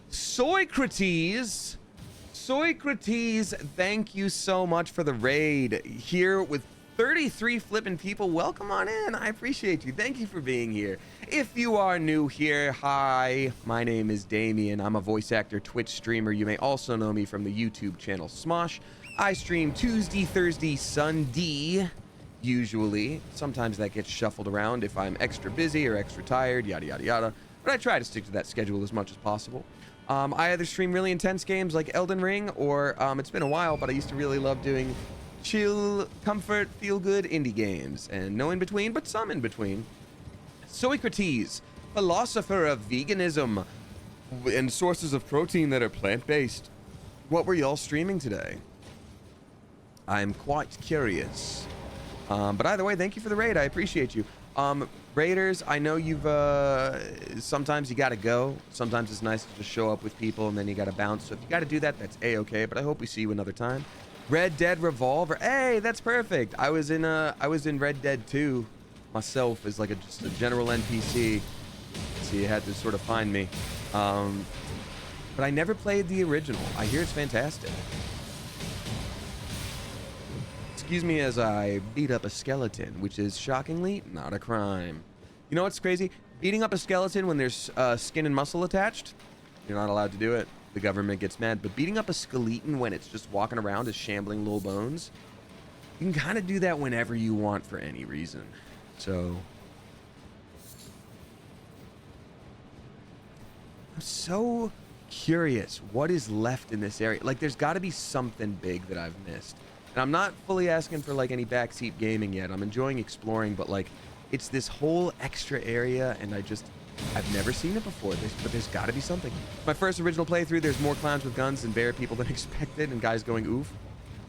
Soicrates, thank you so much for the raid here with 33 flipping people. Welcome on in. I appreciate you. Thank you for being here. If you are new here, hi, my name is Damien. I'm a voice actor, Twitch streamer. You may also know me from the YouTube channel Smosh. I stream Tuesday, Thursday, Sunday, usually. Sometimes that gets shuffled around if I'm extra busy or extra tired, yada, yada, yada. But I try to stick to that schedule as much as possible. I either stream really intense games like Elden Ring, or it's been a while, but I used to really love doing chill, comfort, feel-good indie games. And no in between, but some in between. Soicrates, philosopher of veganism and sources of protein that are plant-based. What were y'all streaming today? I'm quite curious. But either way, thank you for the raid. I appreciate you. Raiders, I know you've, sometimes you gotta go. Sometimes it's nice to just show up with people and then you gotta bounce. So if you gotta do that, that's A-okay, but I hope we see you another time. Red Dead Revolver. Hey, that's perfect. I was in Red Dead 2 myself as like just a general NPC. So you had to sort of find me. But I never played the original. I hear it's fantastic. Excuse me as I beat up a skeleton, which is shockingly not a crime. You know what's crazy? Beating up a skeleton when there's skin and muscle attached, you're not allowed to do it. The government gets mad. But beating up a skeleton when it's just walking around as shambling little bones, you can kind of do that whenever you want for any reason. So I'm so curious what is left in this area. Like, there's got to be something big that I've missed. And I'm not fully asking for like any backseat gaming yet. I'm enjoying exploring, but like it's this whole extra area and I've never seen it before. But there's got to be something. My first original playthrough, there's more clowns with guns and bear people than expected, and guys going oof.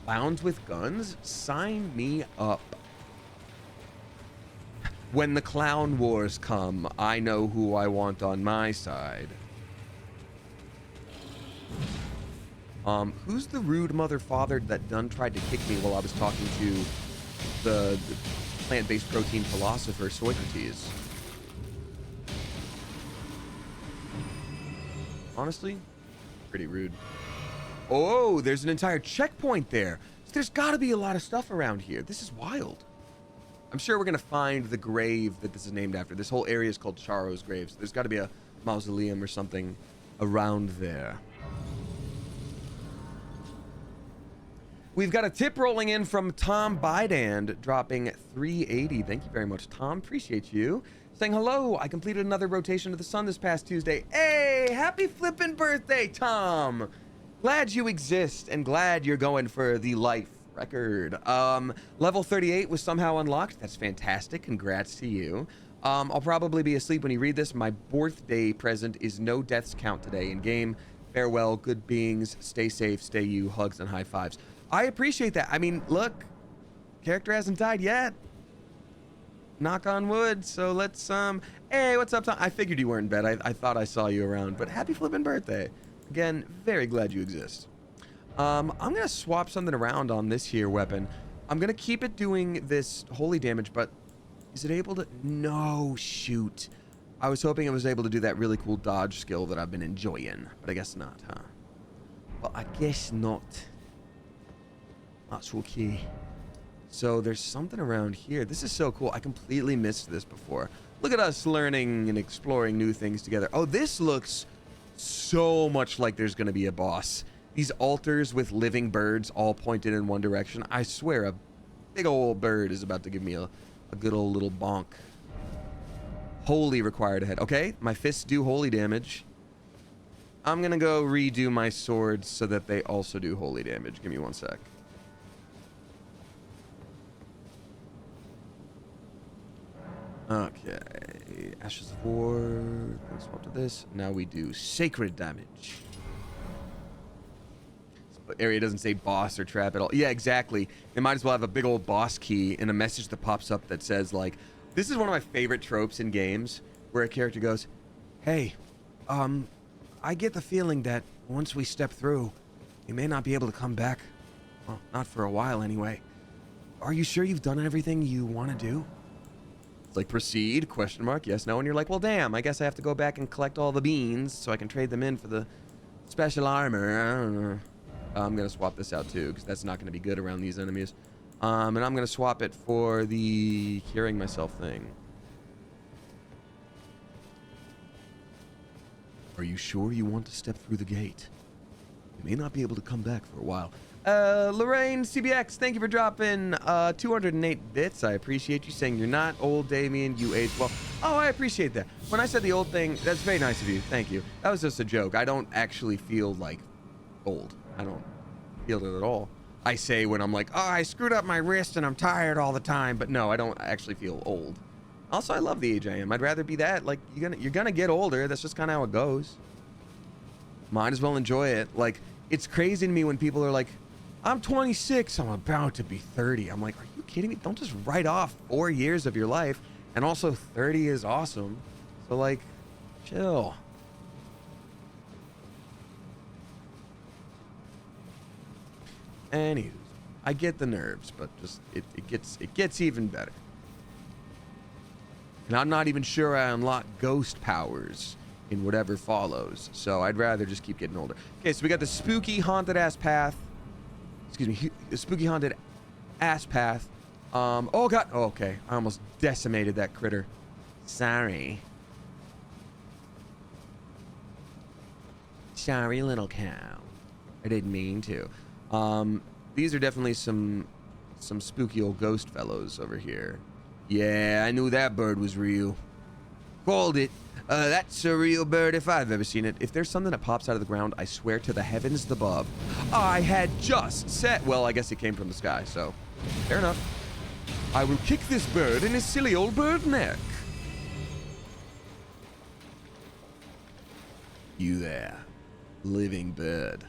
Clowns with guns? Sign me up. When the clown wars come, I know who I want on my side. Who's the rude mother father that done tried to kick me while I was talking to the plant-based protein philosopher, Soicrates? Honestly, pretty rude. Oh, there's an entire checkpoint there. So there's got to be a lot of stuff around here. This is wild. I'm sure we're going to find the grave that this is named after. This whole area is called Charo's grave. So there's got to be a mausoleum or something around there. We've got a tip rolling in from Tom Bidand, dropping 380. Thank you very much, Tom. Appreciate you. Saying hello. I completed another rotation of the sun this past Tuesday. Hey, happy flippin' birthday, Tom. Glad you exist and glad you're going for the life record. Level 38 was somehow unlocked. That's fantastic. Congrats to you. I'll probably be asleep when you read this. My birthday present is no deaths count today in game. Farewell, good beings. Stay safe, stay you. Hugs and high fives. I appreciate that. I mean, look, character hasn't died yet. Knock on wood. So let's, hey, what's up, Tom? I figured you weren't in bed. I thought I saw you around, but happy flippin' birthday. Again, very glad you exist. I'm going to swap something around on this here weapon. I'm going to keep it doing this holy damage, but is it able to? No, shoot. I was hoping it was able to do that really cool dodge skill that I've been enjoying, but I guess not, huh? Well, I guess not. That's okay. So there's something around here. This is so cool. I completely missed this before. Look at us learning and exploring new things together. Oh, this looks so much like there's going to be a boss. These altars with living birds all pointed in one direction. I swear a big old bird is about to give me a good old little bonk. Holy required ahead. Okay, my fists do holy damage. I'm going to go redo my swords so that they also do holy damage. Give me one sec. Okay, Ashes of War, let's swap to this. Now we do sacred damage. This area doesn't say boss or trap at all. Yeah, exactly. They might as well have a big old boss key and a message that pops up that says, like, this is one of my favorite tropes in games, where a character goes, hey, I get the feeling that once we step through, we may not be able to come back. Well, not for a while anyway. are you sure you've done everything you want to do? It's like, proceed, question mark, yes, no. And you're like, well, damn, I guess I have to go back and collect all the beans so I can trade them in for the special armor. I don't know. I'm going to swap this out, too, because that's not going to be good around these enemies. And I'm going to swap it for the curing myself thing. Are you sure you want to step through the gate? You may not be able to come back for a while. Lorraine CBX, thank you for dropping 208 bits. I appreciate you saying you're not old, Damien. You age well. Oh, I appreciate that. When I said the old thing, that's very nice of you. Thank you. That was just a joke. I don't actually feel like old. I don't feel it at all. I say when I'm like, oh, I screwed up my wrist and I'm tired all the time. But no, I don't actually feel old. Also, I love the age I am. I'd rather be that. Like, you're gonna get older. That's just kind of how it goes. Might as well enjoy it. Like, it's crazy to me when people are like, I'm 26, I'm about to be 30. I'm like, are you kidding me? Don't just write off 4 years of your life. And also 30 is awesome. So like, chill. Anywho, I get the nerves, but just it gets even better. And I'm not even sure I unlock ghost powers in whatever follows. So I'd rather just keep getting older. Okay, so we got the spooky haunted ass path. Excuse me, the spooky haunted ass path. Oh god, oh, okay. I almost decimated that critter. Sorry. Sorry, little cow. I didn't mean to. These are definitely some spooky old ghost fellows over here. Yeah, I knew that bird was real. Called it. That's a real bird if I've ever seen it. If there's something that pops out of the ground, I swear to the heavens above. I had just said... Well, I guess it came from the sky, so... Fair enough. I will kick this bird in his silly old bird neck. You there. Living bird.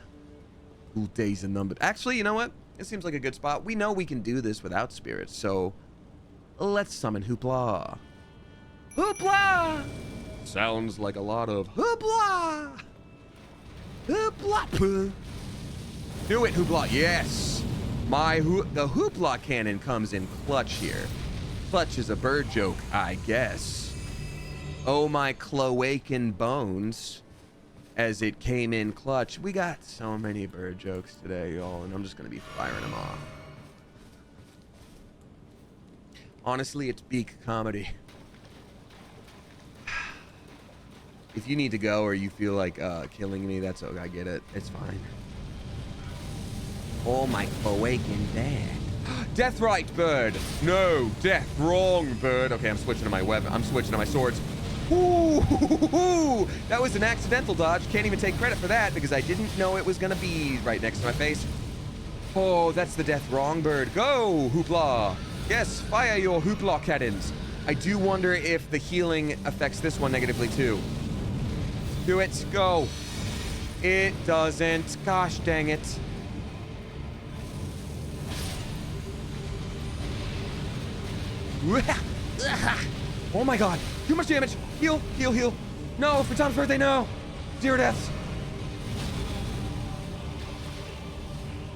Who days are numbered. Actually, you know what? It seems like a good spot. We know we can do this without spirits, so... Let's summon Hoopla. Hoopla! Sounds like a lot of hoopla! Hoopla! Do it, Hoopla. Yes! The Hoopla cannon comes in clutch here. Clutch is a bird joke, I guess. Oh, my cloacan bones. As it came in clutch. We got so many bird jokes today, y'all, and I'm just gonna be firing them off. Honestly, it's peak comedy. If you need to go or you feel like killing me, that's okay. I get it. It's fine. Oh, my awakened dad. Death right, bird. No, death wrong, bird. Okay, I'm switching to my weapon. I'm switching to my swords. Ooh, that was an accidental dodge. Can't even take credit for that because I didn't know it was going to be right next to my face. Oh, that's the death wrong, bird. Go, Hoopla. Yes, fire your Hoopla cannons. I do wonder if the healing affects this one negatively, too. Do it. Go. It doesn't. Gosh dang it. Oh my god. Too much damage. Heal, heal, heal. No, for Tom's birthday, no. 0 deaths.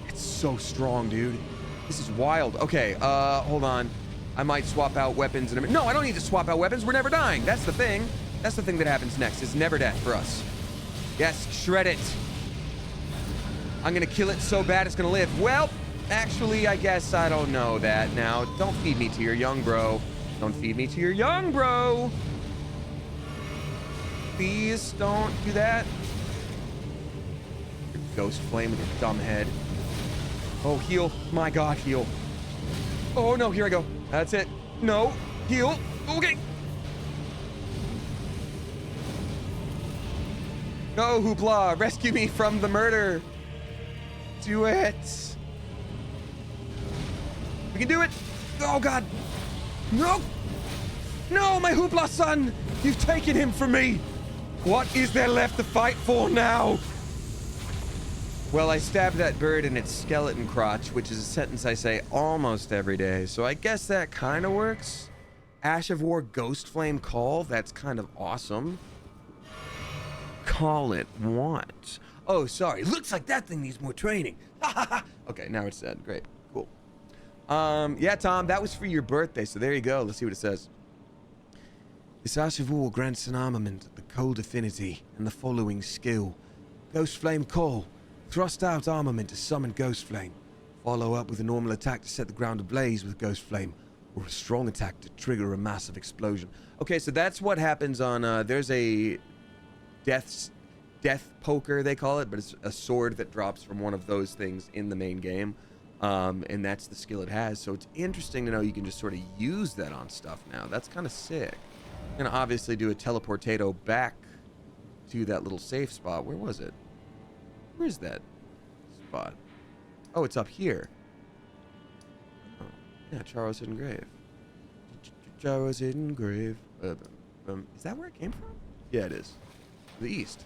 It's so strong, dude. This is wild. Okay, hold on. I might swap out weapons in a minute. No, I don't need to swap out weapons. We're never dying. That's the thing. That's the thing that happens next, is never death for us. Yes, shred it. I'm gonna kill it so bad it's gonna live. Well, actually, I guess I don't know that now. Don't feed me to your young bro. Don't feed me to your young bro. Please don't do that. Your ghost flame with your dumb head. Oh, heal. My god, heal. Oh, no, here I go. That's it. No, heal. Okay. Go, Hoopla. Rescue me from the murder. Do it. We can do it. Oh, God. No. No, my Hoopla son. You've taken him from me. What is there left to fight for now? Well, I stabbed that bird in its skeleton crotch, which is a sentence I say almost every day. So I guess that kind of works. Ash of War Ghost Flame Call. That's kind of awesome. Call it what? Oh, sorry. Looks like that thing needs more training. Okay, now it's dead. Great. Cool. Yeah, Tom, that was for your birthday, so there you go. Let's see what it says. This Ash of War grants an armament, the cold affinity, and the following skill. Ghost Flame Call. Thrust out armament to summon Ghost Flame. Follow up with a normal attack to set the ground ablaze with Ghost Flame, or a strong attack to trigger a massive explosion. Okay, so that's what happens on, there's a death poker, they call it, but it's a sword that drops from one of those things in the main game. And that's the skill it has. So it's interesting to know you can just sort of use that on stuff now. That's kind of sick. I'm gonna obviously do a teleportado back to that little safe spot. Where was it? Where is that spot? Oh, it's up here. Oh, yeah, Charo's hidden grave. Charo's hidden grave. Is that where it came from? Yeah, it is. The east.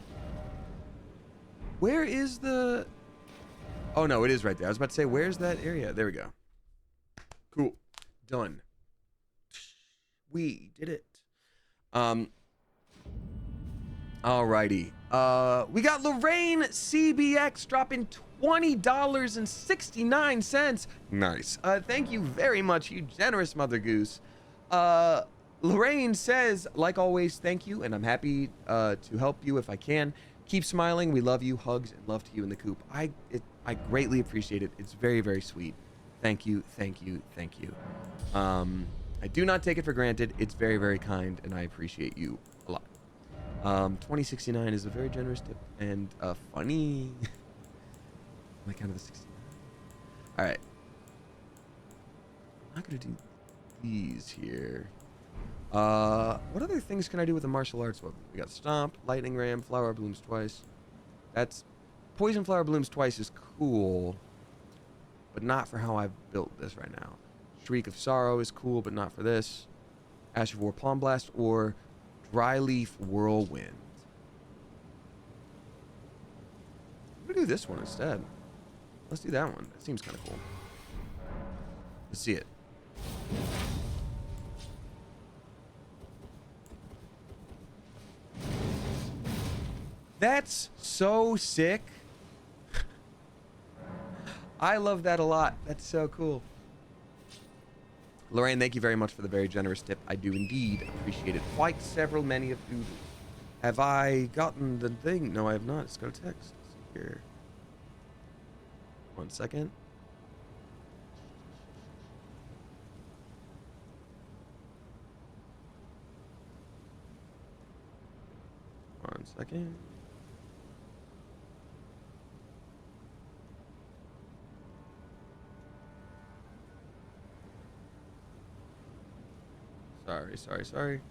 Where is the... Oh, no, it is right there. I was about to say, where's that area? There we go. Cool. Done. We did it. Alrighty. We got Lorraine CBX dropping $20.69. Nice. Thank you very much, you generous Mother Goose. Lorraine says, like always, thank you, and I'm happy to help you if I can. Keep smiling. We love you. Hugs and love to you in the coop. I greatly appreciate it. It's very, very sweet. Thank you, thank you, thank you. I do not take it for granted. It's very, very kind, and I appreciate you a lot. 2069 is a very generous tip and funny. Am I kind of the 69? All right. I'm not gonna do these here. What other things can I do with a martial arts weapon? We got Stomp, Lightning Ram, Flower Blooms twice. That's... Poison Flower Blooms twice is cool, but not for how I've built this right now. Shriek of Sorrow is cool, but not for this. Ash of War Palm Blast or Dry Leaf Whirlwind. I'm gonna do this one instead. Let's do that one. That seems kind of cool. Let's see it. That's so sick. I love that a lot. That's so cool. Lorraine, thank you very much for the very generous tip. I do indeed appreciate it. Quite several, many of you. Have I gotten the thing? No, I have not. Let's go to text. Let's see here. 1 second. One second. Sorry.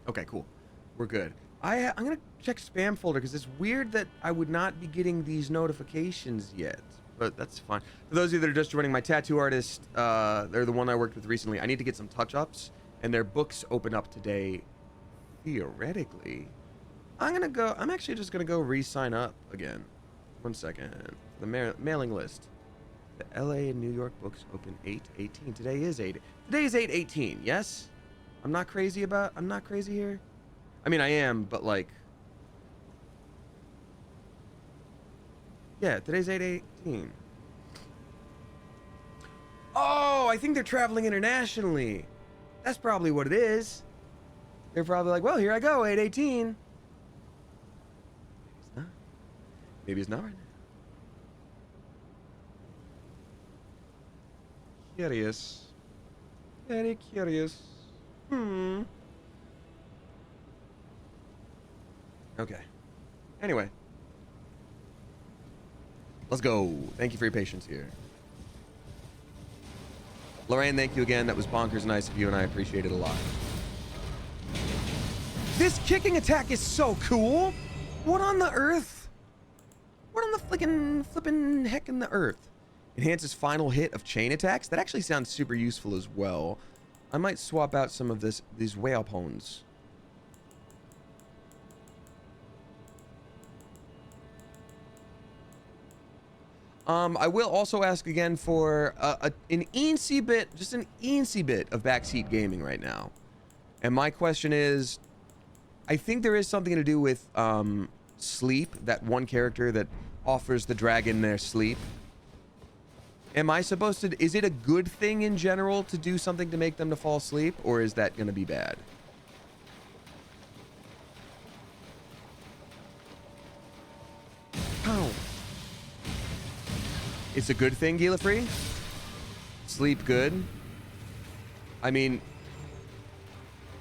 Okay, cool. We're good. I'm gonna check spam folder because it's weird that I would not be getting these notifications yet. But that's fine. For those of you that are just joining, my tattoo artist, they're the one I worked with recently. I need to get some touch-ups, and their books open up today. Theoretically, I'm actually just gonna go re-sign up again. 1 second. The mailing list. The LA and New York books open 8/18. Today is 8/18. Yes, I'm not crazy here. I mean, I am, but like. Yeah, today's 8/18. Oh, I think they're traveling internationally. That's probably what it is. They're probably like, well, here I go, 8/18. Maybe it's not. Maybe it's not right now. Curious. Very curious. Okay. Anyway. Let's go. Thank you for your patience here. Lorraine, thank you again. That was bonkers nice of you, and I appreciate it a lot. This kicking attack is so cool. What on the earth? What on the flippin' heck in the earth? Enhances final hit of chain attacks. That actually sounds super useful as well. I might swap out some of these weapons. I will also ask again for an eensy bit, just an eensy bit of backseat gaming right now. And my question is, I think there is something to do with sleep, that one character that offers the dragon their sleep. Am I supposed to, is it a good thing in general to do something to make them to fall asleep, or is that going to be bad? Oh. It's a good thing, Gila Free? Sleep good? I mean,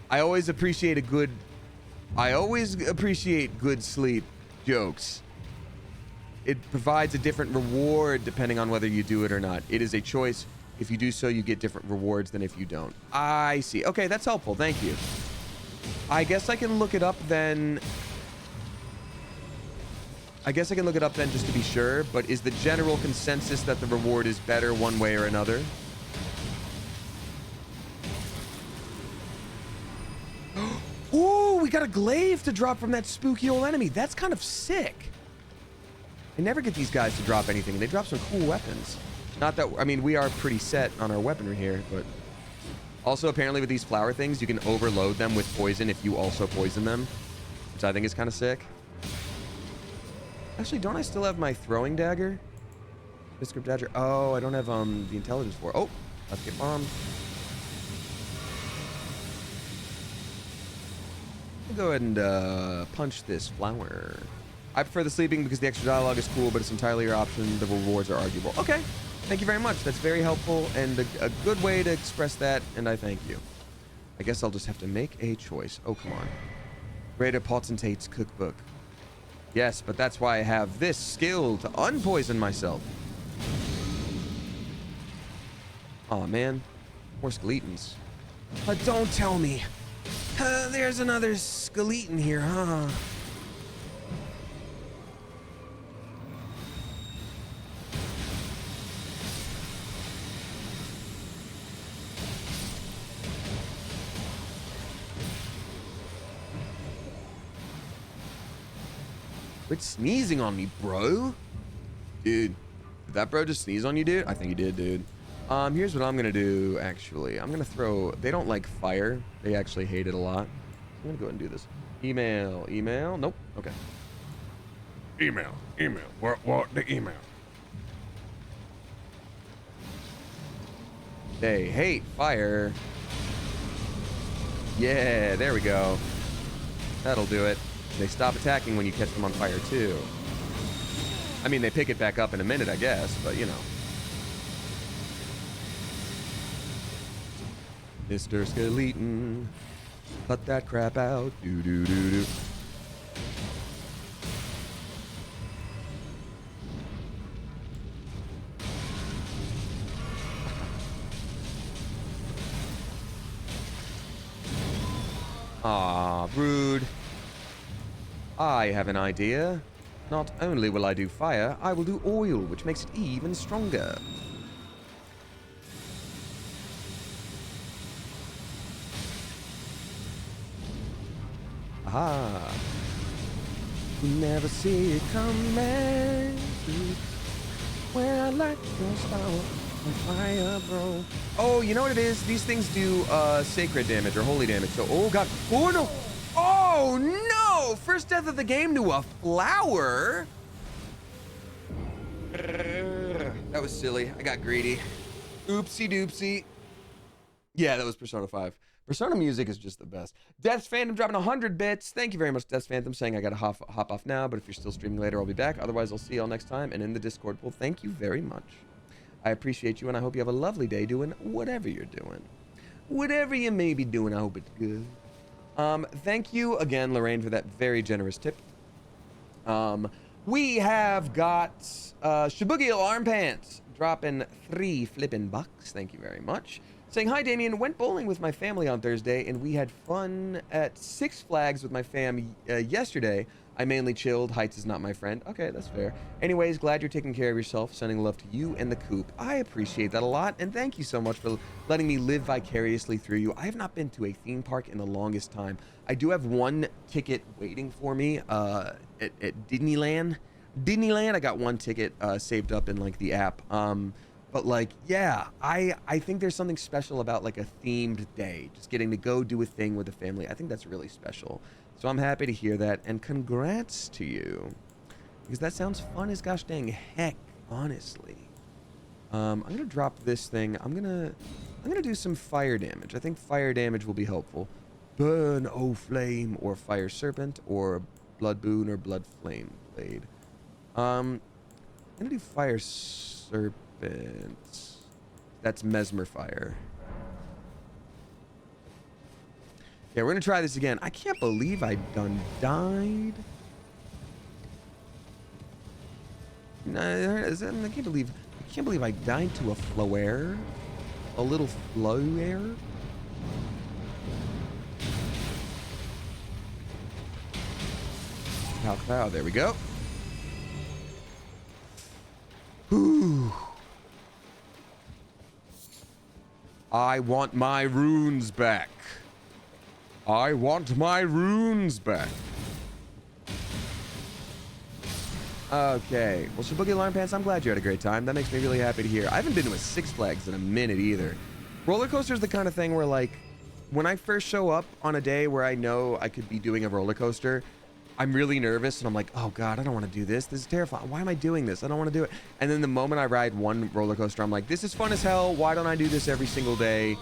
I always appreciate good sleep jokes. It provides a different reward depending on whether you do it or not. It is a choice. If you do so, you get different rewards than if you don't. I see. Okay, that's helpful. Thank you. I guess I can look it up then. Just to be sure, but is the general consensus that the reward is better one way or another? Ooh, we got a glaive to drop from that spooky old enemy. That's kind of sick. I never get these guys to drop anything. They drop some cool weapons. Not that, I mean, we are pretty set on our weaponry here, but also apparently with these flower things, you can overload them with poison if you also poison them, which I think is kind of sick. Actually, don't I still have my throwing dagger? Biscuit dagger. Oh, I don't have the intelligence for it. Oh, let's get bombed. I'll go ahead and punch this flower. I prefer the sleeping because the extra dialogue is cool, but it's entirely your option. The rewards are arguable. Okay, thank you very much. That's very helpful and a good way to express that, and I thank you. I guess I'll just have to make a choice. Oh, come on. Greater Potentate's Cookbook. Yes, but that's why I have this skill to unpoison myself. Aw, man. More skeletons. Don't tell me. There's another skeleton here, huh? Quit sneezing on me, bro. Dude, did that bro just sneeze on you, dude? I think he did, dude. Here's what I'm gonna do, actually. I'm gonna throw... They don't like fire. They actually hate it a lot. I'm gonna go ahead and do this. Email. Nope. Okay. Email. What the email? They hate fire. Yeah, there we go. That'll do it. They stop attacking when you catch them on fire, too. I mean, they pick it back up in a minute, I guess, but, you know. Mr. Skeleton, cut that crap out. Do. Ah, rude. I have an idea. Not only will I do fire, I will do oil, which makes it even stronger. Aha. You never see it coming. When I light your star on fire, bro. Oh, you know what it is? These things do sacred damage or holy damage. So, oh god. Oh no. Oh no! First death of the game to a flower. That was silly. I got greedy. Oopsie doopsie. Yeah, that was Persona 5. Persona music is just the best. Death's Phantom dropping 100 bits. Thank you very much, Death's Phantom, saying I gotta hop off now, but if you're still streaming later, I'll be back. Otherwise, I'll see you all next time. And in the Discord pool, thank you very much. I appreciate you, and I hope you have a lovely day doing whatever you're doing. Whatever you may be doing, I hope it's good. Thank you again, Lorraine, for that very generous tip. We have got Shibugi Arm Pants dropping 3 flippin' bucks. Thank you very much. Saying, hi, Damien. Went bowling with my family on Thursday, and we had fun at Six Flags with my fam yesterday. I mainly chilled. Heights is not my friend. Okay, that's fair. Anyways, glad you're taking care of yourself. Sending love to you and the coop. I appreciate that a lot, and thank you so much for letting me live vicariously through you. I have not been to a theme park in the longest time. I do have one ticket waiting for me at Disneyland, Disneyland, I got one ticket saved up in like the app. But like, yeah, I think there's something special about like a themed day, just getting to go do a thing with the family. I think that's really special. So I'm happy to hear that, and congrats to you, because that sounds fun as gosh dang heck, honestly. I'm gonna drop this thing. I'm gonna do some fire damage. I think fire damage will be helpful. Burn, oh flame, or fire serpent, or blood boon, or blood flame blade. I'm gonna do fire serpent. That's mesmer fire. Yeah, we're gonna try this again. I can't believe I done died. I can't believe I died to a flower. A little flower. Cow, there we go. Whew. I want my runes back. I want my runes back. Okay. Well, Shibuki Alarm Pants, I'm glad you had a great time. That makes me really happy to hear. I haven't been to a Six Flags in a minute either. Roller coaster is the kind of thing where, like, when I first show up on a day where I know I could be doing a roller coaster, I'm really nervous and I'm like, oh God, I don't want to do this. This is terrifying. Why am I doing this? I don't want to do it. And then the moment I ride one roller coaster, I'm like, this is fun as hell. Why don't I do this every single day?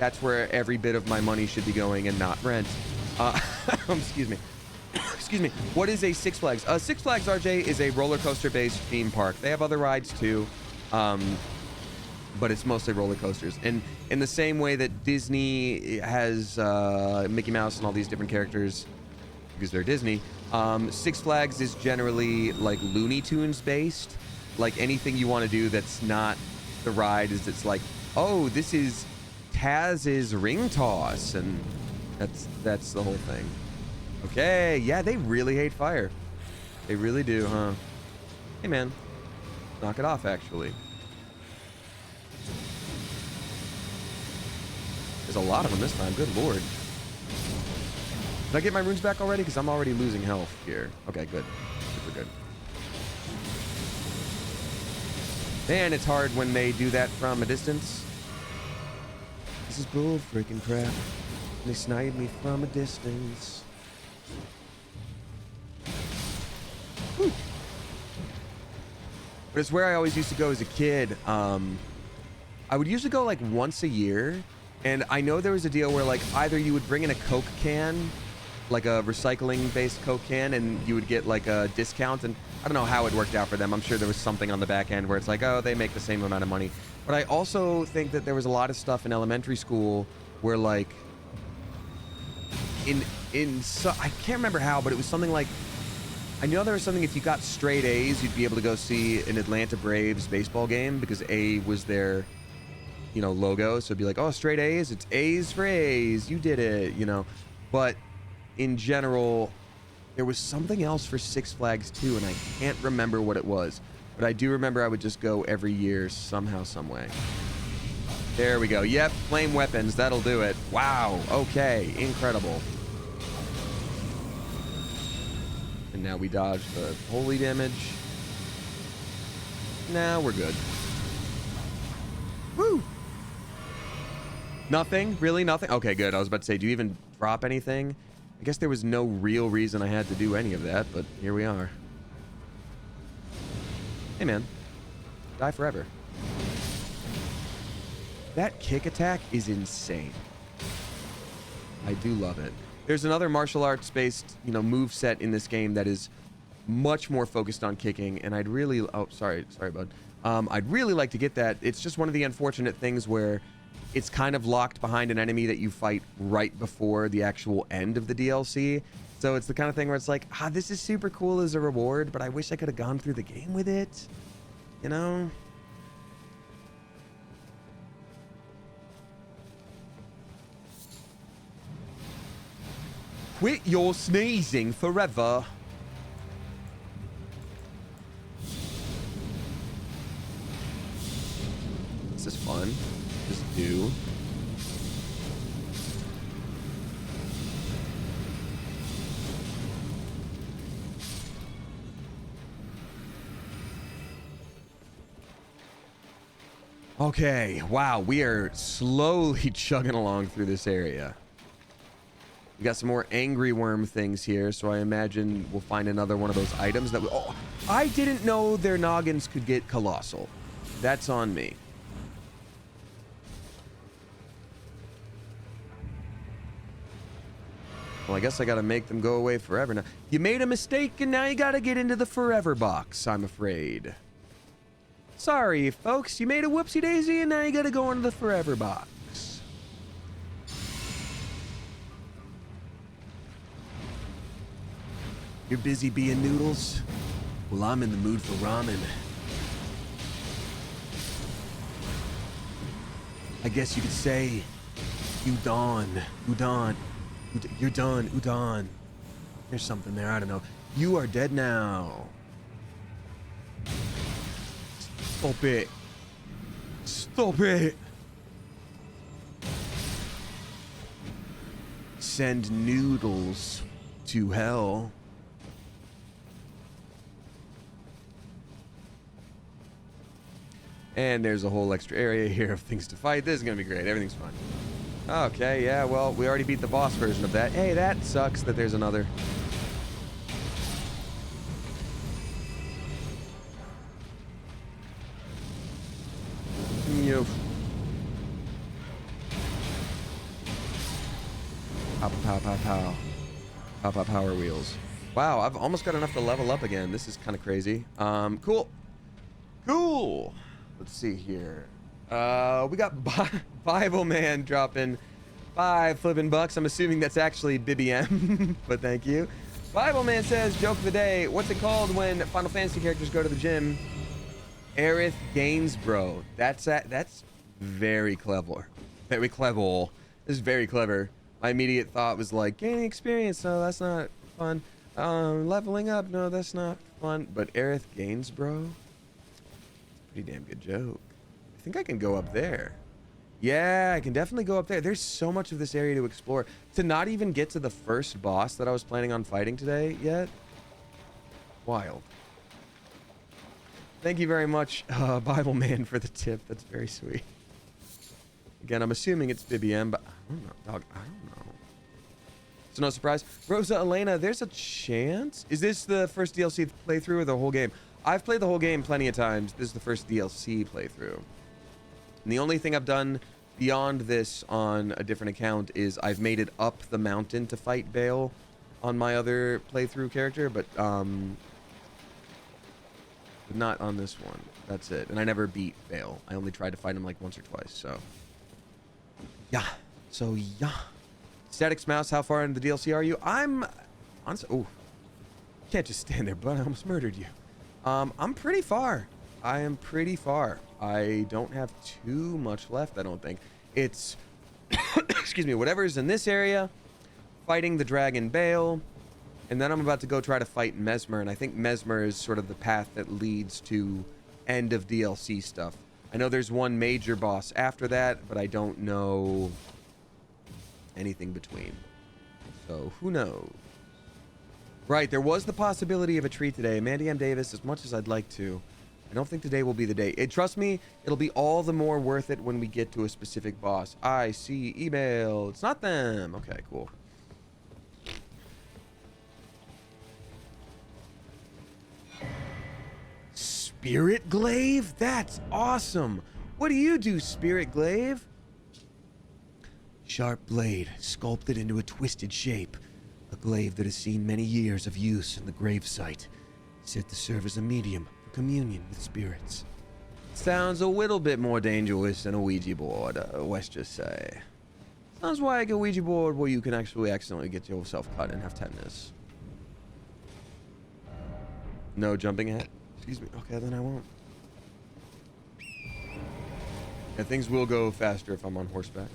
That's where every bit of my money should be going and not rent. Excuse me. Excuse me. What is a Six Flags? Six Flags, RJ, is a roller coaster based theme park. They have other rides too. But it's mostly roller coasters. And in the same way that Disney has Mickey Mouse and all these different characters, because they're Disney, Six Flags is generally like Looney Tunes based. Like anything you want to do that's not the ride is it's like, oh, this is Taz's ring toss, and that's the whole thing. Okay, yeah, they really hate fire. They really do, huh? Hey man, knock it off actually. There's a lot of them this time, good lord. Did I get my runes back already? Because I'm already losing health here. Okay, good. Super good. Man, it's hard when they do that from a distance. This is bull freaking crap. They snipe me from a distance. Whew. But it's where I always used to go as a kid. I would usually go like once a year. And I know there was a deal where like either you would bring in a Coke can, like a recycling based Coke can, and you would get like a discount. And I don't know how it worked out for them. I'm sure there was something on the back end where it's like, oh, they make the same amount of money. But I also think that there was a lot of stuff in elementary school where like I can't remember how, but it was something like, I know there was something, if you got straight A's, you'd be able to go see an Atlanta Braves baseball game because A was their, you know, logo. So it'd be like, oh, straight A's, it's A's for A's, you did it, you know. But in general, there was something else for Six Flags too, and I can't remember what it was. But I do remember I would just go every year somehow, some way. There we go. Yep, flame weapons, that'll do it. Wow, okay, incredible. And now we dodge the holy damage. Now we're good. Woo! Nothing? Really nothing? Okay, good. I was about to say, do you even drop anything? I guess there was no real reason I had to do any of that, but here we are. Hey, man. Die forever. That kick attack is insane. I do love it. There's another martial arts based, you know, move set in this game that is much more focused on kicking, and I'd really, oh, sorry, bud. I'd really like to get that. It's just one of the unfortunate things where it's kind of locked behind an enemy that you fight right before the actual end of the DLC. So it's the kind of thing where it's like, this is super cool as a reward, but I wish I could have gone through the game with it, you know? Quit your sneezing forever. This is fun. Just do. Okay, wow, we are slowly chugging along through this area. We got some more angry worm things here, so I imagine we'll find another one of those items that we... Oh, I didn't know their noggins could get colossal. That's on me. Well, I guess I gotta make them go away forever now. You made a mistake, and now you gotta get into the forever box, I'm afraid. Sorry, folks, you made a whoopsie daisy, and now you gotta go into the forever box. You're busy being noodles? Well, I'm in the mood for ramen. I guess you could say, udon. You're done, udon. There's something there, I don't know. You are dead now. Stop it. Stop it. Send noodles to hell. And there's a whole extra area here of things to fight. This is gonna be great. Everything's fine. Okay, yeah, well, we already beat the boss version of that. Hey, that sucks that there's another. Yo. Pow, pow, pow, pow. Pow, pow, power wheels. Wow, I've almost got enough to level up again. This is kind of crazy. Cool. Cool. Let's see here. We got Bible Man dropping 5 flipping bucks. I'm assuming that's actually BBM, but thank you. Bible Man says, joke of the day, what's it called when Final Fantasy characters go to the gym? Aerith Gainsborough. That's very clever. Very clever. This is very clever. My immediate thought was like, gaining experience, no, that's not fun. Leveling up, no, that's not fun. But Aerith Gainsborough? Pretty damn good joke. I think I can go up there. Yeah, I can definitely go up there. There's so much of this area to explore. To not even get to the first boss that I was planning on fighting today yet. Wild. Thank you very much, Bible Man, for the tip. That's very sweet. Again, I'm assuming it's BBM, but I don't know, dog. I don't know. It's no surprise. Rosa Elena, there's a chance? Is this the first DLC playthrough or the whole game? I've played the whole game plenty of times. This is the first DLC playthrough. And the only thing I've done beyond this on a different account is I've made it up the mountain to fight Bale on my other playthrough character, but not on this one. That's it. And I never beat Bale. I only tried to fight him like once or twice, so. Yeah. So, yeah. Statics Mouse, how far into the DLC are you? I'm... honestly, oh. Can't just stand there, bud. I almost murdered you. I'm pretty far. I am pretty far. I don't have too much left, I don't think. It's, excuse me, whatever's in this area, fighting the dragon Bale, and then I'm about to go try to fight Mesmer, and I think Mesmer is sort of the path that leads to end of DLC stuff. I know there's one major boss after that, but I don't know anything between. So, who knows? Right, there was the possibility of a treat today. Mandy M. Davis, as much as I'd like to, I don't think today will be the day. Trust me, it'll be all the more worth it when we get to a specific boss. I see email. It's not them. Okay, cool. Spirit Glaive? That's awesome. What do you do, Spirit Glaive? Sharp blade, sculpted into a twisted shape. A glaive that has seen many years of use in the gravesite. Set to serve as a medium for communion with spirits. Sounds a little bit more dangerous than a Ouija board, let's just say. Sounds like a Ouija board where you can actually accidentally get yourself cut and have tetanus. No jumping ahead? Excuse me. Okay, then I won't. Yeah, things will go faster if I'm on horseback.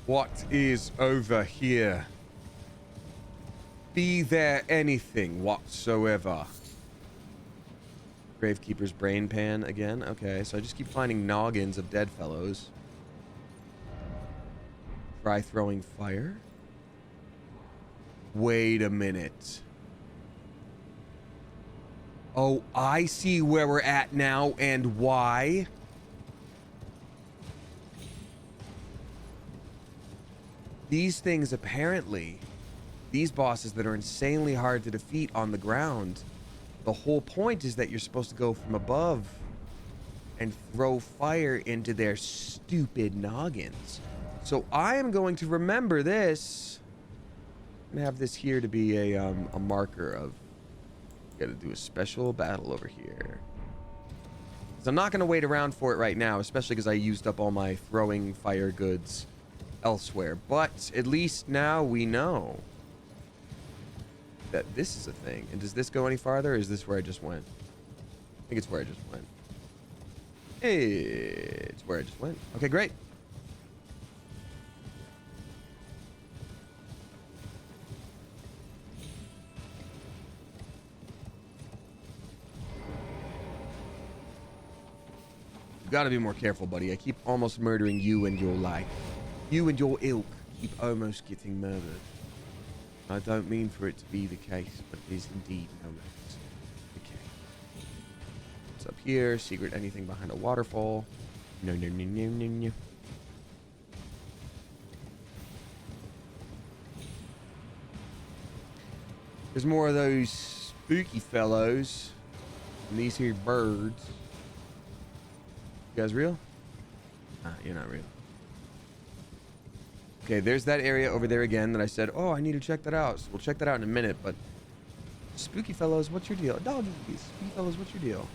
What is over here? Be there anything whatsoever? Gravekeeper's brain pan again? Okay, so I just keep finding noggins of dead fellows. Try throwing fire? Wait a minute. Oh, I see where we're at now and why. These things apparently, these bosses that are insanely hard to defeat on the ground, the whole point is that you're supposed to go from above and throw fire into their stupid noggins. So I am going to remember this. I'm gonna have this here to be a marker of, gotta do a special battle over here. So I'm not gonna wait around for it right now, especially because I used up all my throwing fire goods elsewhere. But at least now we know that this is a thing. And does this go any farther, or is this where I just went? I think it's where I just went. It's where I just went. Okay, great. You gotta be more careful, buddy. I keep almost murdering you and your life. You and your ilk keep almost getting murdered. I don't mean for it to be the case, but it is indeed no less the case. What's up here? Secret anything behind a waterfall? No, no, no, no, no, no. There's more of those spooky fellows. And these here birds. You guys real? Nah, you're not real. Okay, there's that area over there again that I said, oh, I need to check that out. So we'll check that out in a minute, but spooky fellows, what's your deal? Doggies, spooky fellows, what's your deal?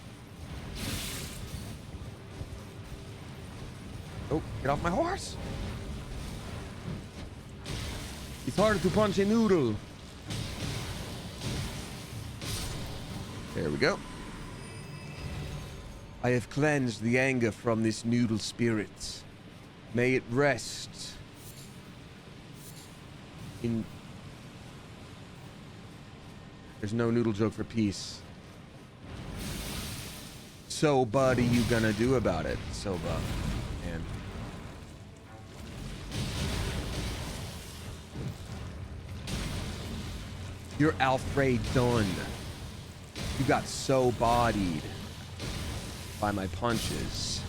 Oh, get off my horse. It's hard to punch a noodle. There we go. I have cleansed the anger from this noodle spirit. May it rest in... There's no noodle joke for peace. So, bud, are you gonna do about it? So, bud, man. You're Alfred done. You got so bodied by my punches.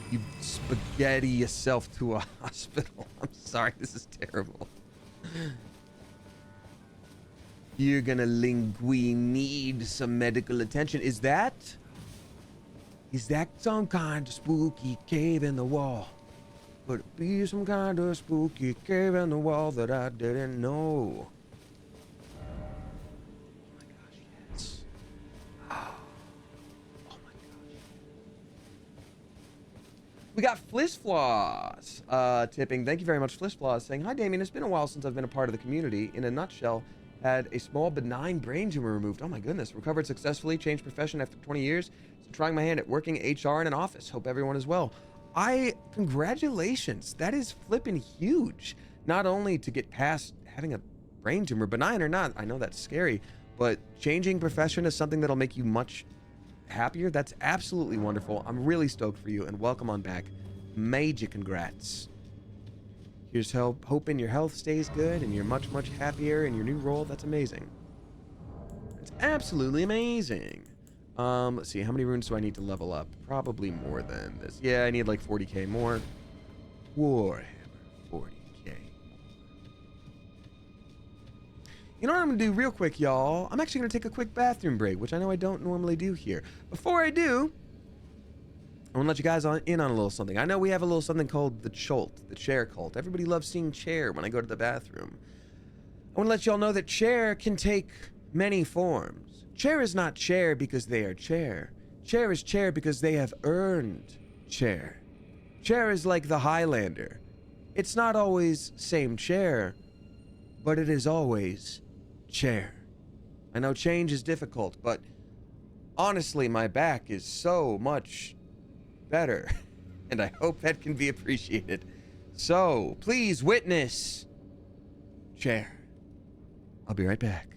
You spaghetti yourself to a hospital. I'm sorry, this is terrible. You're gonna need some medical attention. Is that some kind of spooky cave in the wall? Could it be some kind of spooky cave in the wall that I didn't know? We got Flissfloss tipping. Thank you very much, Flissfloss, saying, hi, Damien. It's been a while since I've been a part of the community. In a nutshell, had a small benign brain tumor removed. Oh, my goodness. Recovered successfully. Changed profession after 20 years. So trying my hand at working HR in an office. Hope everyone is well. Congratulations. That is flipping huge. Not only to get past having a brain tumor, benign or not, I know that's scary, but changing profession is something that'll make you much happier. That's absolutely wonderful. I'm really stoked for you, and welcome on back. Major congrats. Here's hoping your health stays good and you're much, much happier in your new role. That's amazing. It's absolutely amazing. Let's see, how many runes do I need to level up? Probably more than this. Yeah, I need like 40k more. Warhammer 40k. You know what I'm gonna do real quick, y'all? I'm actually gonna take a quick bathroom break, which I know I don't normally do here. Before I do, I want to let you guys in on a little something. I know we have a little something called the Chult, the chair cult. Everybody loves seeing chair when I go to the bathroom. I want to let y'all know that chair can take many forms. Chair is not chair because they are chair. Chair is chair because they have earned chair. Chair is like the Highlander. It's not always same chair, but it is always chair. I know change is difficult, but honestly, my back is so much better, and I hope that can be appreciated. So, please witness chair. I'll be right back.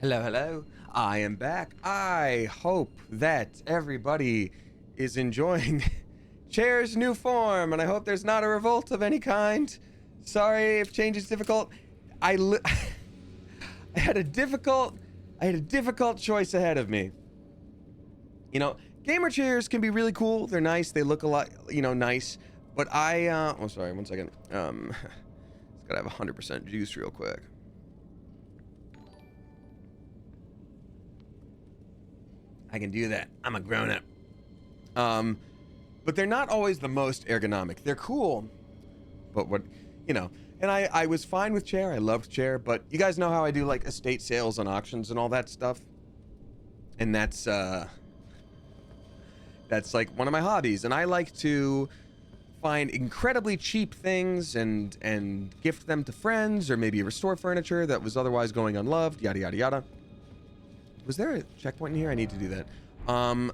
Hello, hello. I am back. I hope that everybody is enjoying Chair's new form, and I hope there's not a revolt of any kind. Sorry if change is difficult. I had a difficult choice ahead of me. You know, gamer chairs can be really cool. They're nice. They look a lot, you know, nice. But oh, sorry, one second. It's gotta have 100% juice real quick. I can do that. I'm a grown-up. But they're not always the most ergonomic. They're cool, but what, you know. And I was fine with Chair. I loved Chair, but you guys know how I do like estate sales and auctions and all that stuff. And that's like one of my hobbies. And I like to find incredibly cheap things and gift them to friends, or maybe restore furniture that was otherwise going unloved. Yada yada yada. Was there a checkpoint in here? I need to do that. And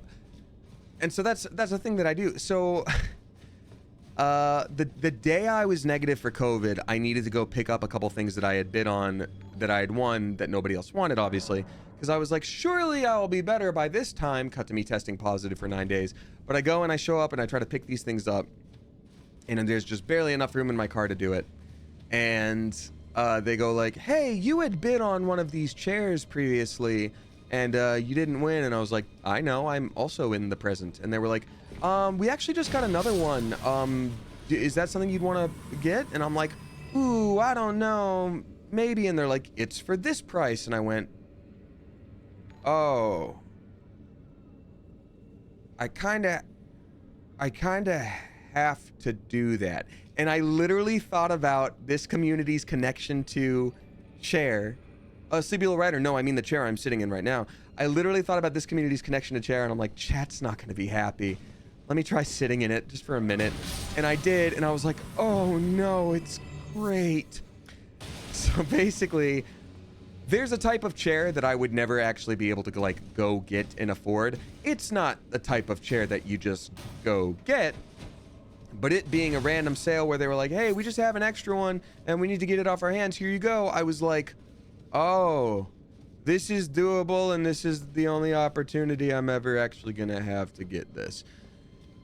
so that's a thing that I do. So the day I was negative for COVID, I needed to go pick up a couple things that I had bid on, that I had won, that nobody else wanted, obviously, because I was like, surely I'll be better by this time. Cut to me testing positive for 9 days. But I go and I show up and I try to pick these things up, and there's just barely enough room in my car to do it. And they go like, hey, you had bid on one of these chairs previously, and you didn't win. And I was like, I know, I'm also in the present. And they were like, we actually just got another one. Is that something you'd want to get? And I'm like, ooh, I don't know, maybe. And they're like, it's for this price. And I went, oh, I kind of have to do that. And I literally thought about this community's connection to Chair. Sleepy Little Rider, no, I mean the chair I'm sitting in right now. I literally thought about this community's connection to Chair, and I'm like, chat's not going to be happy. Let me try sitting in it just for a minute. And I did, and I was like, oh no, it's great. So basically, there's a type of chair that I would never actually be able to like go get and afford. It's not the type of chair that you just go get, but it being a random sale where they were like, hey, we just have an extra one and we need to get it off our hands, here you go. I was like, oh, this is doable, and this is the only opportunity I'm ever actually gonna have to get this.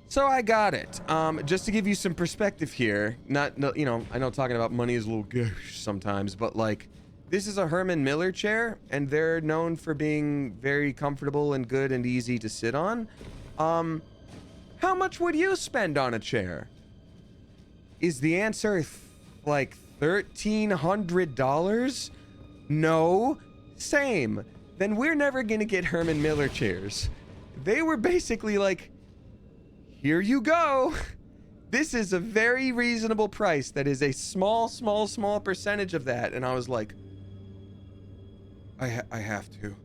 So I got it. Just to give you some perspective here, you know, I know talking about money is a little gauche sometimes, but like, this is a Herman Miller chair, and they're known for being very comfortable and good and easy to sit on. How much would you spend on a chair? Is the answer like $1,300? No. Same. Then we're never gonna get Herman Miller chairs. They were basically like, here you go. This is a very reasonable price. That is a small percentage of that. And I was like, I have to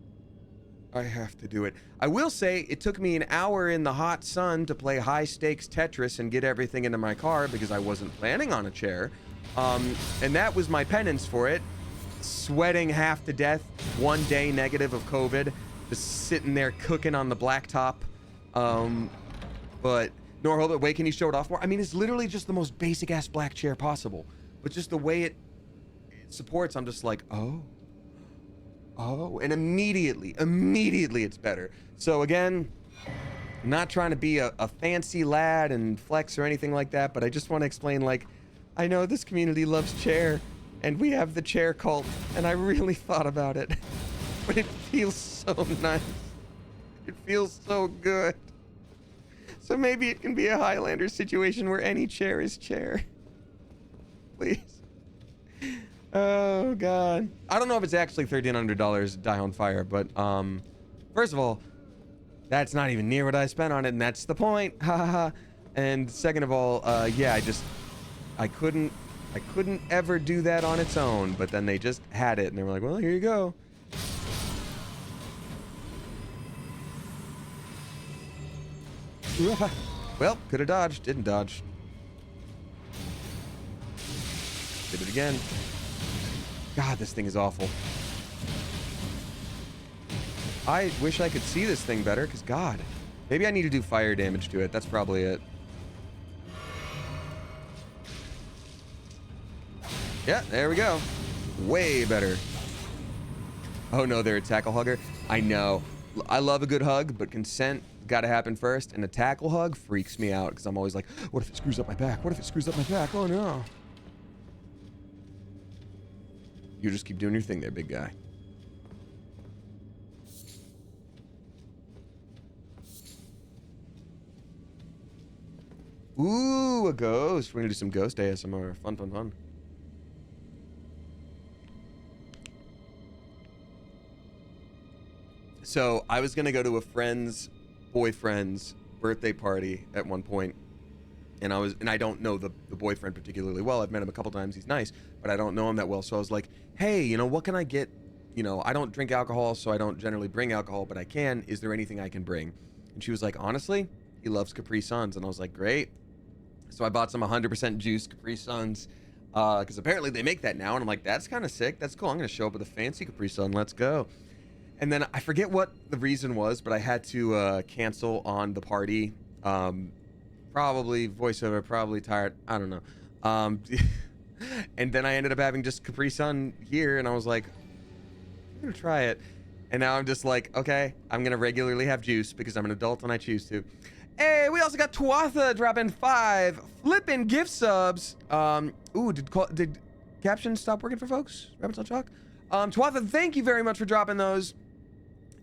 do it. I will say it took me an hour in the hot sun to play high stakes Tetris and get everything into my car because I wasn't planning on a chair. And that was my penance for it. Sweating half to death, 1 day negative of COVID, just sitting there cooking on the blacktop. But nor hold it. Wait, can you show it off more? I mean, it's literally just the most basic ass black chair possible, but just the way it supports, I'm just like, oh, and immediately it's better. So again, I'm not trying to be a fancy lad and flex or anything like that, but I just want to explain, like, I know this community loves chair, and we have the chair cult, and I really thought about it. But it feels so nice. It feels so good. So maybe it can be a Highlander situation where any chair is chair. Please. Oh, God. I don't know if it's actually $1,300 Die on Fire, but, first of all, that's not even near what I spent on it, and that's the point. Ha ha ha. And second of all, yeah, I couldn't ever do that on its own, but then they just had it, and they were like, well, here you go. Well, could have dodged, didn't dodge. Did it again. God, this thing is awful. I wish I could see this thing better, because God, maybe I need to do fire damage to it. That's probably it. Yeah, there we go. Way better. Oh no, they're a tackle hugger. I know. I love a good hug, but consent got to happen first. And a tackle hug freaks me out because I'm always like, what if it screws up my back? What if it screws up my back? Oh no. You just keep doing your thing there, big guy. Ooh, a ghost. We're gonna do some ghost ASMR. Fun, fun, fun. So I was gonna go to a friend's boyfriend's birthday party at one point, and I don't know the boyfriend particularly well. I've met him a couple times. He's nice, but I don't know him that well. So I was like, hey, you know, what can I get? You know, I don't drink alcohol, so I don't generally bring alcohol, but I can. Is there anything I can bring? And she was like, honestly, he loves Capri Suns. And I was like, great. So I bought some 100% juice Capri Suns, because apparently they make that now. And I'm like, that's kind of sick. That's cool. I'm going to show up with a fancy Capri Sun. Let's go. And then I forget what the reason was, but I had to cancel on the party. Probably voiceover, probably tired. I don't know. And then I ended up having just Capri Sun here, and I was like, I'm going to try it. And now I'm just like, okay, I'm going to regularly have juice because I'm an adult and I choose to. Hey, we also got Tuatha dropping 5 flipping gift subs. Ooh, did captions stop working for folks? Rabbits on Chalk? Tuatha, thank you very much for dropping those.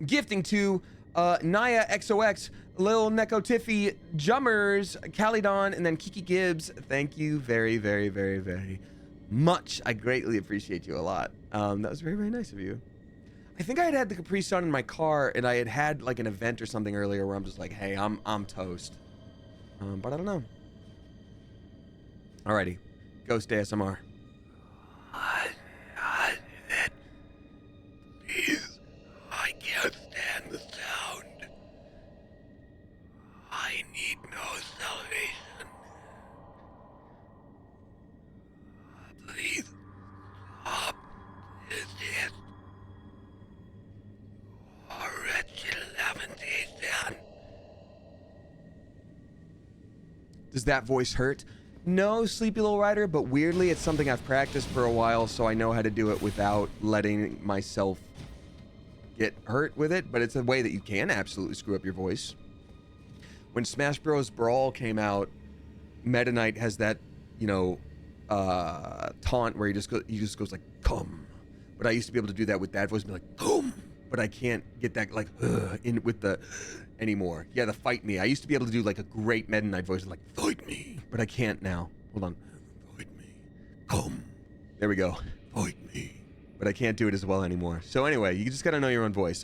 Gifting to Naya XOX, Lil Neko Tiffy, Jummers, Calidon, and then Kiki Gibbs. Thank you very, very, very, very much. I greatly appreciate you a lot. That was very, very nice of you. I think I had the Capri Sun in my car, and I had like an event or something earlier where I'm just like, hey, I'm toast. But I don't know. Alrighty, Ghost ASMR. Please, I can't stand the sound. I need no salvation. Please stop this. Wretched lamentation. Does that voice hurt? No, Sleepy Little Rider, but weirdly it's something I've practiced for a while, so I know how to do it without letting myself get hurt with it, but it's a way that you can absolutely screw up your voice. When Smash Bros. Brawl came out, Meta Knight has that, you know, taunt where he just goes like, come. But I used to be able to do that with that voice and be like, come. But I can't get that like in with the anymore. Yeah, the fight me. I used to be able to do like a great Meta Knight voice like fight me, but I can't now. Hold on. Fight me. Come. There we go. Fight me. But I can't do it as well anymore. So anyway, you just gotta know your own voice.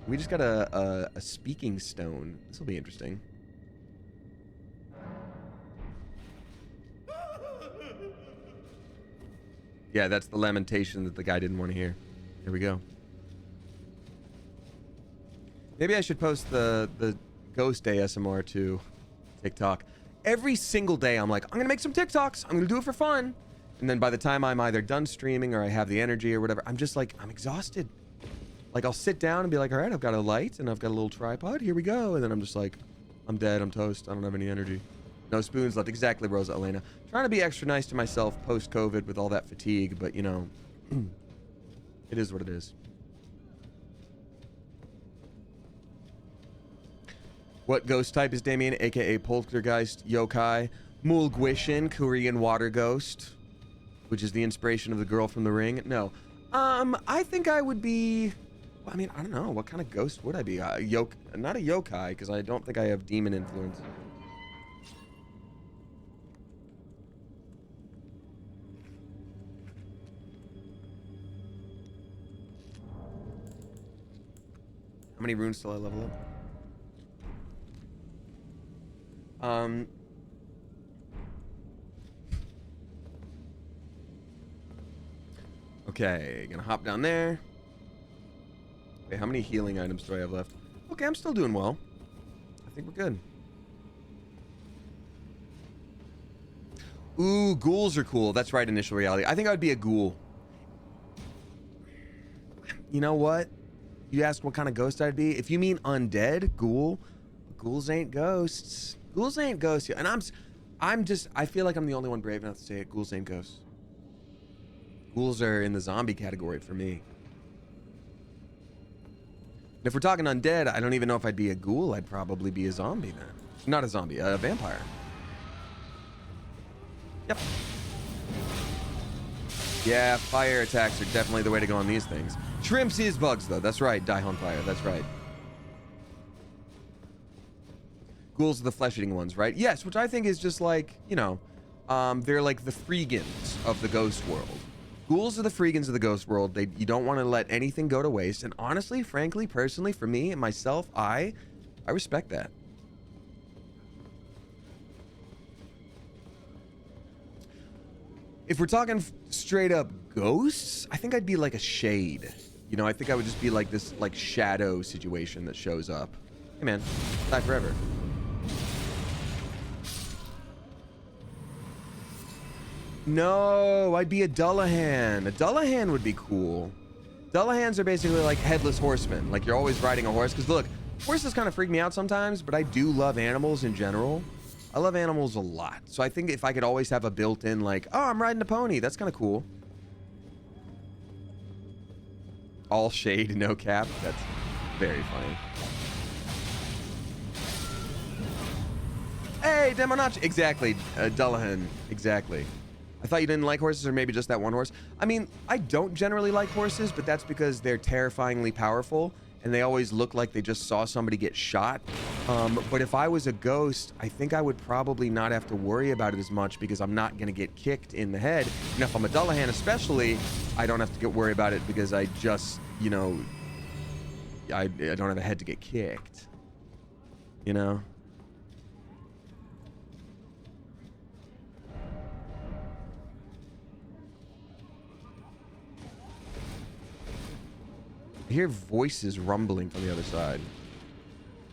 We just got a speaking stone. This will be interesting. Yeah, that's the lamentation that the guy didn't want to hear. Here we go. Maybe I should post the ghost ASMR to TikTok. Every single day I'm like, I'm gonna make some TikToks. I'm gonna do it for fun. And then by the time I'm either done streaming or I have the energy or whatever, I'm just like, I'm exhausted. Like I'll sit down and be like, all right, I've got a light and I've got a little tripod. Here we go. And then I'm just like, I'm dead. I'm toast. I don't have any energy. No spoons left. Exactly, Rosa Elena. Trying to be extra nice to myself post-COVID with all that fatigue, but you know, it is what it is. What ghost type is Damien, aka Poltergeist Yokai? Mulguishin, Korean water ghost, which is the inspiration of the girl from The Ring. No. I think I would be, I mean, I don't know. What kind of ghost would I be? Not a yokai, because I don't think I have demon influence. How many runes till I level up? Okay, gonna hop down there. Okay, how many healing items do I have left? Okay, I'm still doing well. I think we're good. Ooh, ghouls are cool. That's right, initial reality. I think I would be a ghoul. You know what? You asked what kind of ghost I'd be. If you mean undead, ghouls ain't ghosts. Ghouls ain't ghosts. And I feel like I'm the only one brave enough to say it. Ghouls ain't ghosts. Ghouls are in the zombie category for me. If we're talking undead, I don't even know if I'd be a ghoul. I'd probably be a zombie then. Not a zombie, a vampire. Yep. Yeah, fire attacks are definitely the way to go on these things. Shrimps is bugs, though. That's right. Die on fire. That's right. Ghouls are the flesh-eating ones, right? Yes, which I think is just like, you know, they're like the freegans of the ghost world. Ghouls are the freegans of the ghost world. You don't want to let anything go to waste. And honestly, frankly, personally, for me and myself, I respect that. If we're talking straight up ghosts, I think I'd be like a shade. You know, I think I would just be like this like shadow situation that shows up. Hey man, die forever. No, I'd be a Dullahan. A Dullahan would be cool. Dullahans are basically like headless horsemen. Like you're always riding a horse. Because look, horses kind of freak me out sometimes, but I do love animals in general. I love animals a lot. So I think if I could always have a built-in like, oh, I'm riding a pony. That's kind of cool. All shade, no cap. That's very funny. Hey, Demonach. Exactly. Dullahan. Exactly. I thought you didn't like horses, or maybe just that one horse. I mean, I don't generally like horses, but that's because they're terrifyingly powerful, and they always look like they just saw somebody get shot. But if I was a ghost, I think I would probably not have to worry about it as much because I'm not going to get kicked in the head. And if I'm a Dullahan especially, I don't have to worry about it because I just, you know, I don't have a head to get kicked. You know? I hear voices rumbling from the other side.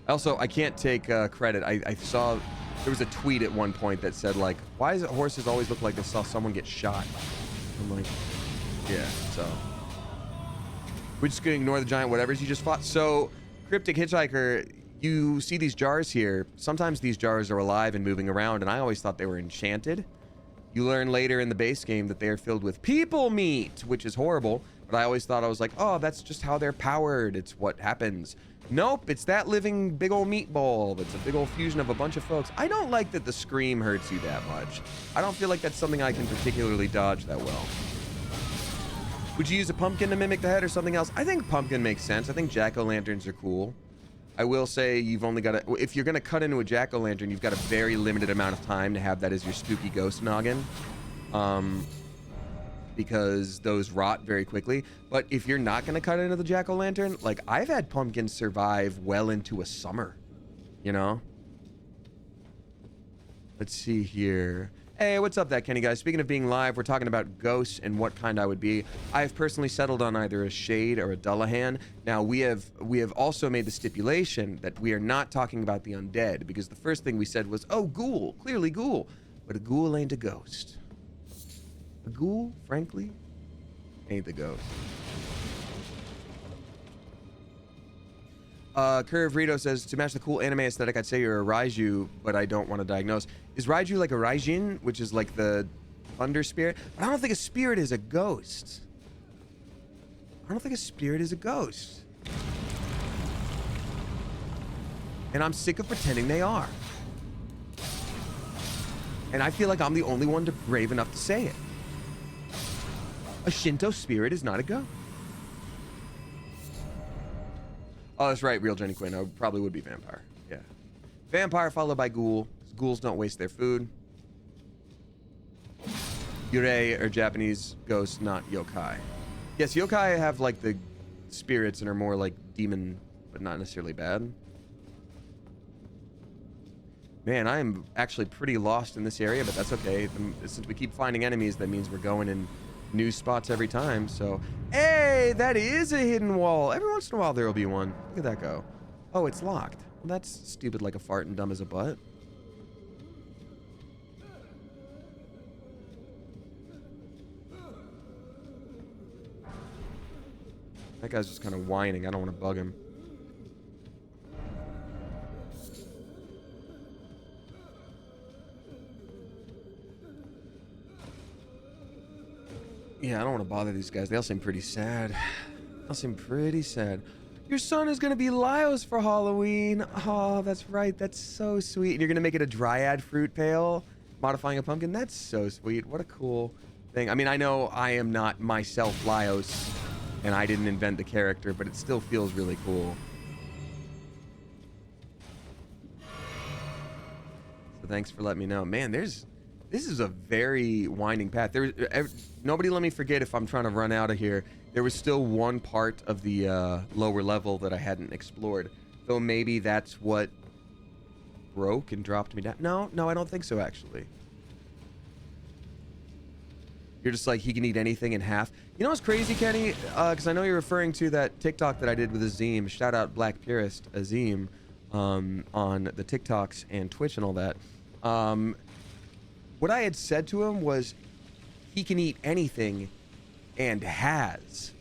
Also, I can't take credit. I saw there was a tweet at one point that said like, why does horses always look like they saw someone get shot? I'm like, yeah, so we're just gonna ignore the giant whatevers you just fought. So Cryptic Hitchhiker, you see these jars here. Sometimes these jars are alive and moving around, and I always thought they were enchanted. You learn later in the base game that they are filled with people meat, which is horrible. But I always thought, I was like, oh, that's just how they're powered. It's what happens. Nope, it's that living big old meatball. That's a big old fusion of a bunch of folks. I don't like that the scream hurts you that much. I don't feel like that's something I can particularly dodge that well. Would you use a pumpkin to mimic the head or something else? I think pumpkin makes sense. I think jack-o'-lanterns are cool. I will say you've only got to... If you're going to cut into a jack-o'-lantern, you've got a very limited amount of time to have that as your spooky ghost noggin. Because those rot very quickly. But if you're not going to cut into the jack-o'-lantern, like I've had pumpkins survive well into a summer, you know? Let's see here. Hey, what's up, that Kenny guy? Speaking of being live, we're talking about ghosts and what kind I would be. I've personally settled on either a shade or a Dullahan. Now we have also made the stipulation that we are not talking about the undead, because the first thing we said was, oh, ghoul, clearly ghoul, but a ghoul ain't a ghost. A ghoul, frankly, ain't the ghost. Curve Rito says, to match the cool anime aesthetic, I'd say you're a Raiju, but I don't want to diagnose. Is Raiju like a Raijin, which is like the thunder spirit? But I don't think a spirit is a ghost. I don't think a spirit is a ghost. And I'm sick of pretending they are. And I feel like I'm the only one brave enough to say it. A Shinto spirit is not a ghost. Oh, that's right, real Jenny Quinn. I probably would be vampire. Yeah. Vampire followed by ghoul. Ghouls don't waste their food. Yurei are Japanese ghosts, not yokai. Yes, yokai have like the spirits and are more like demon, but not necessarily bad. Man, I am actually pretty lost in this area, but that's okay. Since we keep finding enemies, that means we're going in new spots every time. So, hey, that is a hidden wall. Every once in a while there will be one. Look at that go. Oh, it's locked. Well, that's stupid like a fart and dumb as a butt. That guy's just kind of whining. I don't want to bug him. Yeah, I don't want to bother these guys. They all seem pretty sad. They all seem pretty sad. Your son is gonna be Lyos for Halloween. Oh, that's right. That's so sweet. And you're gonna make it a dryad fruit pail, modifying a pumpkin. That's so sweet. What a cool thing. I mean, I know I am not myself Lyos, and I didn't invent the character, but it still feels really cool. So thanks for letting me know. Man, this is a very winding path. Nobody let me forget if I'm trying to run out of here. There was still one part of the lower level that I hadn't explored. Though maybe that's what broke and dropped me down. No, I don't think so, actually. You're just like, he can eat anything in half. You know what's crazy, Kenny? Because I know you're referring to that TikTok that I did with Azim. Shout out Black Purist Azim on the TikToks and Twitch and all that. What I had said to him was, he can eat anything and has.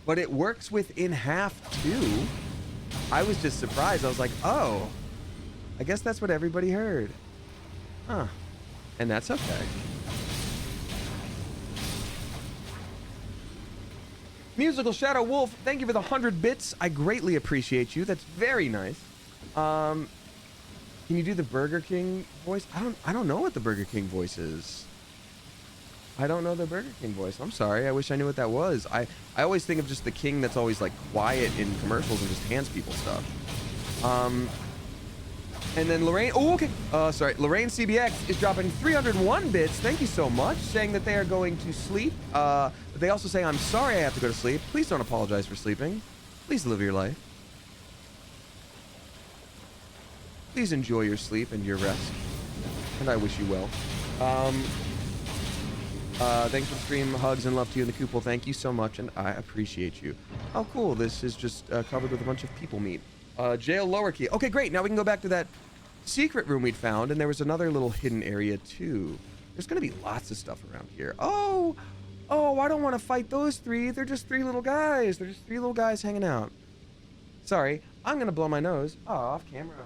But it works with in half too. I was just surprised. I was like, oh, I guess that's what everybody heard. Huh. And that's okay. Musical Shadow Wolf, thank you for the 100 bits. I greatly appreciate you. That's very nice. Can you do the Burger King voice? I don't know what the Burger King voice is. I don't know the Burger King voice. I'm sorry. I wish I knew what that was. I always think of just the king that's always like quiet in commercials and just hands people stuff. And then Lorraine, oh, okay. Sorry, Lorraine CBX is dropping 301 bits. Thank you so much, saying that they are going to sleep. But they also say, I'm sorry I have to go to sleep. Please don't apologize for sleeping. Please live your life. Please enjoy your sleep and your rest. And I wish you well. Thanks for the stream. Hugs and love to you in the coupole. Thank you so much, and I appreciate you. Oh, cool. This is just covered with a bunch of people meat. Jail lower key. Okay, great. Now we can go back to that secret room we'd found, and there was another little hidden area, too. There's going to be lots of stuff around here. Oh, I don't want to fight those three. They're just three little guys. They're just three little guys hanging out. Sorry. I'm going to blow my nose. Oh, off camera.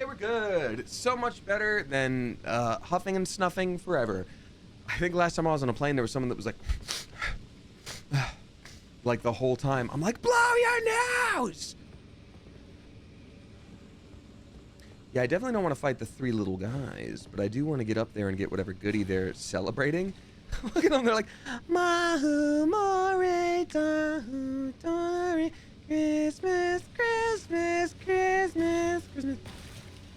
We're good. It's so much better than huffing and snuffing forever. I think last time I was on a plane, there was someone that was like the whole time. I'm like, blow your nose! Yeah, I definitely don't want to fight the three little guys, but I do want to get up there and get whatever goodie they're celebrating. Look at them, they're like, Mahu More Tahu Tori, Christmas, Christmas, Christmas, Christmas.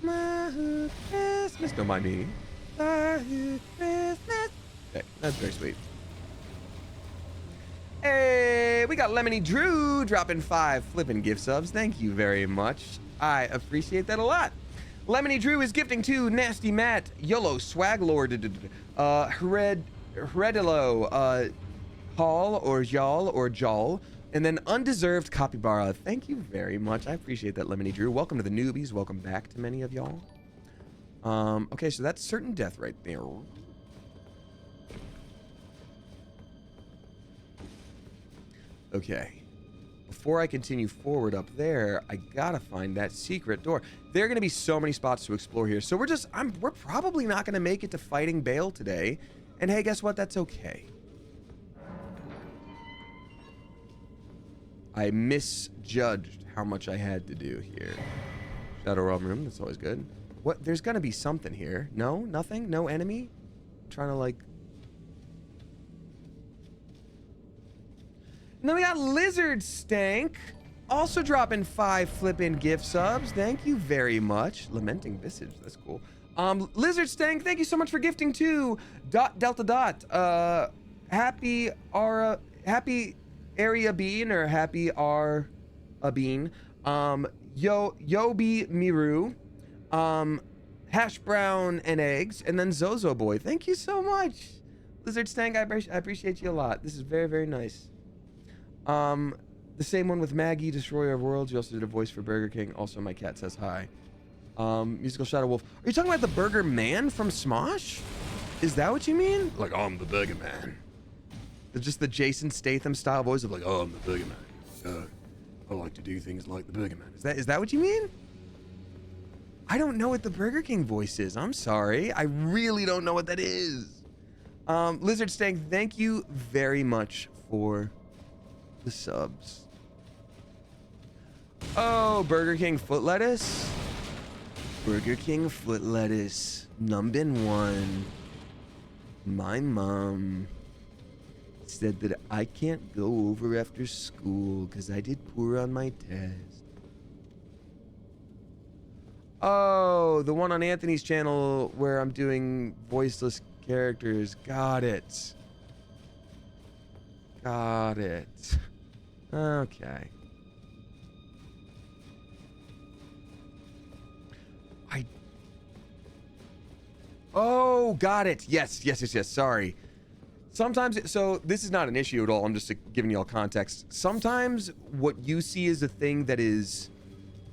Mahu Christmas. Don't mind me. Mahu Christmas. Okay, that's very sweet. Hey, we got Lemony Drew dropping 5 flippin' gift subs. Thank you very much. I appreciate that a lot. Lemony Drew is gifting to Nasty Matt, YOLO Swag Lord, Heredilo, Hall or Y'all or Jol, and then Undeserved Capybara. Thank you very much. I appreciate that, Lemony Drew. Welcome to the newbies. Welcome back to many of y'all. Okay, so that's certain death right there. Okay. Before I continue forward up there, I gotta find that secret door. There are gonna be so many spots to explore here. So we're probably not gonna make it to fighting Baal today. And hey, guess what? That's okay. I misjudged how much I had to do here. Shadow Realm room, that's always good. What? There's gonna be something here. No? Nothing? No enemy? I'm trying to like... And then we got Lizard Stank, also dropping 5 flippin' gift subs. Thank you very much. Lamenting Visage, that's cool. Lizard Stank, thank you so much for gifting too. Happy Area Bean or Happy R a Bean. Yobi Miru. Hash Brown and Eggs, and then Zozo Boy. Thank you so much. Lizard Stank, I appreciate you a lot. This is very, very nice. The same one with Maggie, Destroyer of Worlds. You also did a voice for Burger King. Also, my cat says hi. Musical Shadow Wolf. Are you talking about the Burger Man from Smosh? Is that what you mean? Like, oh, I'm the Burger Man. Just the Jason Statham style voice of like, oh, I'm the Burger Man. I like to do things like the Burger Man. Is that what you mean? I don't know what the Burger King voice is. I'm sorry. I really don't know what that is. Lizard Stank, thank you very much for the subs. Oh, Burger King foot lettuce. Burger King foot lettuce. Numbin one. My mom said that I can't go over after school because I did poor on my test. Oh, the one on Anthony's channel where I'm doing voiceless characters. Got it. Got it. Okay. Oh, got it. Yes. Sorry. Sometimes, so this is not an issue at all. I'm just giving you all context. Sometimes what you see is a thing that is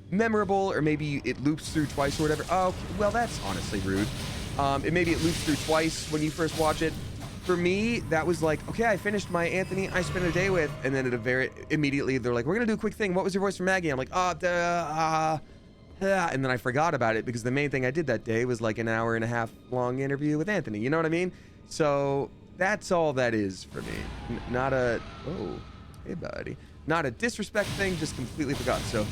memorable, or maybe it loops through twice or whatever. Oh, well, that's honestly rude. Maybe it loops through twice when you first watch it. For me, that was like, okay, I finished my Anthony I spent a day with, and then immediately they're like, we're gonna do a quick thing. What was your voice for Maggie? I'm like, and then I forgot about it because the main thing I did that day was like an hour and a half long interview with Anthony. You know what I mean? So that's all that is for me. Not a, oh, hey buddy. Not a disrespect thing, just completely forgot. So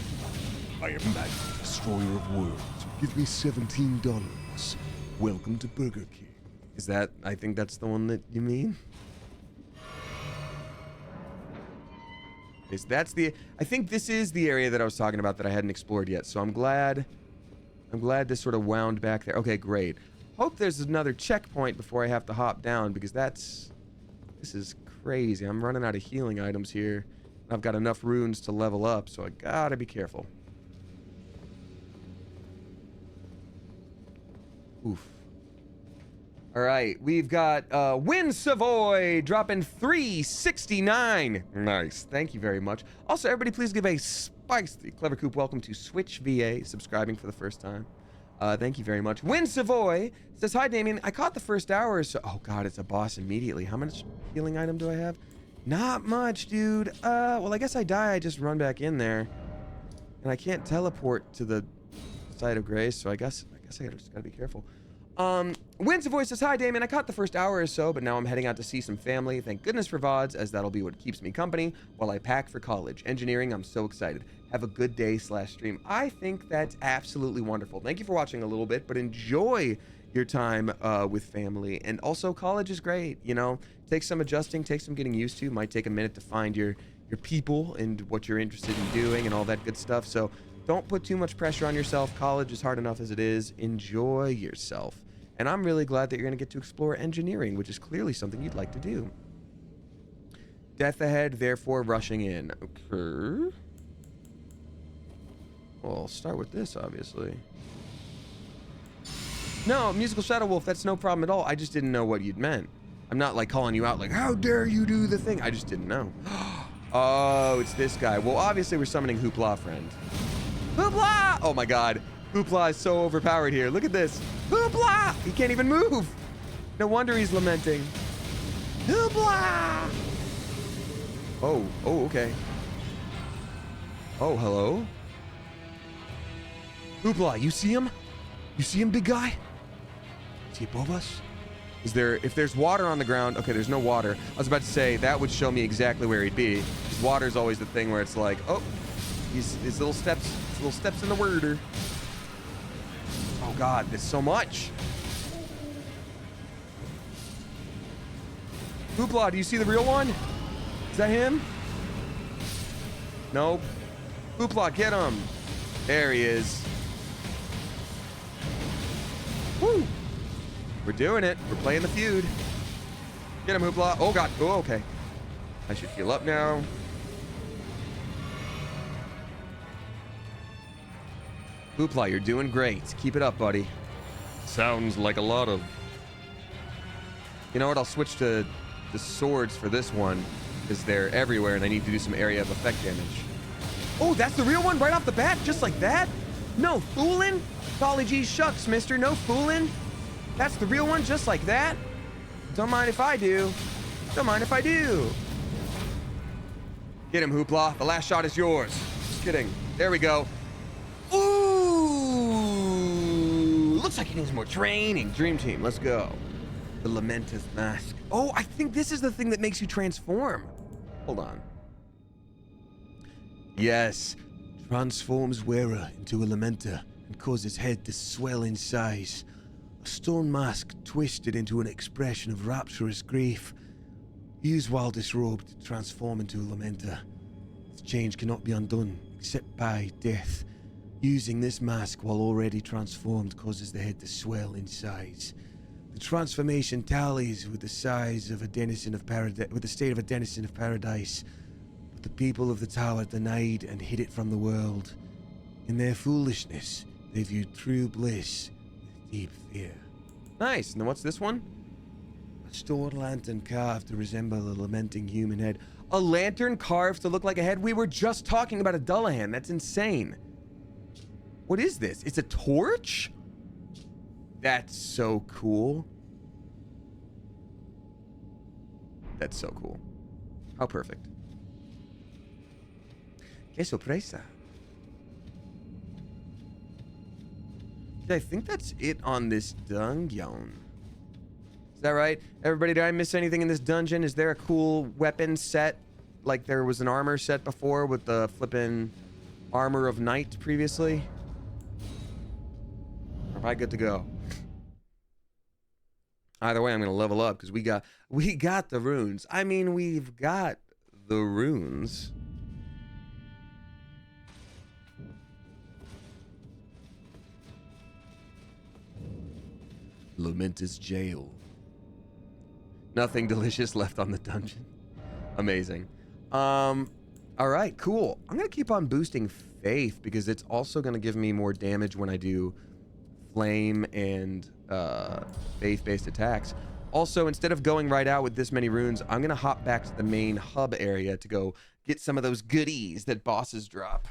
I am Maggie, destroyer of worlds. Give me $17. Welcome to Burger King. Is that, I think that's the one that you mean? I think this is the area that I was talking about that I hadn't explored yet. So I'm glad this sort of wound back there. Okay, great. Hope there's another checkpoint before I have to hop down, because this is crazy. I'm running out of healing items here. I've got enough runes to level up, so I gotta be careful. Oof. All right, we've got Win Savoy dropping 369. Nice, thank you very much. Also, everybody, please give a spicy Clever Coop welcome to Switch VA, subscribing for the first time. Thank you very much. Win Savoy says, hi, Damien. I caught the first hour or so. Oh, God, it's a boss immediately. How much healing item do I have? Not much, dude. Well, I guess I die. I just run back in there. And I can't teleport to the site of grace, so I guess I just gotta be careful. Win's voice says, hi, Damon. I caught the first hour or so, but now I'm heading out to see some family. Thank goodness for VODs, as that'll be what keeps me company while I pack for college. Engineering, I'm so excited. Have a good day / stream. I think that's absolutely wonderful. Thank you for watching a little bit, but enjoy your time with family. And also, college is great. You know, take some adjusting, take some getting used to. Might take a minute to find your people and what you're interested in doing and all that good stuff. So don't put too much pressure on yourself. College is hard enough as it is. Enjoy yourself. And I'm really glad that you're going to get to explore engineering, which is clearly something you'd like to do. Death ahead, therefore rushing in. Okay. Well, I'll start with this, obviously. No, Musical Shadow Wolf, that's no problem at all. I just didn't know what you'd meant. I'm not like calling you out like, how dare you do the thing? I just didn't know. Oh, it's this guy. Well, obviously we're summoning Hoopla friend. Hoopla! Oh my God. Hoopla is so overpowered here. Look at this. Hoopla! He can't even move. No wonder he's lamenting. Hoopla! Oh, okay. Oh, hello? Hoopla, you see him? You see him, big guy? Is he above us? Is there, if there's water on the ground, okay, there's no water. I was about to say, that would show me exactly where he'd be. Water is always the thing where it's like, oh, his little steps in the water. Oh God, there's so much. Hoopla, do you see the real one? Is that him? Nope. Hoopla, get him. There he is. Woo! We're doing it. We're playing the feud. Get him, Hoopla. Oh God. Oh, okay. I should heal up now. Hoopla, you're doing great. Keep it up, buddy. Sounds like a lot of... You know what? I'll switch to the swords for this one, because they're everywhere and I need to do some area of effect damage. Oh, that's the real one right off the bat? Just like that? No fooling? Golly gee shucks, mister. No fooling. That's the real one, just like that. Don't mind if I do. Don't mind if I do. Get him, Hoopla. The last shot is yours. Just kidding. There we go. Ooh. Looks like he needs more training. Dream team, let's go. The Lamentis mask. Oh, I think this is the thing that makes you transform. Hold on. Yes. Transforms wearer into a Lamenta and causes head to swell in size. A stone mask twisted into an expression of rapturous grief. Use while disrobed to transform into a Lamenta. This change cannot be undone except by death. Using this mask while already transformed causes the head to swell in size. The transformation tallies with the size of a denizen of paradise, with the state of a denizen of paradise. But the people of the tower denied and hid it from the world. In their foolishness, they viewed true bliss with deep fear. Nice. And then what's this one? A stone lantern carved to resemble a lamenting human head. A lantern carved to look like a head? We were just talking about a Dullahan. That's insane. What is this? It's a torch? That's so cool. That's so cool. How perfect. Que sorpresa. I think that's it on this dungeon. Is that right? Everybody, did I miss anything in this dungeon? Is there a cool weapon set? Like there was an armor set before with the flippin' armor of night previously? Or am I good to go? Either way, I'm gonna level up because we got the runes. I mean, we've got the runes. Lamentis jail. Nothing delicious left on the dungeon. Amazing. All right, cool. I'm gonna keep on boosting faith because it's also gonna give me more damage when I do flame and faith-based attacks. Also, instead of going right out with this many runes, I'm gonna hop back to the main hub area to go get some of those goodies that bosses drop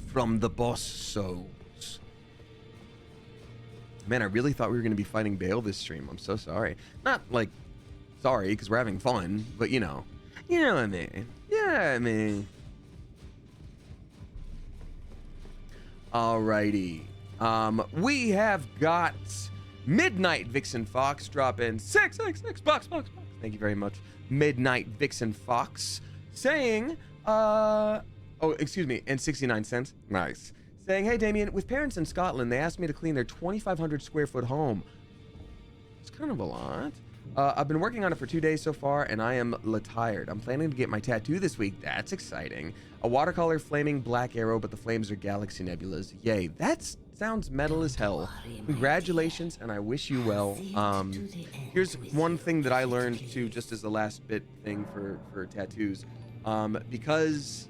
from the boss souls. Man, I really thought we were gonna be fighting Baal this stream. I'm so sorry. Not like sorry, because we're having fun, but you know what I mean. Yeah, I mean. Alrighty. We have got Midnight Vixen Fox drop in 666 bucks. Thank you very much, Midnight Vixen Fox, saying, oh, excuse me, and 69 cents. Nice. Saying, hey, Damien, with parents in Scotland, they asked me to clean their 2,500 square foot home. It's kind of a lot. I've been working on it for 2 days so far, and I am tired. I'm planning to get my tattoo this week. That's exciting. A watercolor flaming black arrow, but the flames are galaxy nebulas. Yay, that sounds metal as hell. Congratulations, and I wish you well. Here's one thing that I learned, too, just as the last bit thing for tattoos. Because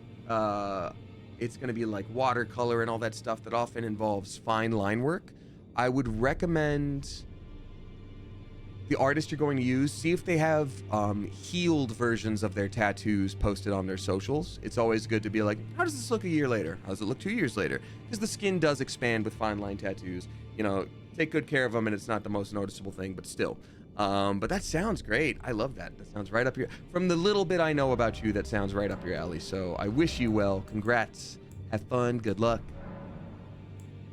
it's going to be like watercolor and all that stuff that often involves fine line work, I would recommend the artist you're going to use, see if they have healed versions of their tattoos posted on their socials. It's always good to be like, how does this look a year later? How does it look 2 years later? Because the skin does expand with fine line tattoos. You know, take good care of them, and it's not the most noticeable thing, but still. But that sounds great. I love that. That sounds right up your... From the little bit I know about you, that sounds right up your alley. So I wish you well. Congrats. Have fun. Good luck.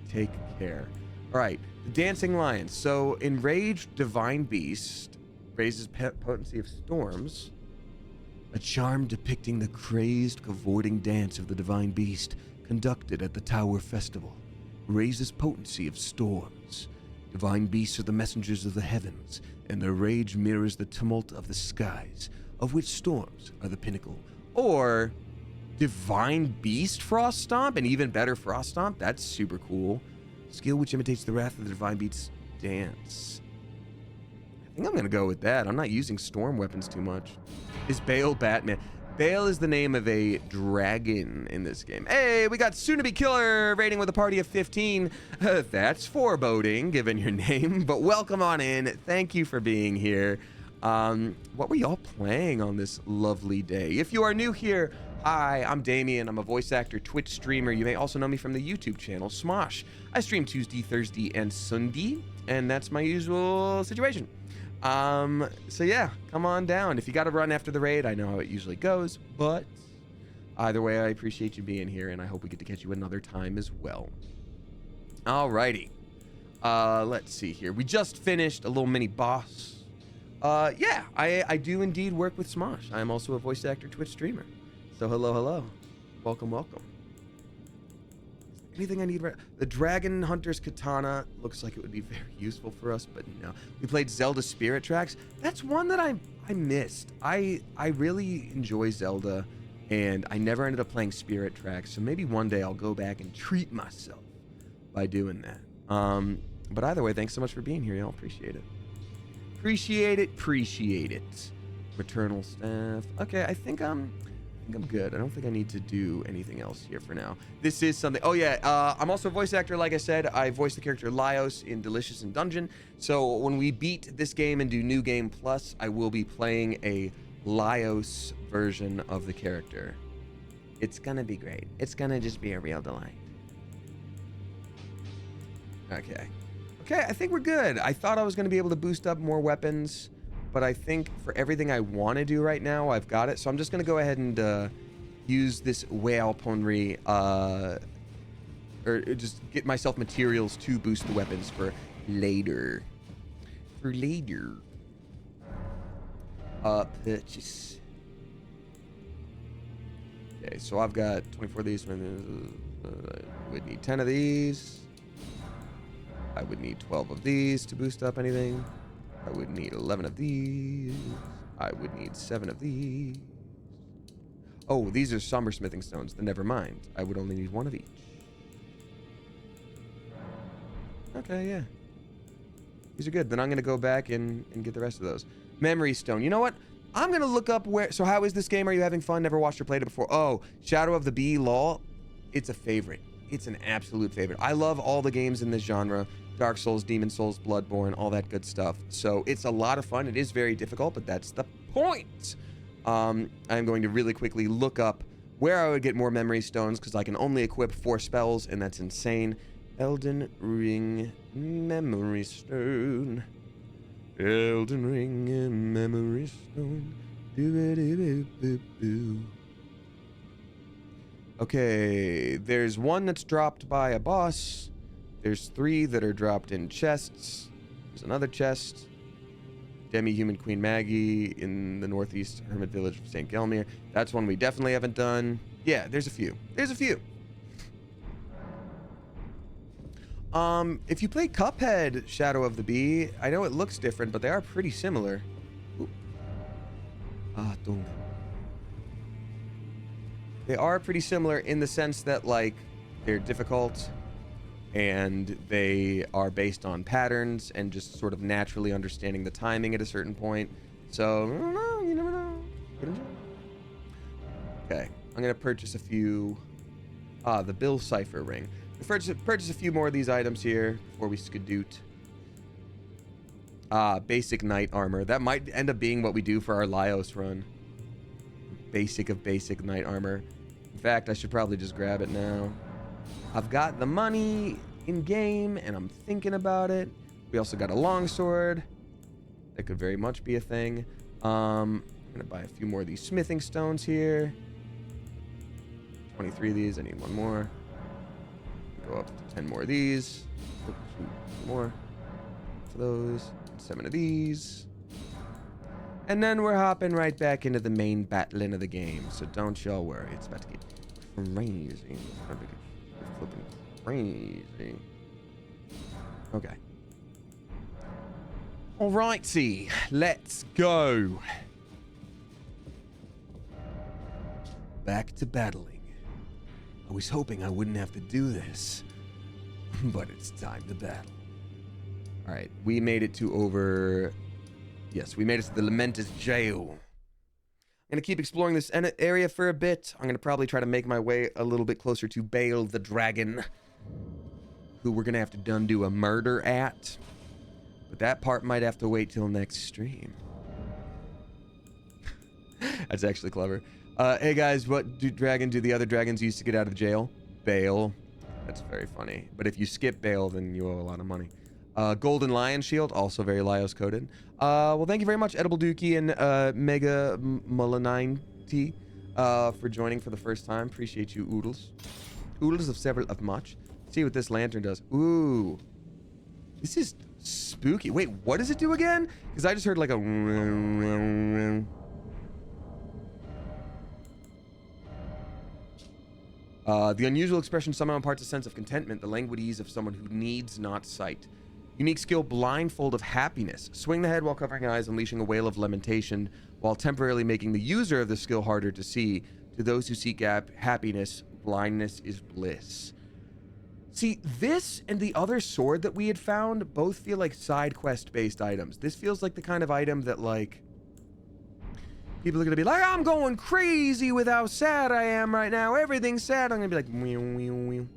Take care. All right. The Dancing Lions. So Enraged Divine Beast raises potency of storms. A charm depicting the crazed, cavorting dance of the Divine Beast conducted at the Tower Festival raises potency of storms. Divine beasts are the messengers of the heavens, and their rage mirrors the tumult of the skies, of which storms are the pinnacle. Or Divine Beast Frost Stomp, and even better Frost Stomp. That's super cool. Skill which imitates the wrath of the Divine Beast's dance. I think I'm gonna go with that. I'm not using storm weapons too much. Is Baal Batman? Baal is the name of a dragon in this game. Hey, we got Soon-to-be Killer rating with a party of 15. That's foreboding, given your name, but welcome on in. Thank you for being here. What were y'all playing on this lovely day? If you are new here, Hi, I'm Damien. I'm a voice actor, Twitch streamer. You may also know me from the YouTube channel Smosh. I stream Tuesday, Thursday, and Sunday, and that's my usual situation. So yeah, come on down. If you got to run after the raid, I know how it usually goes, but either way, I appreciate you being here, and I hope we get to catch you another time as well. Alrighty. Let's see here. We just finished a little mini boss. Yeah, I do indeed work with Smosh. I am also a voice actor, Twitch streamer. So hello. Welcome. Anything I need right? The Dragon Hunter's Katana looks like it would be very useful for us, but no. We played Zelda Spirit Tracks. That's one that I missed. I really enjoy Zelda, and I never ended up playing Spirit Tracks, so maybe one day I'll go back and treat myself by doing that. But either way, thanks so much for being here, y'all. Appreciate it. Appreciate it. Maternal staff. Okay, I think I'm good. I don't think I need to do anything else here for now. This is something. Oh yeah, I'm also a voice actor. Like I said, I voiced the character Laios in Delicious in Dungeon. So when we beat this game and do New Game Plus, I will be playing a Laios version of the character. It's gonna be great. It's gonna just be a real delight. Okay, I think we're good. I thought I was gonna be able to boost up more weapons, but I think for everything I want to do right now, I've got it. So I'm just going to go ahead and use this weaponry, or just get myself materials to boost the weapons for later. Purchase. Okay, so I've got 24 of these. I would need 10 of these. I would need 12 of these to boost up anything. I would need 11 of these. I would need 7 of these. Oh, these are somber smithing stones. Then never mind. I would only need 1 of each. Okay, yeah. These are good. Then I'm going to go back and get the rest of those. Memory stone. You know what? I'm going to look up where... So how is this game? Are you having fun? Never watched or played it before. Oh, Shadow of the BAAAAYLE. It's a favorite. It's an absolute favorite. I love all the games in this genre. Dark Souls, Demon Souls, Bloodborne, all that good stuff. So it's a lot of fun. It is very difficult, but that's the point. I'm going to really quickly look up where I would get more memory stones, because I can only equip 4 spells, and that's insane. Elden Ring Memory Stone. Elden Ring Memory Stone. Okay, there's 1 that's dropped by a boss. There's 3 that are dropped in chests. There's another chest. Demi-Human Queen Maggie in the northeast hermit village of St. Gelmir. That's one we definitely haven't done. Yeah, there's a few. If you play Cuphead Shadow of the Bee, I know it looks different, but they are pretty similar. Ooh. They are pretty similar in the sense that, like, they're difficult and they are based on patterns and just sort of naturally understanding the timing at a certain point. So, I don't know, you never know. Okay, I'm gonna purchase a few. The Bill Cipher ring. Purchase a few more of these items here before we skadoot. Basic knight armor. That might end up being what we do for our Laios run. Basic of basic knight armor. In fact, I should probably just grab it now. I've got the money in game, and I'm thinking about it. We also got a longsword. That could very much be a thing. I'm gonna buy a few more of these smithing stones here. 23 of these. I need 1 more. Go up to 10 more of these. Oops, 2 more for those. 7 of these. And then we're hopping right back into the main battling of the game. So don't y'all worry. It's about to get crazy. It's about to get flipping crazy. Okay. Alrighty. Let's go. Back to battling. I was hoping I wouldn't have to do this, but it's time to battle. All right, we made it to over... Yes, we made it to the Lamentus Jail. I'm going to keep exploring this area for a bit. I'm going to probably try to make my way a little bit closer to Bale the Dragon, who we're going to have to done do a murder at. But that part might have to wait till next stream. That's actually clever. Hey guys, what dragon do the other dragons use to get out of jail? Bail. That's very funny. But if you skip bail, then you owe a lot of money. Golden Lion Shield, also very Lyos coded. Well, thank you very much, Edible Dookie and Mega Mulanine for joining for the first time. Appreciate you, Oodles. Oodles of several of much. See what this lantern does. Ooh. This is spooky. Wait, what does it do again? Because I just heard like a... the unusual expression somehow imparts a sense of contentment, the languid ease of someone who needs not sight. Unique skill, Blindfold of Happiness. Swing the head while covering eyes, unleashing a wail of lamentation, while temporarily making the user of the skill harder to see. To those who seek happiness, blindness is bliss. See, this and the other sword that we had found both feel like side quest based items. This feels like the kind of item that, like, people are gonna be like, I'm going crazy with how sad I am right now. Everything's sad. I'm gonna be like, meow, meow, meow.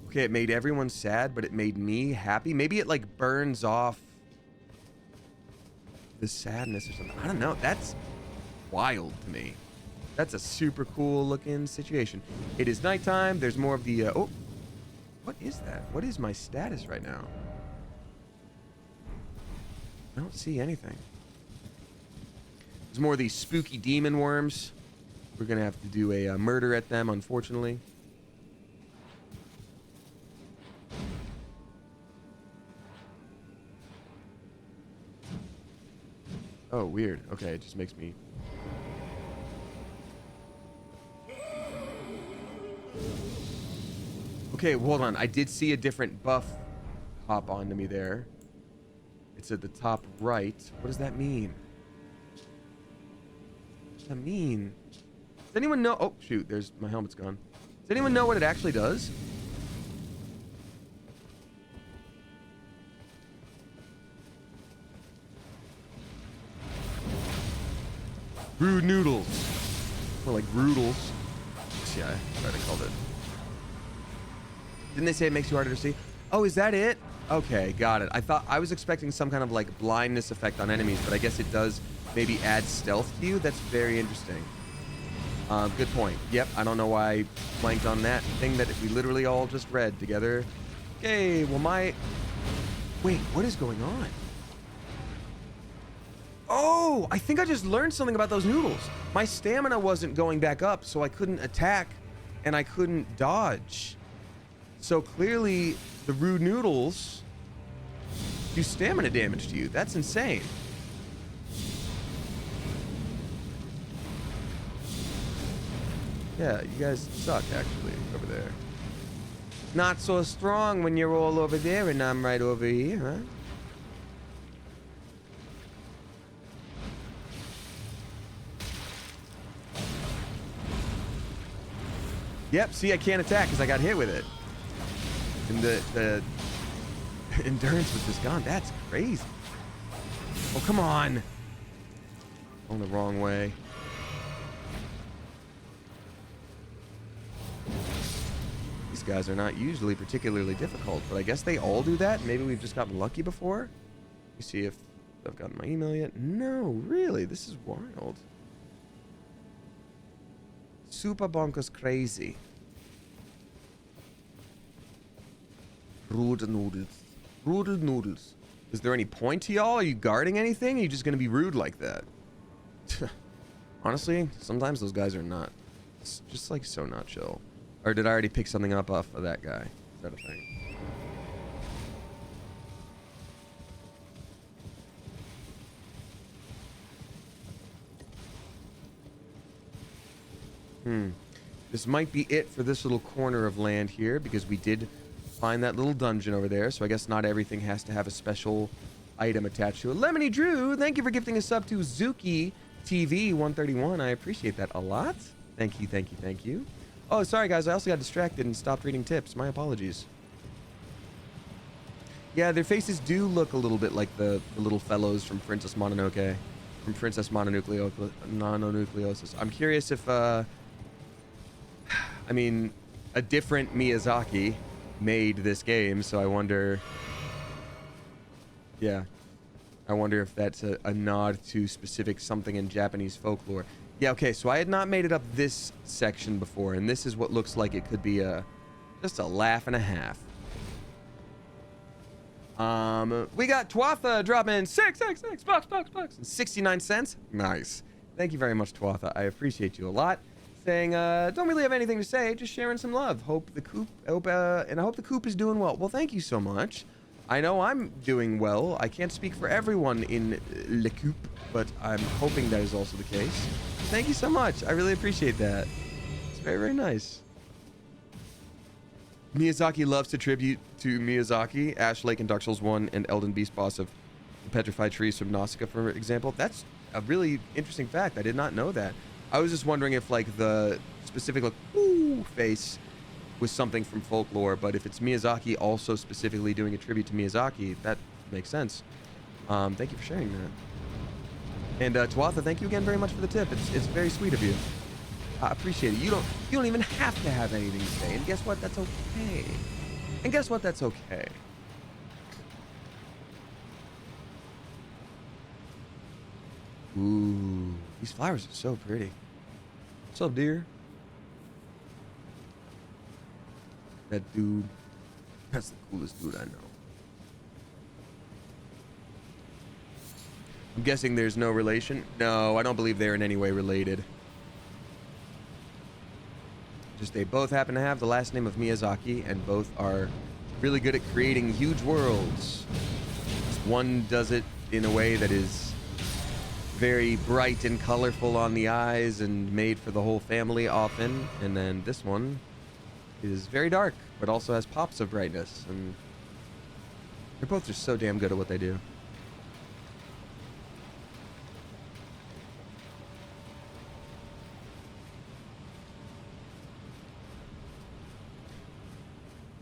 Okay, it made everyone sad, but it made me happy. Maybe it like burns off the sadness or something. I don't know. That's wild to me. That's a super cool looking situation. It is nighttime. There's more of the oh, what is that? What is my status right now? I don't see anything. There's more of these spooky demon worms. We're gonna have to do a murder at them, unfortunately. Oh, weird. Okay, it just makes me... Okay, hold on. I did see a different buff hop onto me there. It's at the top right. What does that mean? What does that mean? Does anyone know? Oh, shoot. There's my helmet's gone. Does anyone know what it actually does? Rude noodles. More like roodles. Yeah, I tried to call it. Didn't they say it makes you harder to see? Oh, is that it? Okay, got it. I was expecting some kind of like blindness effect on enemies, but I guess it does maybe add stealth to you. That's very interesting. Good point. Yep, I don't know why I blanked on that thing that we literally all just read together. Okay, well wait, what is going on? Oh, I think I just learned something about those noodles. My stamina wasn't going back up, so I couldn't attack and I couldn't dodge. So clearly the rude noodles do stamina damage to you. That's insane. Yeah, you guys suck actually over there. Not so strong when you're all over there and I'm right over here, huh? Yep, see, I can't attack because I got hit with it. And the endurance was just gone. That's crazy. Oh, come on. Going the wrong way. These guys are not usually particularly difficult, but I guess they all do that. Maybe we've just gotten lucky before. Let me see if I've gotten my email yet. No, really, this is wild. Super bonkers crazy. Rude noodles. Rude noodles. Is there any point to y'all? Are you guarding anything? Are you just gonna be rude like that? Honestly, sometimes those guys are not. It's just like so not chill. Or did I already pick something up off of that guy? Is that a thing? This might be it for this little corner of land here, because we did find that little dungeon over there, so I guess not everything has to have a special item attached to it. Lemony Drew, thank you for gifting a sub to Zuki TV 131. I appreciate that a lot. Thank you, thank you, thank you. Oh, sorry guys, I also got distracted and stopped reading tips. My apologies. Yeah, their faces do look a little bit like the little fellows from Princess Mononoke, from Princess Mononucleosis. I'm curious if, I mean, a different Miyazaki made this game, so I wonder... Yeah. I wonder if that's a nod to specific something in Japanese folklore. Yeah, okay, so I had not made it up this section before, and this is what looks like it could be just a laugh and a half. We got Twatha dropping 666 bucks, 69 cents. Nice. Thank you very much, Twatha. I appreciate you a lot. Saying, don't really have anything to say, just sharing some love. And I hope the coop is doing well. Well, thank you so much. I know I'm doing well. I can't speak for everyone in Le Coop, but I'm hoping that is also the case. Thank you so much. I really appreciate that. It's very, very nice. Miyazaki loves to tribute to Miyazaki, Ash Lake in Dark Souls 1, and Elden Beast boss of the Petrified Trees from Nausicaa, for example. That's a really interesting fact. I did not know that. I was just wondering if, like, the specific, like, ooh face was something from folklore, but if it's Miyazaki also specifically doing a tribute to Miyazaki, that makes sense. Thank you for sharing that. And Twatha, thank you again very much for the tip. It's very sweet of you. I appreciate it. You don't even have to have anything to say. And guess what? That's okay. And guess what? That's okay. Ooh, these flowers are so pretty. What's up, dear? That dude, that's the coolest dude I know. I'm guessing there's no relation. No, I don't believe they're in any way related. Just they both happen to have the last name of Miyazaki, and both are really good at creating huge worlds. One does it in a way that is very bright and colorful on the eyes and made for the whole family often, and then this one is very dark but also has pops of brightness, and they're both just so damn good at what they do.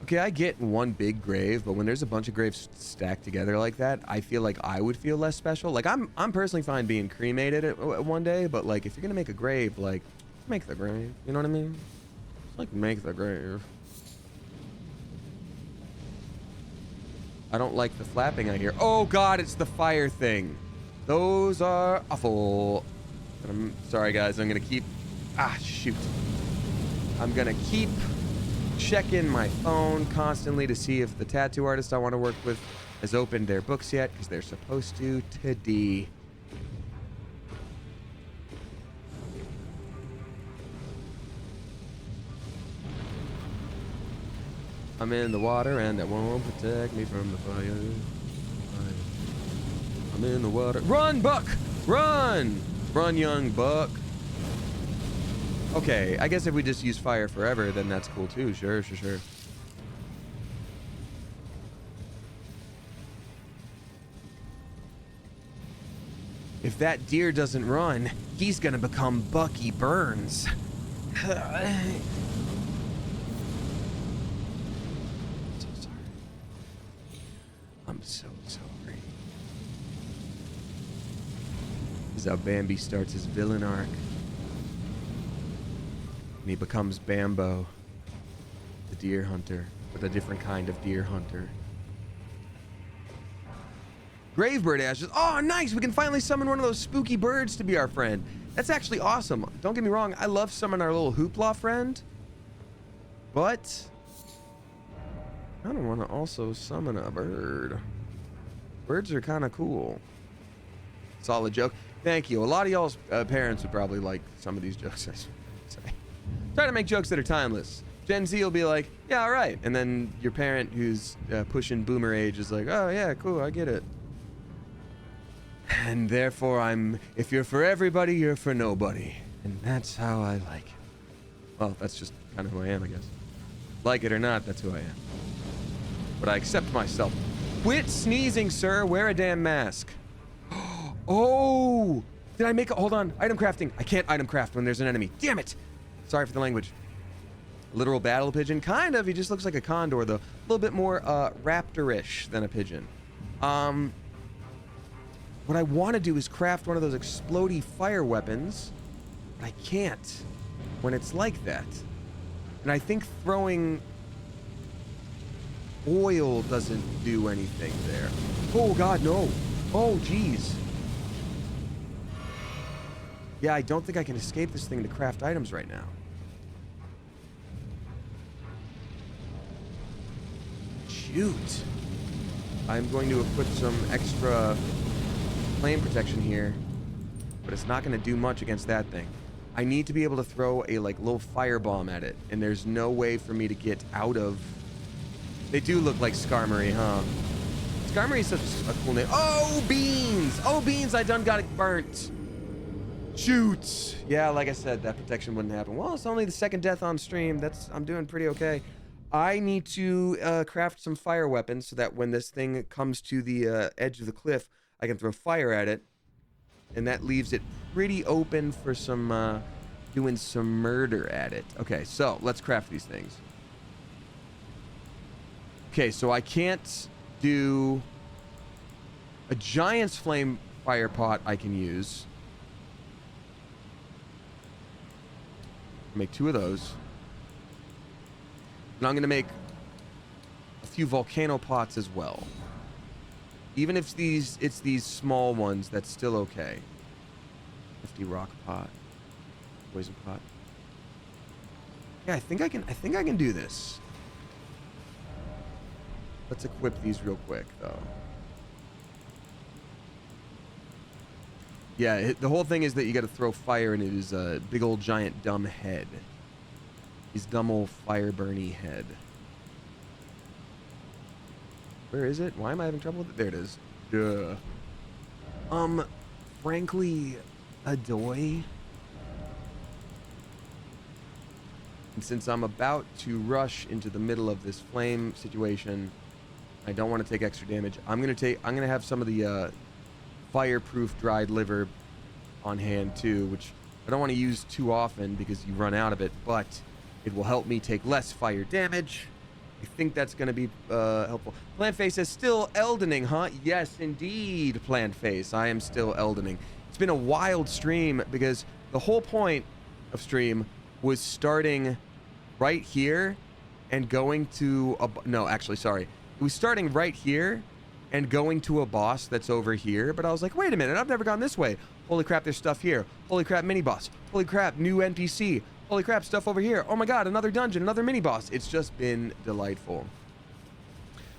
Okay, I get one big grave, but when there's a bunch of graves stacked together like that, I feel like I would feel less special. Like, I'm personally fine being cremated one day, but, like, if you're gonna make a grave, like, make the grave. You know what I mean? Just, like, make the grave. I don't like the flapping I hear. Oh, God, it's the fire thing. Those are awful. I'm sorry, guys. I'm gonna keep... Ah, shoot. I'm gonna keep... checking my phone constantly to see if the tattoo artist I want to work with has opened their books yet, because they're supposed to today. I'm in the water and that won't protect me from the fire. I'm in the water. Run, Buck! Run! Run, young Buck. Okay, I guess if we just use fire forever, then that's cool too. Sure. If that deer doesn't run, he's gonna become Bucky Burns. So sorry. I'm so sorry. This is how Bambi starts his villain arc. And he becomes Bambo, the deer hunter, but a different kind of deer hunter. Gravebird ashes. Oh, nice! We can finally summon one of those spooky birds to be our friend. That's actually awesome. Don't get me wrong, I love summoning our little hoopla friend. But I don't want to also summon a bird. Birds are kind of cool. Solid joke. Thank you. A lot of y'all's parents would probably like some of these jokes. Try to make jokes that are timeless. Gen Z will be like, yeah, all right. And then your parent who's pushing boomer age is like, oh, yeah, cool, I get it. And therefore, if you're for everybody, you're for nobody. And that's how I like it. Well, that's just kind of who I am, I guess. Like it or not, that's who I am. But I accept myself. Quit sneezing, sir. Wear a damn mask. Oh! Did I make a... Hold on. Item crafting. I can't item craft when there's an enemy. Damn it! Sorry for the language. Literal battle pigeon. Kind of. He just looks like a condor, though. A little bit more raptor-ish than a pigeon. What I want to do is craft one of those explodey fire weapons. But I can't when it's like that. And I think throwing oil doesn't do anything there. Oh, God, no. Oh, geez. Yeah, I don't think I can escape this thing to craft items right now. Shoot. I'm going to have put some extra flame protection here, but it's not going to do much against that thing. I need to be able to throw a like little firebomb at it, and there's no way for me to get out of... They do look like Skarmory, huh? Skarmory is such a cool name. Oh, beans! Oh, beans, I done got it burnt. Shoot. Yeah, like I said, that protection wouldn't happen. Well, it's only the second death on stream. I'm doing pretty okay. I need to craft some fire weapons so that when this thing comes to the edge of the cliff, I can throw fire at it. And that leaves it pretty open for some doing some murder at it. Okay, so let's craft these things. Okay, so I can't do a giant's flame fire pot I can use. Make 2 of those. And I'm going to make a few volcano pots as well. Even if it's these small ones, that's still okay. 50 rock pot. Poison pot. Yeah, I think I can do this. Let's equip these real quick, though. Yeah, the whole thing is that you got to throw fire in his big old giant dumb head. His dumb old fire burny head. Where is it? Why am I having trouble with it? There it is. Duh. Frankly, Adoy. And since I'm about to rush into the middle of this flame situation, I don't want to take extra damage. I'm gonna have some of the fireproof dried liver on hand too, which I don't want to use too often because you run out of it, but it will help me take less fire damage. I think that's going to be helpful. Plantface is still Eldening, huh? Yes, indeed, Plantface. I am still Eldening. It's been a wild stream because the whole point of stream was starting right here and going to a... No, actually, sorry. It was starting right here and going to a boss that's over here, but I was like, wait a minute, I've never gone this way. Holy crap, there's stuff here. Holy crap, mini boss. Holy crap, new NPC. Holy crap, stuff over here. Oh my god, another dungeon, another mini boss. It's just been delightful.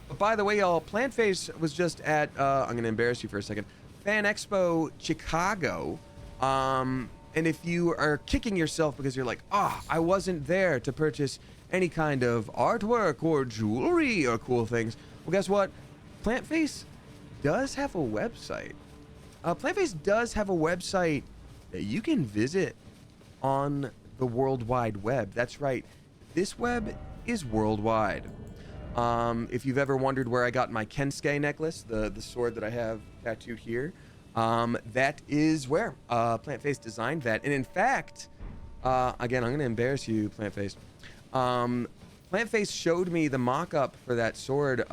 But by the way, y'all, Plantface was just at, I'm going to embarrass you for a second, Fan Expo Chicago. And if you are kicking yourself because you're like, I wasn't there to purchase any kind of artwork or jewelry or cool things. Well, guess what? Plantface does have a website. Plantface does have a website that you can visit on the World Wide Web. That's right. This web is worldwide. If you've ever wondered where I got my Kensuke necklace, the sword that I have tattooed here, that is where Plantface designed that. And in fact, again, I'm going to embarrass you, Plantface. Plantface showed me the mock-up for that sword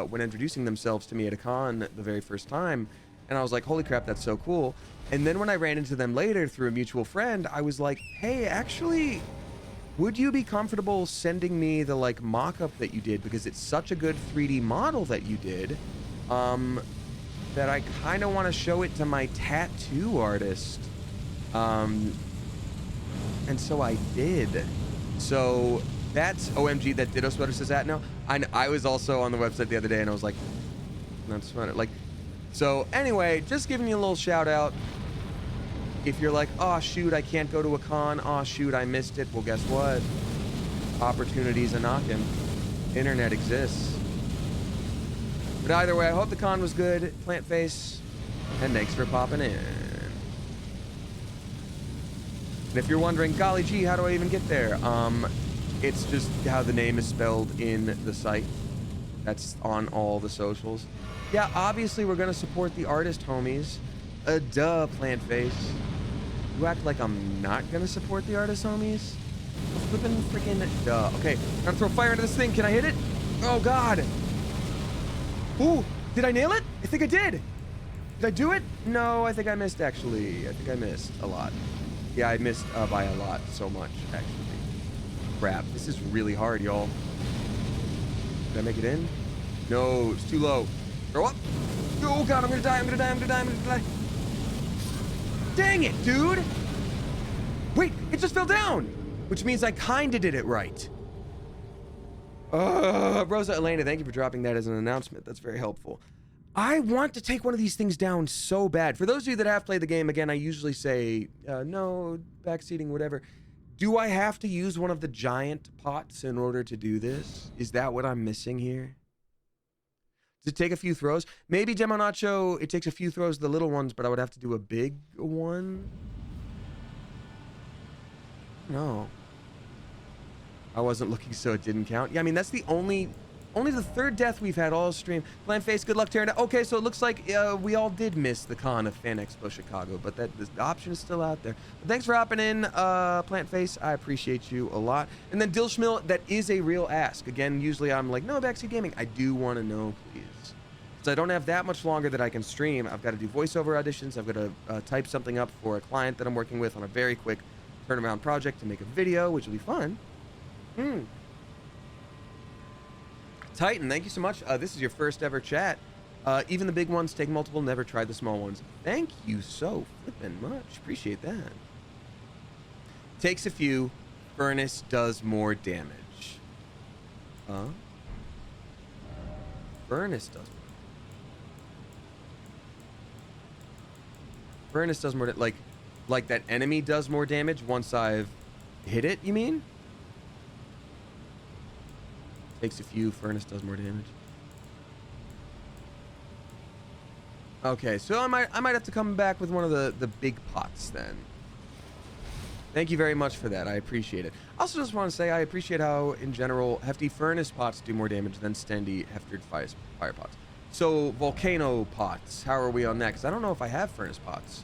when introducing themselves to me at a con the very first time. And I was like, holy crap, that's so cool. And then when I ran into them later through a mutual friend, I was like, hey, actually, would you be comfortable sending me the like mock-up that you did? Because it's such a good 3D model that you did that I kind of want to show it to my tattoo artist. And so I did. So that's OMG that Ditto Sweater says that now. I was also on the website the other day and I was like, not sweater. Like, so anyway, just giving you a little shout out. If you're like, oh shoot, I can't go to a con. Oh shoot, I missed it. Well, guess what? Opportunities are knocking. Internet exists. But either way, I hope the con was good. Plantface, and thanks for popping in. And if you're wondering, golly gee, how do I even get there? It's just how the name is spelled in the site. That's on all the socials. Yeah, obviously we're gonna support the artist, homies. Duh, Plantface. You act like I'm not gonna support the artist, homies? Flippin' freaking duh. Okay, I'm gonna throw fire into this thing. Can I hit it? Oh god. Ooh, did I nail it? I think I did. Did I do it? No, I think I missed actually. I think I missed a lot. Yeah, I missed by a lot, so much actually. Crap, this is really hard, y'all. Did I make it in? No, it's too low. Throw up. Oh god, I'm gonna die, I'm gonna die, I'm gonna die, I'm gonna die. Dang it, dude! Wait, it just fell down! Which means I kinda did it right. Rosa Elena, thank you for dropping that as an announcement. That's very helpful. I want to take one of these things down so bad. For those of you that have played the game, again, I usually say, no, backseating, whatever. Do I have to use one of the giant pots in order to do this? Is that what I'm missing here? Does it take a few throws? Maybe Demo Nacho, it takes a few throws of the little ones, but I would have to do a big one? No. I wasn't looking, so it didn't count. Yeah, I mean, that's the only the third death we've had all stream. Plant Face, good luck tearing it. Okay, so it looks like we all did miss the con of Fan Expo Chicago, but the option is still out there. But thanks for hopping in, Plant Face. I appreciate you a lot. And then Dilschmill, that is a real ask. Again, usually I'm like, no, Backseat Gaming. I do want to know, please. So I don't have that much longer that I can stream. I've got to do voiceover auditions. I've got to type something up for a client that I'm working with on a very quick turnaround project to make a video, which will be fun. Titan, thank you so much. This is your first ever chat. Even the big ones take multiple, never tried the small ones. Thank you so flippin' much. Appreciate that. Takes a few. Furnace does more damage. Furnace does more. Furnace does more, like that enemy does more damage once I've hit it, you mean? Takes a few. Furnace does more damage. Okay, so I might have to come back with one of the big pots then. Thank you very much for that. I appreciate it. I also just want to say I appreciate how, in general, hefty furnace pots do more damage than standy hefted fire pots. So volcano pots, how are we on that? Because I don't know if I have furnace pots.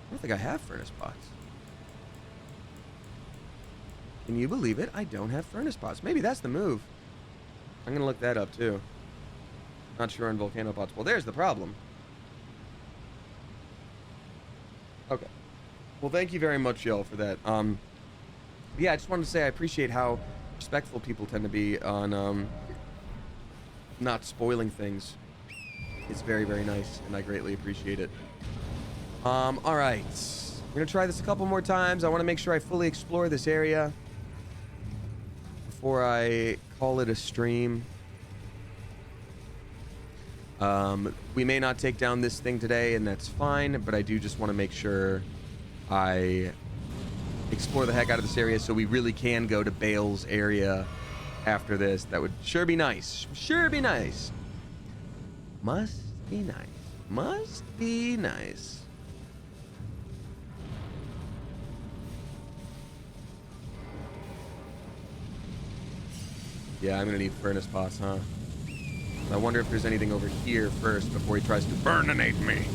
I don't think I have furnace pots. Can you believe it? I don't have furnace pots. Maybe that's the move. I'm gonna look that up too. Not sure on volcano pots. Well, there's the problem. Okay. Well, thank you very much, y'all, for that. Yeah, I just wanted to say I appreciate how respectful people tend to be on not spoiling things. It's very, very nice, and I greatly appreciate it. All right. We're gonna try this a couple more times. I want to make sure I fully explore this area before I call it a stream. We may not take down this thing today, and that's fine, but I do just want to make sure I explore the heck out of this area so we really can go to Bale's area after this. That would sure be nice. Sure be nice. Must be nice. Must be nice. Yeah, I'm gonna need furnace pots, huh? I wonder if there's anything over here first before he tries to burninate me.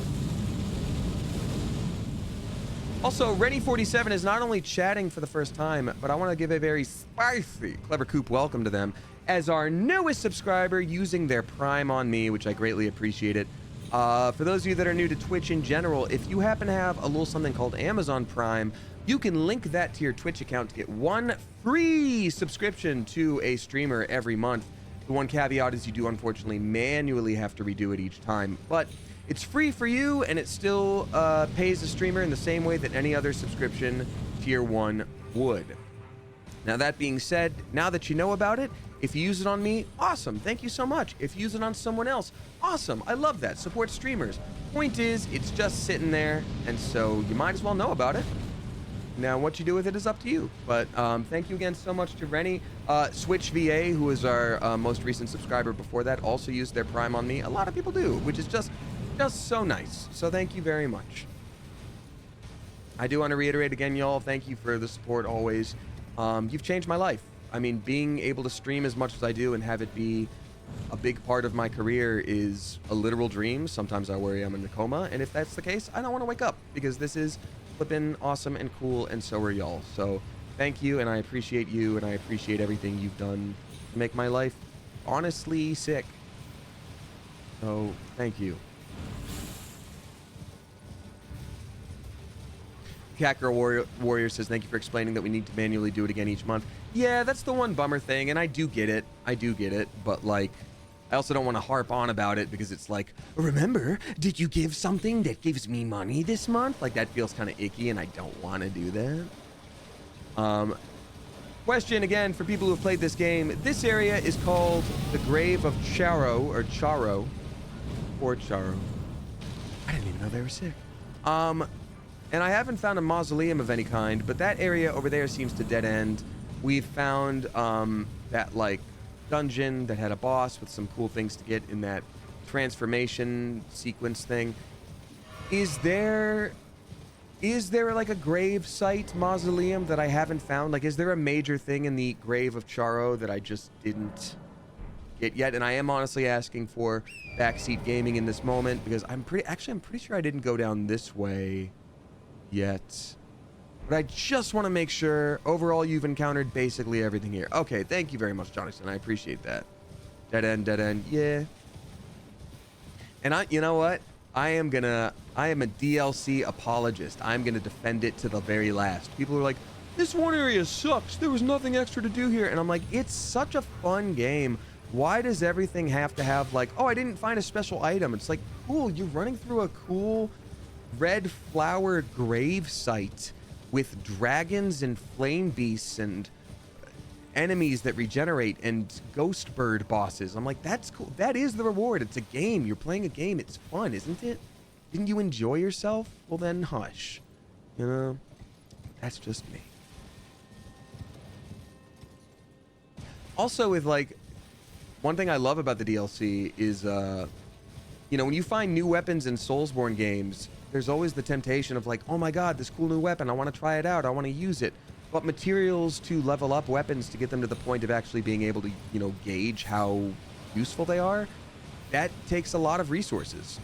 Also, Rennie47 is not only chatting for the first time, but I want to give a very spicy Clever Coop welcome to them as our newest subscriber using their Prime on me, which I greatly appreciate it. For those of you that are new to Twitch in general, if you happen to have a little something called Amazon Prime, you can link that to your Twitch account to get one free subscription to a streamer every month. The one caveat is you do unfortunately manually have to redo it each time, but it's free for you and it still pays the streamer in the same way that any other subscription tier 1 would. Now that being said, now that you know about it, if you use it on me, awesome, thank you so much. If you use it on someone else, awesome, I love that. Support streamers. Point is, it's just sitting there, and so you might as well know about it. Now, what you do with it is up to you. But thank you again so much to Rennie. Switch VA, who is our most recent subscriber before that, also used their Prime on me. A lot of people do, which is just so nice. So thank you very much. I do want to reiterate again, y'all, thank you for the support always. You've changed my life. I mean, being able to stream as much as I do and have it be a big part of my career is a literal dream. Sometimes I worry I'm in a coma, and if that's the case, I don't want to wake up because this is flippin' awesome and cool, and so are y'all. So thank you, and I appreciate you, and I appreciate everything you've done to make my life honestly sick. So thank you. Catgirl Warrior says, thank you for explaining that we need to manually do it again each month. Yeah, that's the one bummer thing, and I do get it. I do get it, but like, I also don't want to harp on about it because it's like, remember, did you give something that gives me money this month? Like, that feels kind of icky, and I don't want to do that. Question again for people who have played this game. This area is called the Grave of Charo, or Charo. Or Charo. I didn't even know they were sick. And I haven't found a mausoleum of any kind, but that area over there seems to dead end. We've found that, like, dungeon that had a boss with some cool things to get in that transformation sequence thing. Is there like a grave site mausoleum that I haven't found? Like, is there a major thing in the Grave of Charo that I just didn't get yet? And I am honestly asking for backseat gaming in this moment because I'm pretty sure I didn't go down this way yet. But I just want to make sure overall you've encountered basically everything here. Okay, thank you very much, Jonathan. I appreciate that. Dead end, yeah. And you know what? I am a DLC apologist. I'm gonna defend it to the very last. People are like, this one area sucks. There was nothing extra to do here. And I'm like, it's such a fun game. Why does everything have to have, like, oh, I didn't find a special item? It's like, cool, you're running through a cool red flower grave site with dragons and flame beasts and enemies that regenerate and ghost bird bosses. I'm like, that's cool. That is the reward. It's a game. You're playing a game. It's fun, isn't it? Didn't you enjoy yourself? Well, then hush. You know, that's just me. Also, with, like, one thing I love about the DLC is, you know, when you find new weapons in Soulsborne games, there's always the temptation of like, oh my god, this cool new weapon, I want to try it out, I want to use it. But materials to level up weapons to get them to the point of actually being able to, you know, gauge how useful they are, that takes a lot of resources.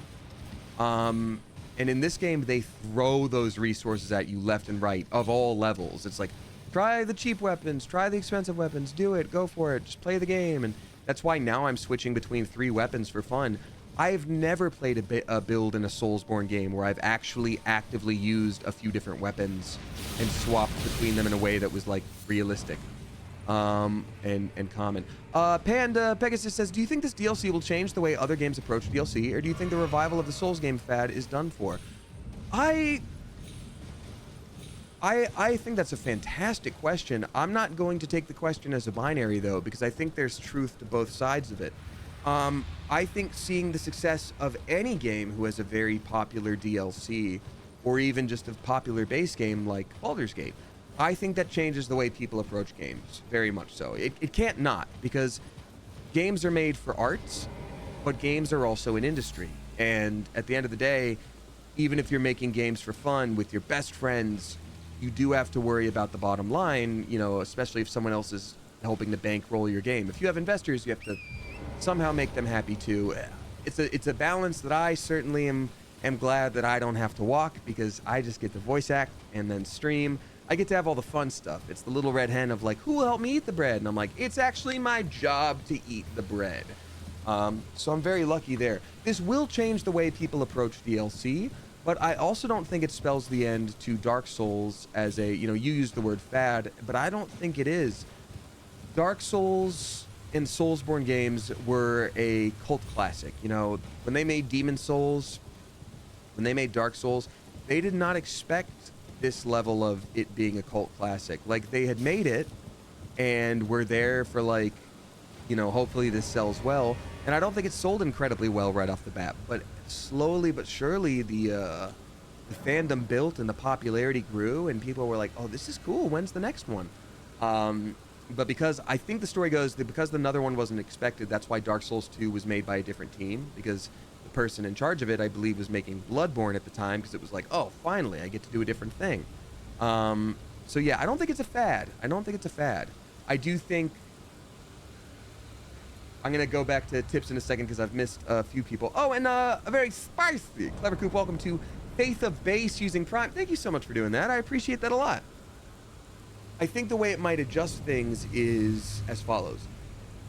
And in this game, they throw those resources at you left and right of all levels. It's like, try the cheap weapons, try the expensive weapons, do it, go for it, just play the game. And that's why now I'm switching between 3 weapons for fun. I've never played a build in a Soulsborne game where I've actually actively used a few different weapons and swapped between them in a way that was, like, realistic and common. Panda Pegasus says, do you think this DLC will change the way other games approach DLC, or do you think the revival of the Souls game fad is done for? I think that's a fantastic question. I'm not going to take the question as a binary, though, because I think there's truth to both sides of it. I think seeing the success of any game who has a very popular DLC, or even just a popular base game like Baldur's Gate, I think that changes the way people approach games, very much so. It can't not, because games are made for arts, but games are also an industry. And at the end of the day, even if you're making games for fun with your best friends, you do have to worry about the bottom line, you know, especially if someone else is helping to bankroll your game. If you have investors, you have to somehow make them happy too. It's a balance that I certainly am glad that I don't have to walk, because I just get to voice act and then stream. I get to have all the fun stuff. It's the little red hen of like, who will help me eat the bread? And I'm like, it's actually my job to eat the bread. So I'm very lucky there. This will change the way people approach DLC, but I also don't think it spells the end to Dark Souls as a, you know, you used the word fad, but I don't think it is. Dark Souls and Soulsborne games were a cult classic. You know, when they made Demon Souls, when they made Dark Souls, they did not expect this level of it being a cult classic. Like, they had made it and were there for, like, you know, hopefully this sells well. And I don't think it sold incredibly well right off the bat, but slowly but surely the fandom built and the popularity grew, and people were like, oh, this is cool, when's the next one? But because I think the story goes that because another one wasn't expected, that's why Dark Souls 2 was made by a different team, because the person in charge of it, I believe, was making Bloodborne at the time, because it was like, oh, finally, I get to do a different thing. So yeah, I don't think it's a fad. I do think... I'm going to go back to tips in a second because I've missed a few people. Oh, and a very spicy Clever Coop, welcome to Faith of Base using Prime. Thank you so much for doing that. I appreciate that a lot. I think the way it might adjust things is as follows.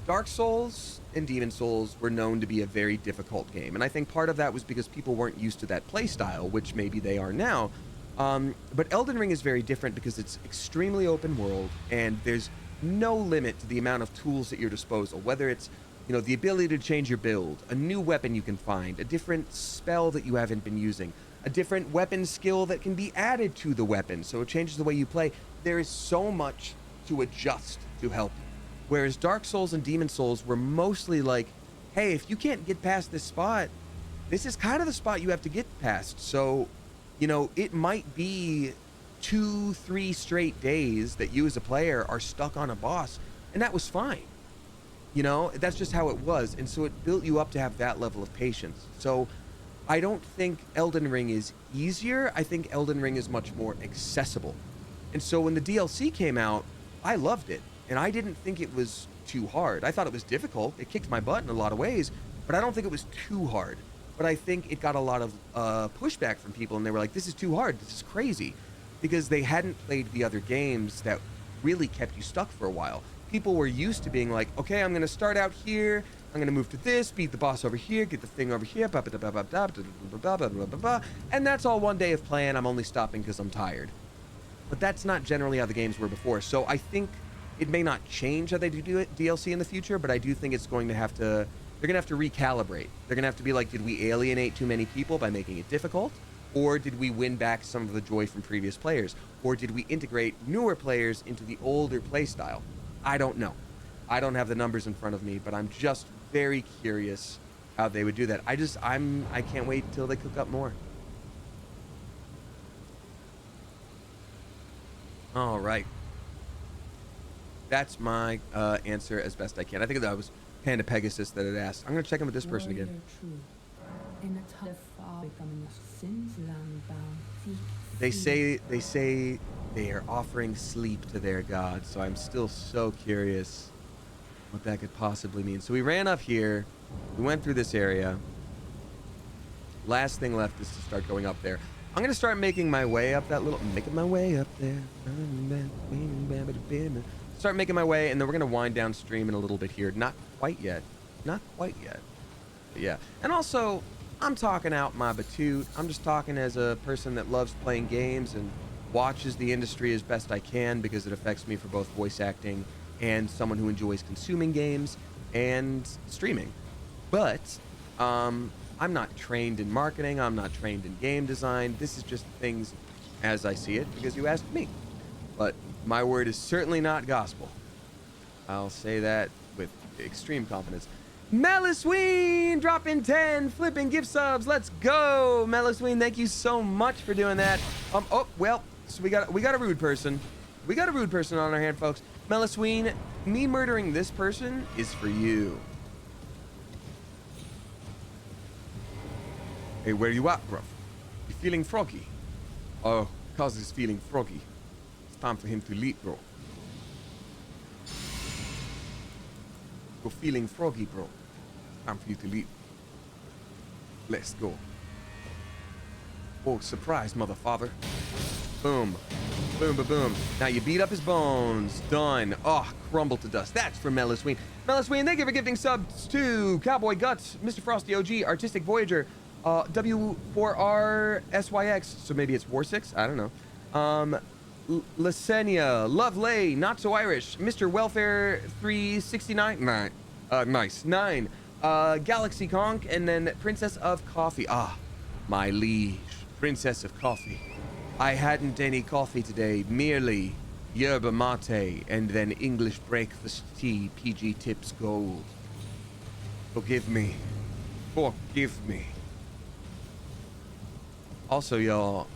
Dark Souls and Demon Souls were known to be a very difficult game, and I think part of that was because people weren't used to that playstyle, which maybe they are now. But Elden Ring is very different because it's extremely open world, and there's no limit to the amount of tools at your disposal, whether it's You know, the ability to change your build, a new weapon you can find, a different spell that you haven't been using, a different weapon skill that can be added to the weapon, so it changes the way you play. There is so much to adjust to help you. Whereas Dark Souls and Demon Souls were mostly like, hey, if you can't get past this spot, this is kind of the spot you have to get past. So, you know, it might be 2-3 straight days that you as a player are stuck on a boss, and that was fine. You know, that's just how it was. And so it built you up to have that level of patience. So I don't think Elden Ring is easier. I think Elden Ring is much more accessible. And so when the DLC came out, I loved it. And I didn't think it was too hard. I thought it was difficult. It kicked my butt in a lot of ways, but I don't think it was too hard. But I think it got a lot of pushback from people, and they were like, this is too hard. This is crazy. Because they hadn't played the other games that really kept you stuck for a while. People were used to being like, okay, I'm going to start out here, I'm going to move to this, beat the boss over here, get the thing over here, and that's all one day of playing. I'm only stopping because I'm tired. But that's not generally how the games were before. So I think it may not change how they do it, DLC in the future, but I do think it's going to have to, they're going to have to recalibrate. They're going to have to be like, did we alienate too many people by making it difficult? Or did we win back some of the joy from previous players? Or did we integrate newer players into the older playstyle? I don't know. I don't have the numbers in front of me, but I'm just very curious how they would do that. I can't wait until they cook up more. All right. That's my answer as best I can. I think that was Panda Pegasus that had asked. I'm going to check in with this person again. They say they are offering sleep to their god, so I'm still so curious what that could possibly mean. So we ran up here, we went through this area. Last thing left is to start going up there. I'm gonna start making my way up that little, making my way up there. Start making my way, and then we're gonna wind downstream in a little bit here. Not quite yet. Not quite yet. But yeah. And also, I'm talking out my batoot. I'm just talking as a person that loves playing games and watches the industry as best I can because it affects me for both voice acting and someone who enjoys consuming games and streaming. But I'm not trained in marketing. I'm not trained in game design. This is just things as I see it because you asked me. But my word is certainly not gospel. I'll say that with extreme confidence. Melisween dropping 10 flipping gift subs. Let's go, Melisween. Thank you so much for doing that. Oh well, so we got a rude person. We got a rude person on our hand, folks. Melisween, me murdering this person is for you. Hey, where you at, bro? You feeling froggy? Oh, cause he's feeling froggy. It's time for him to leap, bro. You're feeling froggy, bro. Time for you to leap. Let's go. Oh, surprise, mother father. Boom. Boom, boom, boom. Now you beat up his bones. Done. Oh, crumble to dust. That's for Melisween. Melisween, thank you for gifting subs to Cowboy Guts, Mr. Frosty OG, Artistic Voyager, W4RSYX. So maybe it's War 6? I don't know. Lasenia, Lovely, Not So Irish, Mr. Welfare 369. Nice. 9. Galaxy Conk, and then Princess of Coffee. Ah, my liege, Princess of Coffee. I hadn't any coffee today, merely yerba mate and then English breakfast tea, PG Tips Gold. Forgive me. Forgive me. Also, y'all,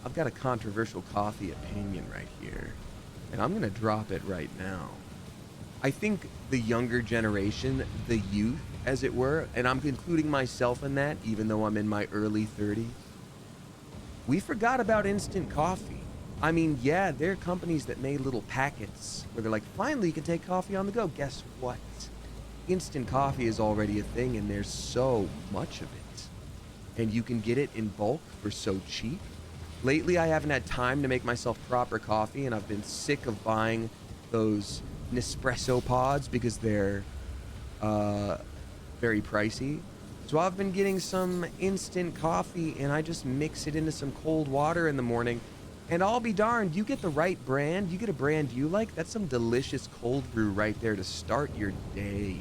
I've got a controversial coffee opinion right here, and I'm gonna drop it right now. I think the younger generation, the youth, as it were, and I'm including myself in that, even though I'm in my early 30s, we forgot about instant coffee. I mean, yeah, there are companies that made little packets where they're like, finally, you can take coffee on the go. Guess what? Instant coffee is already a thing, and there's so much of it. And you can get it in bulk for so cheap. Lately, I haven't had time to make myself proper coffee, and I've been sick of buying those Nespresso pods because they're very pricey. So I've been getting some instant coffee, and I just mix it into some cold water in the morning. And I'll be darned, you get the right brand, you get a brand you like, that's some delicious cold brew right there to start your day.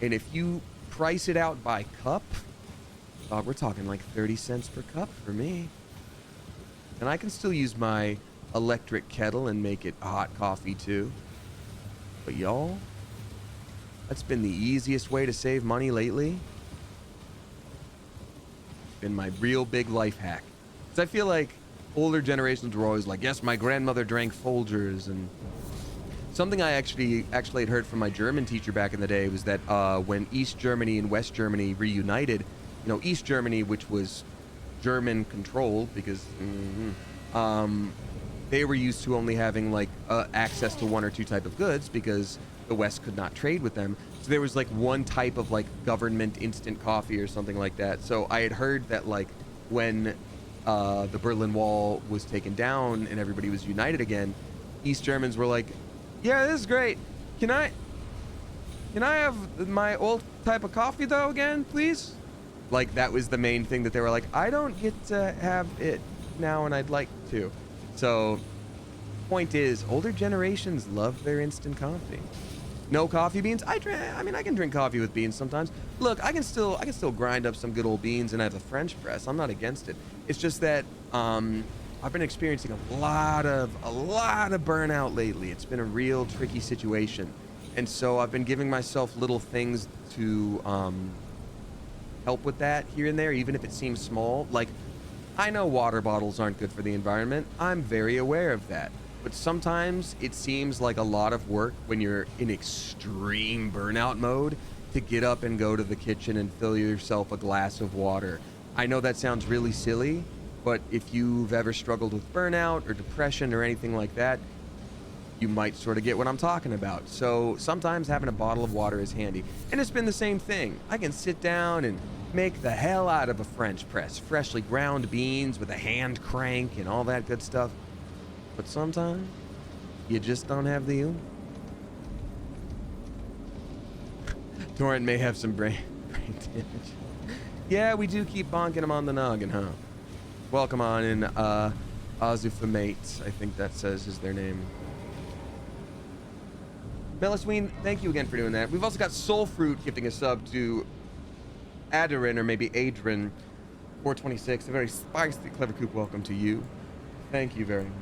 And if you price it out by cup, we're talking like 30 cents per cup for me. And I can still use my electric kettle and make it hot coffee too. But y'all, that's been the easiest way to save money lately. It's been my real big life hack. Because I feel like older generations were always like, yes, my grandmother drank Folgers. And something I actually had heard from my German teacher back in the day was that when East Germany and West Germany reunited, you know, East Germany, which was German controlled because they were used to only having like access to one or two type of goods because the West could not trade with them. So there was like one type of like government instant coffee or something like that. So I had heard that like when the Berlin Wall was taken down and everybody was united again, East Germans were like, yeah, this is great. Can I have my old type of coffee though again, please? Like that was the main thing that they were like, I don't get to have it now and I'd like to. So point is, older generations love their instant coffee. No coffee beans. I can drink coffee with beans sometimes. Look, I can still grind up some good old beans and I have a French press. I'm not against it. It's just that I've been experiencing a lot of burnout lately. It's been a real tricky situation. And so I've been giving myself little things to help with that here and there, even if it seems small. Like, I know water bottles aren't good for the environment. I'm very aware of that. But sometimes it seems like a lot of work when you're in extreme burnout mode to get up and go to the kitchen and fill yourself a glass of water. I know that sounds really silly, but if you've ever struggled with burnout or depression or anything like that, you might sort of get what I'm talking about. So sometimes having a bottle of water is handy. And it's been the same thing. I can sit down and make the hell out of a French press, freshly ground beans with a hand crank and all that good stuff. But sometimes you just don't have the oomph. Torrent may have some brain damage. Yeah, we do keep bonking him on the noggin, huh? Welcome on in, Azufamate, I think that is their name. Melisween, thank you again for doing that. We've also got Soul Fruit gifting a sub to Adarin, or maybe Adrin, 426. A very spicy, clever coop welcome to you. Thank you very much.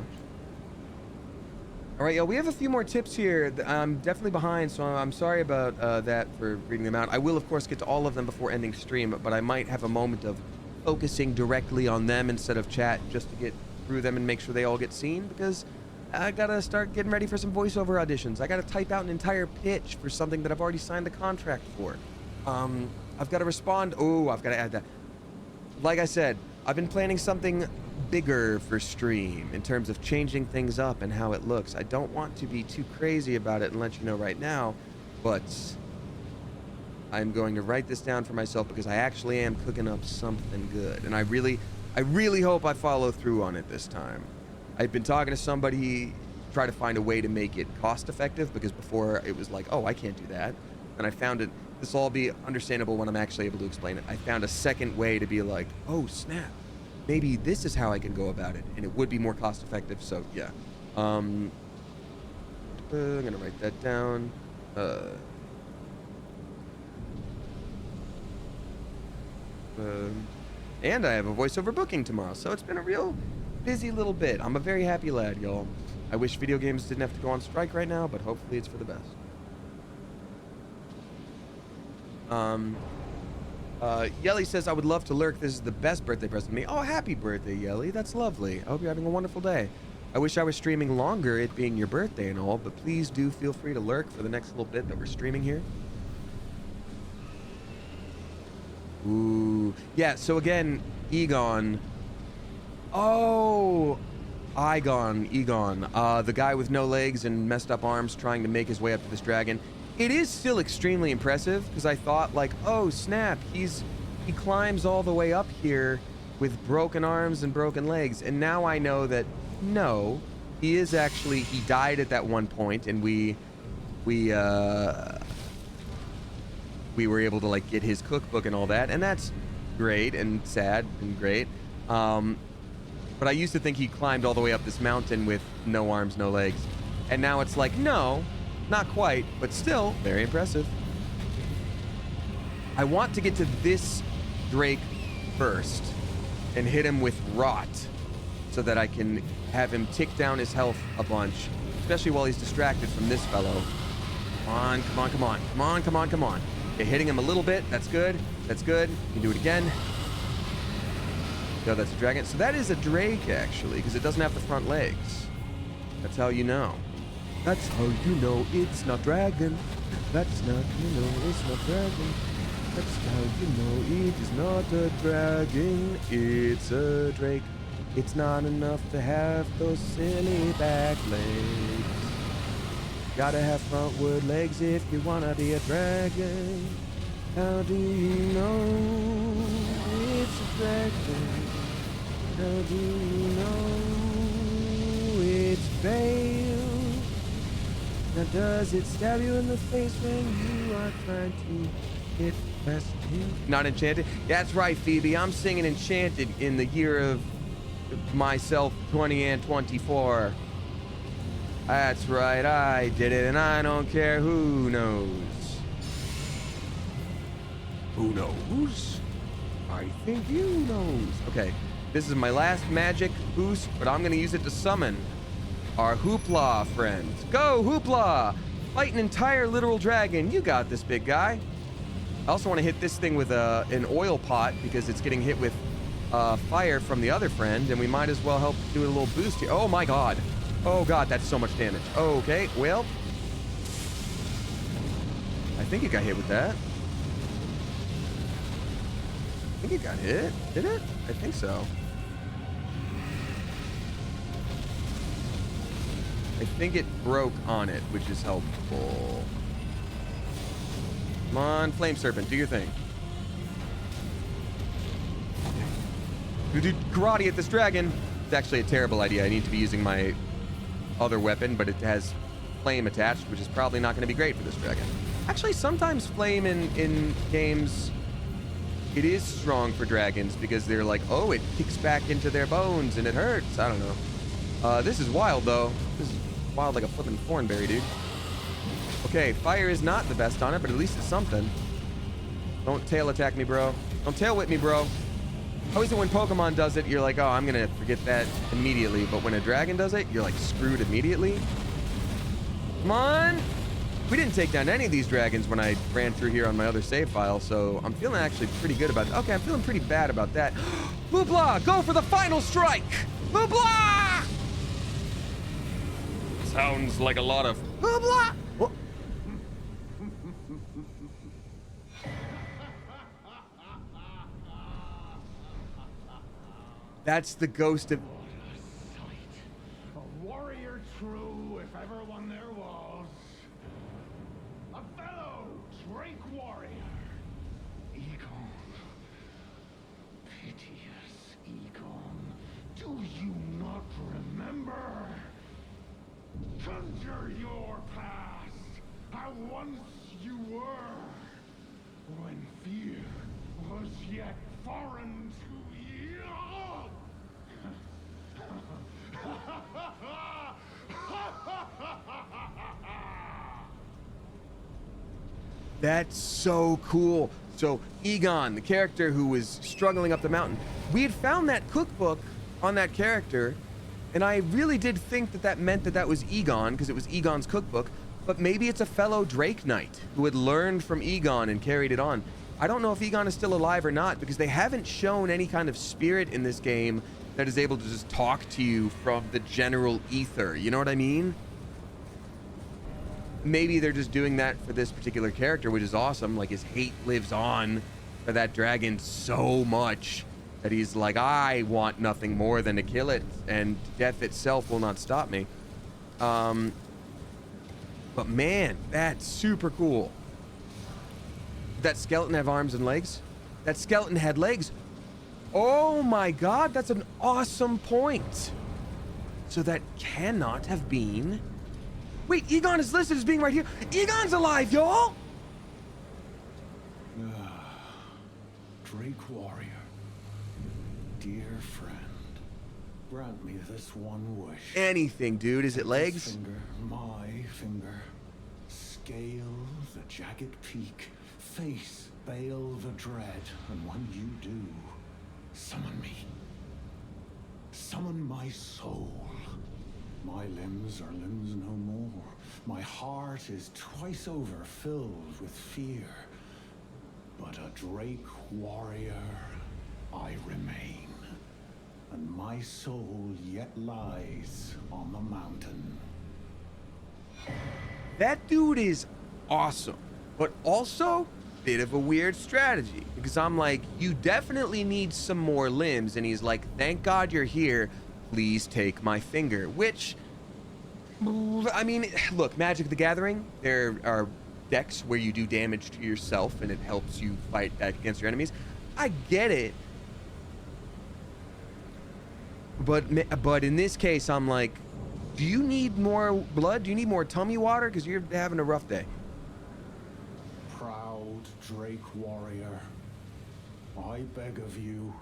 All right, y'all, we have a few more tips here. I'm definitely behind, so I'm sorry about that for reading them out. I will, of course, get to all of them before ending stream, but I might have a moment of focusing directly on them instead of chat just to get through them and make sure they all get seen, because I gotta start getting ready for some voiceover auditions. I gotta type out an entire pitch for something that I've already signed the contract for. I've got to respond. Oh, I've got to add that. Like I said, I've been planning something bigger for stream in terms of changing things up and how it looks. I don't want to be too crazy about it and let you know right now, but I'm going to write this down for myself because I actually am cooking up something good, and I really hope I follow through on it this time. I've been talking to somebody, try to find a way to make it cost effective, because before it was like, oh, I can't do that. And I found it, this will all be understandable when I'm actually able to explain it. I found a second way to be like, oh, snap. Maybe this is how I can go about it, and it would be more cost effective, so yeah. I'm gonna write that down. And I have a voiceover booking tomorrow, so it's been a real busy little bit. I'm a very happy lad, y'all. I wish video games didn't have to go on strike right now, but hopefully it's for the best. Yelly says, I would love to lurk. This is the best birthday present to me. Oh, happy birthday, Yelly. That's lovely. I hope you're having a wonderful day. I wish I was streaming longer, it being your birthday and all, but please do feel free to lurk for the next little bit that we're streaming here. Ooh. Yeah, so again, Egon. Oh, Egon. The guy with no legs and messed up arms trying to make his way up to this dragon. It is still extremely impressive, because I thought, like, oh, snap, he climbs all the way up here with broken arms and broken legs, and now I know that, no, he is actually, he died at that one point, and we were able to, like, get his cookbook and all that, and that's great and sad and great. But I used to think he climbed all the way up this mountain with no arms, no legs, and now it's like, no, not quite, but still very impressive. I want to get to this Drake first and hit him with Rot so that I can have him tick down his health a bunch, especially while he's distracted from this fellow. Come on, come on, come on, come on, come on, come on. Okay, hitting him a little bit. That's good. That's good. You can do it again. No, that's a dragon. So that is a Drake, actually, because it doesn't have the front legs. That's how you know. That's how you know it's not dragon. That's not, you know, it's not dragon. That's how you know it is not a dragon. It's a Drake. It's not enough to have those silly back legs. Gotta have frontward legs if you wanna be a dragon. How do you know it's a dragon? How do you know it's veiled? Now does it stab you in the face when you are trying to hit rescue? Not enchanted? That's right, Phoebe. I'm singing Enchanted in the year of myself 20 and 24. That's right, I did it, and I don't care who knows. Who knows? I think you knows. Okay, this is my last magic boost, but I'm gonna use it to summon our Hoopla friends. Go, Hoopla! Fight an entire literal dragon. You got this, big guy. I also want to hit this thing with an oil pot because it's getting hit with fire from the other friend, and we might as well help do a little boost here. Oh my god. Oh god, that's so much damage. Okay, well, I think it got hit with that. I think it got hit. Did it? I think so. I think it broke on it, which is helpful. Come on, Flame Serpent, do your thing. You do karate at this dragon. It's actually a terrible idea. I need to be using my other weapon, but it has flame attached, which is probably not going to be great for this dragon. Actually, sometimes flame in games, it is strong for dragons because they're like, oh, it kicks back into their bones and it hurts. I don't know. This is wild, though. This is wild like a flippin' thornberry, dude. Okay, fire is not the best on it, but at least it's something. Don't tail attack me, bro. Don't tail whip me, bro. How is it when Pokemon does it, you're like, oh, I'm gonna forget that immediately. But when a dragon does it, you're like screwed immediately. Come on. We didn't take down any of these dragons when I ran through here on my other save file, so I'm feeling actually pretty good about it. Okay, I'm feeling pretty bad about that. Boobla, go for the final strike. Boobla! Sounds like a lot of boobla. What? That's the ghost of... A warrior true, if ever one there was. A fellow Drake warrior. Egon. Piteous Egon. Do you not remember? Conjure your past. How once you were. When fear was yet foreign to you. That's so cool. So Egon, the character who was struggling up the mountain, we had found that cookbook on that character, and I really did think that that meant that that was Egon because it was Egon's cookbook, but maybe it's a fellow Drake Knight who had learned from Egon and carried it on. I don't know if Egon is still alive or not because they haven't shown any kind of spirit in this game that is able to just talk to you from the general ether. You know what I mean? Maybe they're just doing that for this particular character, which is awesome. Like, his hate lives on for that dragon so much that he's like, I want nothing more than to kill it, and death itself will not stop me. But man, that's super cool. Did that skeleton have arms and legs? That skeleton had legs. Oh my god, that's an awesome point. So that cannot have been... Wait, Egon is listed as being right here. Egon's alive, y'all! Drake warrior. Dear friend, grant me this one wish. Anything, dude. Is it legs? This finger, my finger. Scale the jagged peak. Face Bail the dread, and when you do, summon me. Summon my soul. My limbs are limbs no more. My heart is twice over filled with fear. But a Drake warrior I remain, and my soul yet lies on the mountain. That dude is awesome, but also bit of a weird strategy, because I'm like, you definitely need some more limbs, and he's like, thank God you're here, please take my finger. Which, I mean, look, Magic the Gathering, there are decks where you do damage to yourself and it helps you fight back against your enemies. I get it, but in this case, I'm like, do you need more blood? Do you need more tummy water? Because you're having a rough day. Proud Drake warrior, I beg of you,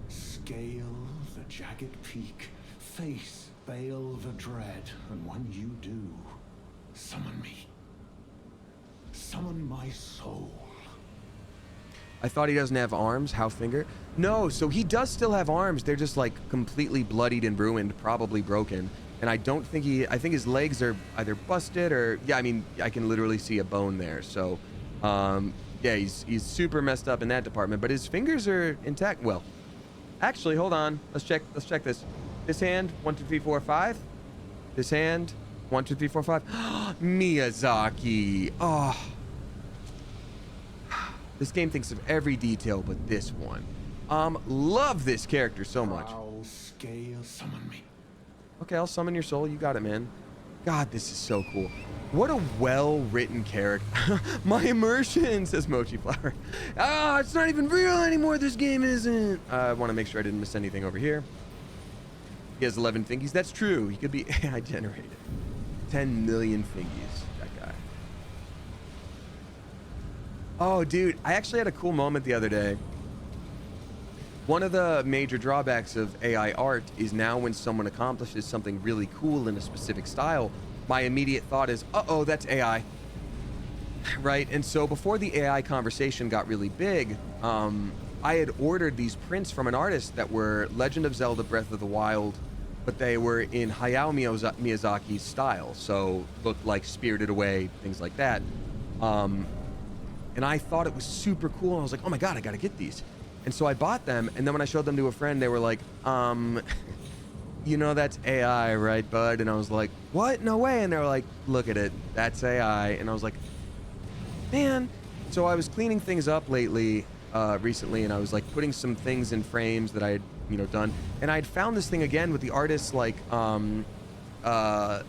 scale the jagged peak, face Bail the dread, and when you do, summon me. Summon my soul. I thought he doesn't have arms. How finger? No, so he does still have arms. They're just like completely bloodied and ruined, probably broken. And I don't think I think his legs are either busted or, yeah, I mean, I can literally see a bone there. So, yeah, he's super messed up in that department, but his fingers are intact. Well, actually, hold on. Let's check this. This hand, 1, 2, 3, 4, 5. This hand, 1, 2, 3, 4, 5. Miyazaki. Oh. This game thinks of every detail but this one. Love this character so much. Scale, summon me. Okay, I'll summon your soul. You got it, man. God, this is so cool. What a well-written character. My immersion, says Mochi Flower. Ah, it's not even real anymore. This game isn't. I want to make sure I didn't miss anything over here. He has 11 fingies. That's true. He could be AI generated. 10 million fingies. That guy. Oh, dude. I actually had a cool moment the other day. One of the major drawbacks of AI art is now when someone accomplishes something really cool in a specific style, my immediate thought is, uh-oh, that's AI. Right? And so before the AI conversation got really big, I had ordered these prints from an artist that were Legend of Zelda Breath of the Wild, but they were in Hayao Miyazaki's style, so looked like Spirited Away, things like that. And I thought it was super cool, and I was like, oh my god, I gotta get these. And so I bought them, and then when I showed them to a friend, they were like, you know that's AI, right, bud? And I was like, what? No way. And they were like, look at it, that's AI. And I was like, man. So I was cleaning things up recently, and I was like putting some things in frames that I had, done. And I had found this thing again with the artist's like note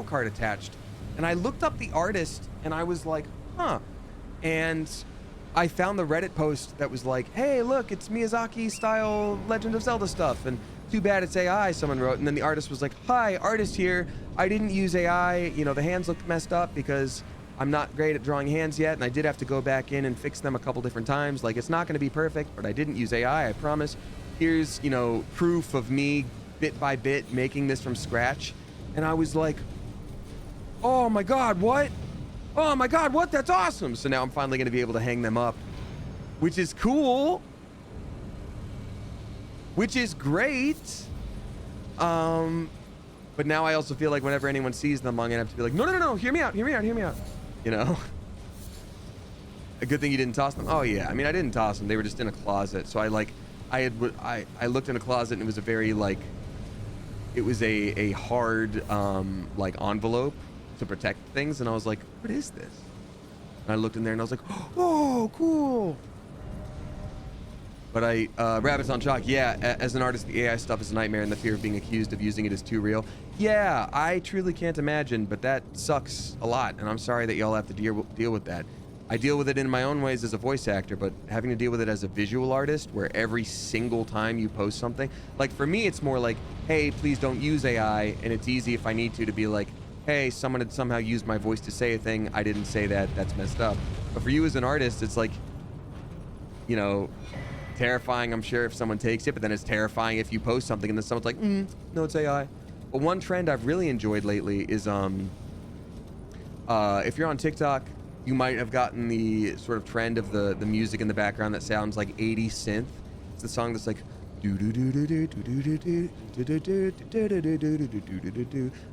card attached. And I looked up the artist, and I was like, huh. And I found the Reddit post that was like, hey, look, it's Miyazaki style Legend of Zelda stuff, and too bad it's AI, someone wrote. And then the artist was like, hi, artist here. I didn't use AI. The hands look messed up because I'm not great at drawing hands yet, and I did have to go back in and fix them a couple different times. Like, it's not going to be perfect, but I didn't use AI, I promise. Here's, proof of me bit by bit making this from scratch. And I was like, oh my god, what? Oh my god, what? That's awesome. So now I'm finally going to be able to hang them up, which is cool, which is great. But now I also feel like whenever anyone sees them, I'm going to have to be like, no, hear me out. A good thing you didn't toss them. Oh yeah, I mean, I didn't toss them. They were just in a closet. So I looked in a closet, and it was a very it was a hard envelope to protect things, and I was like, what is this? And I looked in there, and I was like, oh, cool. But Rabbits on Chalk, yeah, as an artist, the AI stuff is a nightmare, and the fear of being accused of using it is too real. Yeah, I truly can't imagine, but that sucks a lot, and I'm sorry that y'all have to deal with that. I deal with it in my own ways as a voice actor, but having to deal with it as a visual artist, where every single time you post something, like for me, it's more like, hey, please don't use AI, and it's easy if I need to be like, hey, someone had somehow used my voice to say a thing, I didn't say that, that's messed up. But for you as an artist, it's like, terrifying, I'm sure, if someone takes it, but then it's terrifying if you post something and then someone's like, no, it's AI. But one trend I've really enjoyed lately is, if you're on TikTok, you might have gotten the sort of trend of the music in the background that sounds like 80s synth. It's the song that's like I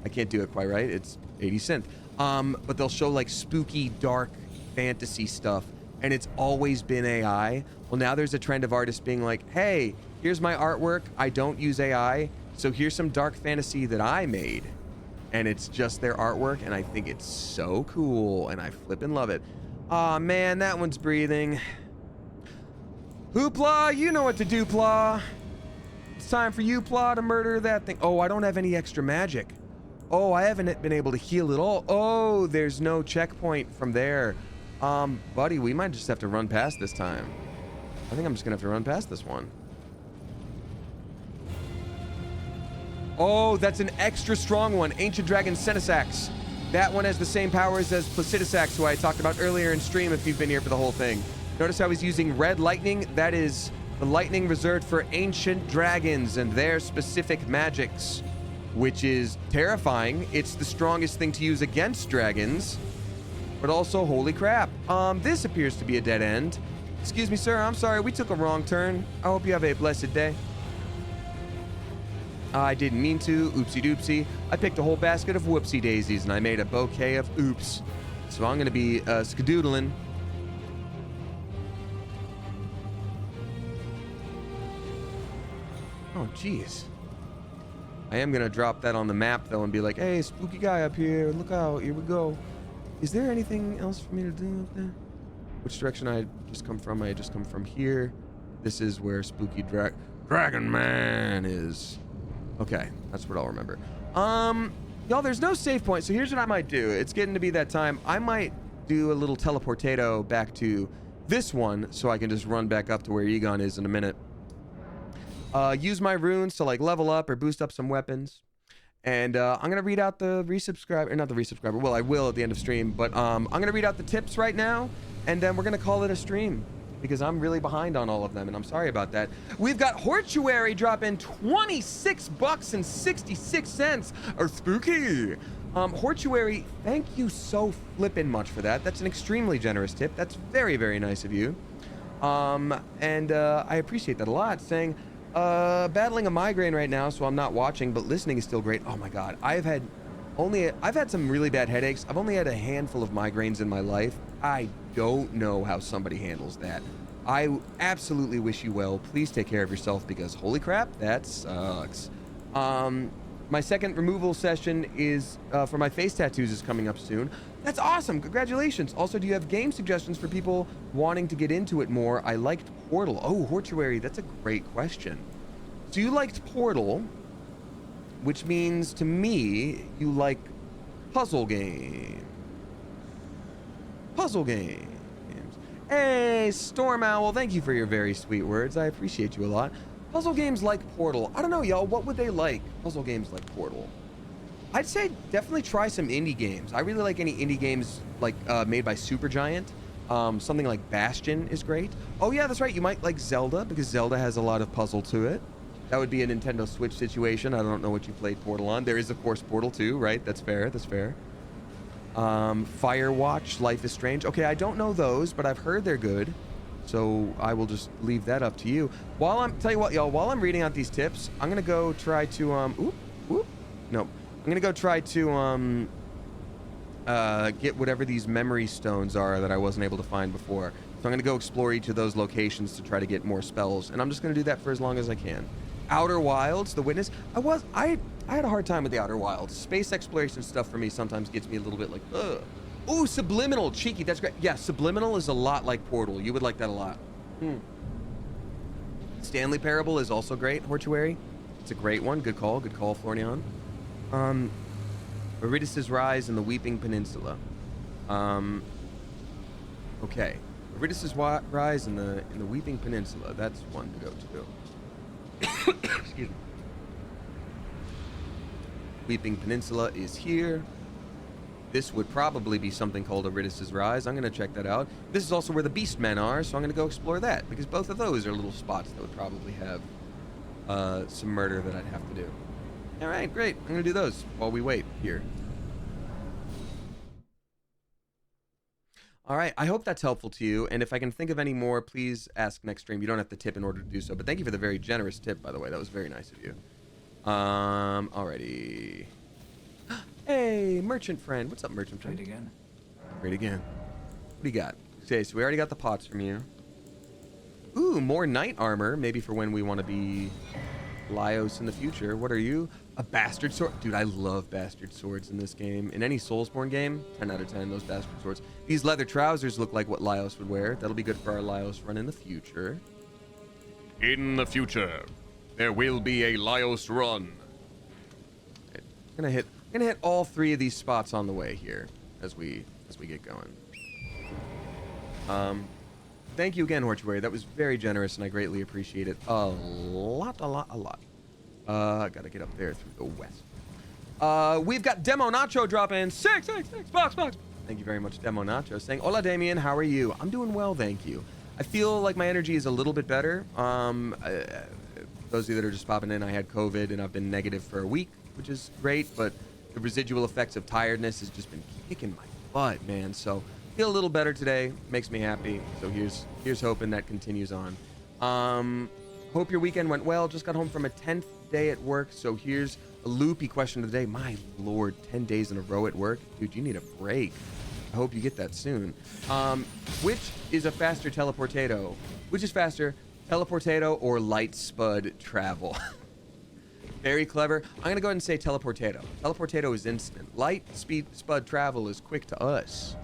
can't do it quite right. It's 80s synth. But they'll show like spooky, dark fantasy stuff, and it's always been AI. Well, now there's a trend of artists being like, hey, here's my artwork. I don't use AI, so here's some dark fantasy that I made. And it's just their artwork, and I think it's so cool, and I flippin' love it. Aw, man, that one's breathing. Hoopla, you know what to do, Pla. It's time for you, Pla, to murder that thing. Oh, I don't have any extra magic. Oh, I haven't been able to heal at all. Oh, there's no checkpoint from there. Buddy, we might just have to run past this time. I think I'm just gonna have to run past this one. Oh, that's an extra strong one. Ancient Dragon Cenisax. That one has the same powers as Placidusax, who I talked about earlier in stream if you've been here for the whole thing. Notice how he's using red lightning? That is the lightning reserved for ancient dragons and their specific magics, which is terrifying. It's the strongest thing to use against dragons, but also, holy crap. This appears to be a dead end. Excuse me, sir, I'm sorry, we took a wrong turn. I hope you have a blessed day. I didn't mean to, oopsie doopsie. I picked a whole basket of whoopsie daisies and I made a bouquet of oops. So I'm gonna be skadoodling. Oh, jeez. I am gonna drop that on the map though and be like, hey, spooky guy up here, look out, here we go. Is there anything else for me to do up there? Which direction I just come from? I just come from here. This is where spooky Dragon Man is. Okay, that's what I'll remember. Y'all, there's no save point, so here's what I might do. It's getting to be that time. I might do a little teleportado back to this one so I can just run back up to where Egon is in a minute. Use my runes to like level up or boost up some weapons. And I'm gonna read out the resubscriber, or not the resubscriber, well, I will at the end of stream, but I'm gonna read out the tips right now, and then we're gonna call it a stream, because I'm really behind on all of them, and I'm sorry about that. We've got Hortuary dropping $26.66, or spooky. Hortuary, thank you so flippin' much for that. That's an extremely generous tip. That's very, very nice of you. I appreciate that a lot, saying, battling a migraine right now, so I'm not watching, but listening is still great. Oh my God, I've had some really bad headaches. I've only had a handful of migraines in my life. I don't know how somebody handles that. I absolutely wish you well. Please take care of yourself, because holy crap, that sucks. My second removal session is for my face tattoos is coming up soon. That's awesome. Congratulations. Also, do you have game suggestions for people wanting to get into it more? I liked Portal. Oh, Hortuary, that's a great question. So you liked Portal, which means to me you like puzzle games. Puzzle games. Hey, Storm Owl, thank you for your very sweet words. I appreciate you a lot. Puzzle games like Portal. I don't know, y'all. What would they like? Puzzle games like Portal. I'd say definitely try some indie games. I really like any indie games like made by Supergiant. Something like Bastion is great. Oh yeah, that's right. You might like Zelda, because Zelda has a lot of puzzle to it. That would be a Nintendo Switch situation. I don't know what you played Portal on. There is, of course, Portal 2, right? That's fair. That's fair. Firewatch, Life is Strange. Okay, I don't know those, but I've heard they're good. So I will just leave that up to you. Tell you what, y'all, while I'm reading out these tips, I'm gonna go try to, nope. I'm gonna go try to, get whatever these memory stones are that I wasn't able to find before. So I'm gonna go explore each of those locations to try to get more spells, and I'm just gonna do that for as long as I can. Outer Wilds, The Witness. I had a hard time with the Outer Wilds. Space exploration stuff for me sometimes gets me a little bit like, ugh. Ooh, Subliminal, cheeky, that's great. Yeah, Subliminal is a lot like Portal. You would like that a lot. Stanley Parable is also great, Hortuary. It's a great one. Good call, Florian. Eurydice's Rise in the Weeping Peninsula. Okay. Eurydice's Rise in the Weeping Peninsula. That's one to go to. Excuse me. Weeping Peninsula is here. This would probably be something called Eurydice's Rise. I'm going to check that out. This is also where the Beastmen are, so I'm going to go explore that, because both of those are little spots that would probably have some murder that I'd have to do. All right, great. I'm going to do those while we wait here. All right, I hope that's helpful to you. And if I can think of any more, please ask next stream. You don't have to tip in order to do so. But thank you for the very generous tip, by the way. That was very nice of you. Alrighty. Hey, merchant friend. What's up, merchant friend? Trade again. Trade again. What do you got? Okay, so we already got the pots from you. Ooh, more knight armor. Maybe for when we want to be Laios in the future. What are you? A bastard sword? Dude, I love bastard swords in this game. In any Soulsborne game, 10 out of 10, those bastard swords. These leather trousers look like what Laios would wear. That'll be good for our Laios run in the future. In the future, there will be a Laios run. Gonna hit all 3 of these spots on the way here as we get going. Thank you again, Hortuary. That was very generous, and I greatly appreciate it. A lot. Gotta get up there through the west. We've got Demo Nacho dropping 666 box. Thank you very much, Demo Nacho, saying, "Hola, Damien. How are you? I'm doing well, thank you. I feel like my energy is a little bit better. Those of you that are just popping in, I had COVID, and I've been negative for a week, which is great, but the residual effects of tiredness has just been kicking my butt, man. So feel a little better today. Makes me happy. So here's hoping that continues on. Hope your weekend went well. Just got home from a 10th day at work. So here's a loopy question of the day. My lord, 10 days in a row at work? Dude, you need a break. I hope you get that soon. Which is a faster teleportado? Which is faster, teleportado or light spud travel? Very clever. I'm going to go ahead and say teleportado. Teleportado is instant. Light speed spud travel is quick to us.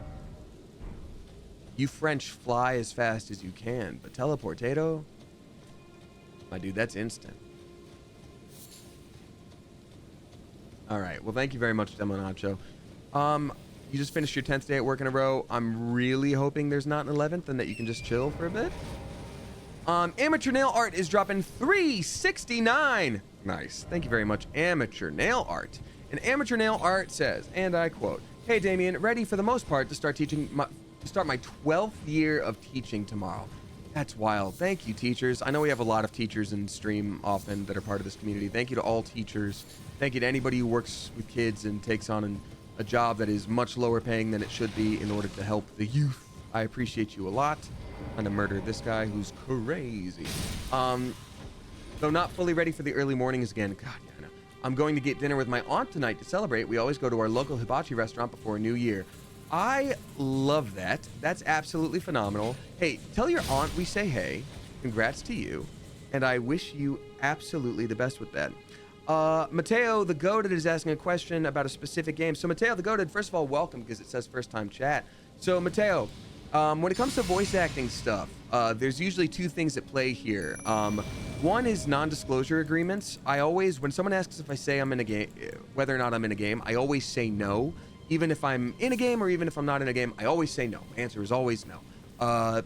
You French fly as fast as you can, but teleportado, my dude, that's instant. All right. Well, thank you very much, Demo Nacho. You just finished your 10th day at work in a row. I'm really hoping there's not an 11th and that you can just chill for a bit. Amateur Nail Art is dropping 369. Nice. Thank you very much, Amateur Nail Art. And Amateur Nail Art says, and I quote, "Hey, Damien, ready for the most part to start my 12th year of teaching tomorrow." That's wild. Thank you, teachers. I know we have a lot of teachers in stream often that are part of this community. Thank you to all teachers. Thank you to anybody who works with kids and takes on a job that is much lower paying than it should be in order to help the youth. I appreciate you a lot. I'm gonna murder this guy who's crazy. Though not fully ready for the early mornings again. God, yeah, I know. I'm going to get dinner with my aunt tonight to celebrate. We always go to our local hibachi restaurant before New Year. I love that. That's absolutely phenomenal. Hey, tell your aunt we say hey. Congrats to you. And I wish you absolutely the best with that. Mateo the Goated is asking a question about a specific game. So Mateo the Goated, first of all, welcome, because it says first time chat. So Mateo, when it comes to voice acting stuff, there's usually 2 things at play here. One is non-disclosure agreements. I always, when someone asks if I say I'm in a game, whether or not I'm in a game, I always say no. Even if I'm in a game or even if I'm not in a game, I always say no. My answer is always no.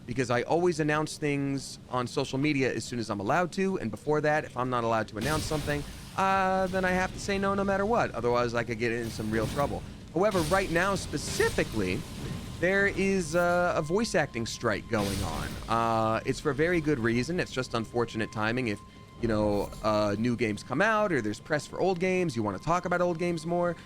Because I always announce things on social media as soon as I'm allowed to. And before that, if I'm not allowed to announce something, then I have to say no matter what. Otherwise, I could get in some real trouble. However, right now specifically, there is a voice acting strike going on. It's for a very good reason. It's just unfortunate timing. If, you know, new games come out or there's press for old games, you want to talk about old games more,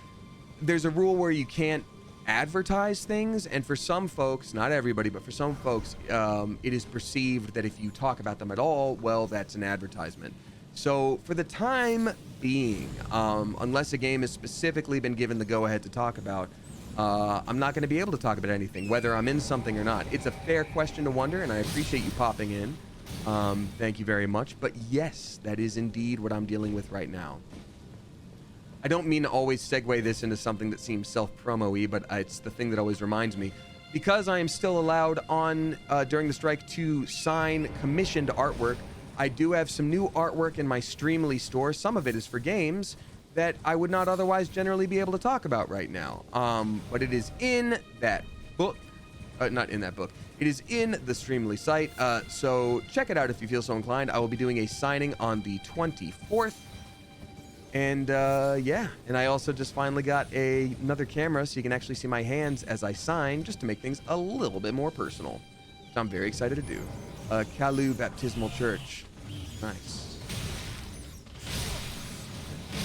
there's a rule where you can't advertise things. And for some folks, not everybody, but for some folks, it is perceived that if you talk about them at all, well, that's an advertisement. So for the time being, unless a game has specifically been given the go-ahead to talk about, I'm not going to be able to talk about anything, whether I'm in something or not. It's a fair question to wonder, and I appreciate you popping in. Thank you very much. But yes, that is indeed what I'm dealing with right now. I don't mean to always segue this into something that seems self-promo-y, but it's the thing that always reminds me. Because I am still allowed on, during the strike, to sign commissioned artwork, I do have some new artwork in my Streamly store. Some of it is for games that I would not otherwise generally be able to talk about right now. But it is in that book. Not in that book. It is in the Streamly site. So check it out if you feel so inclined. I will be doing a signing on the 24th. And yeah, and I also just finally got another camera so you can actually see my hands as I sign, just to make things a little bit more personal, which I'm very excited to do. YOUUU Baptismal Church. Nice.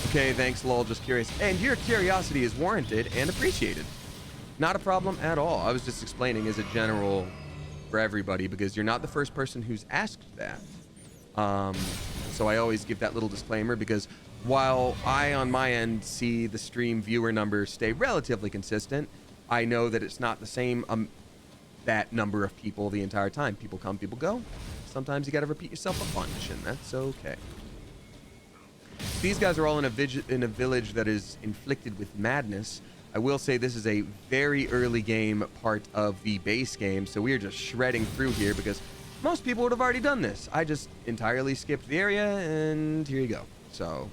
Okay, thanks, lol, just curious. And your curiosity is warranted and appreciated. Not a problem at all. I was just explaining as a general for everybody because you're not the first person who's asked that. So I always give that little disclaimer because while I on my end see the stream viewer numbers stay relatively consistent, I know that it's not the same that number of people the entire time. People come, people go. Sometimes you got to repeat yourself a bunch, and that's okay. These guys are all in a village that is inflicted with madness. I will say this is a very early game part of the base game, so we are just shredding through here because most people would have already done this. I just entirely skipped the area, and here you go. So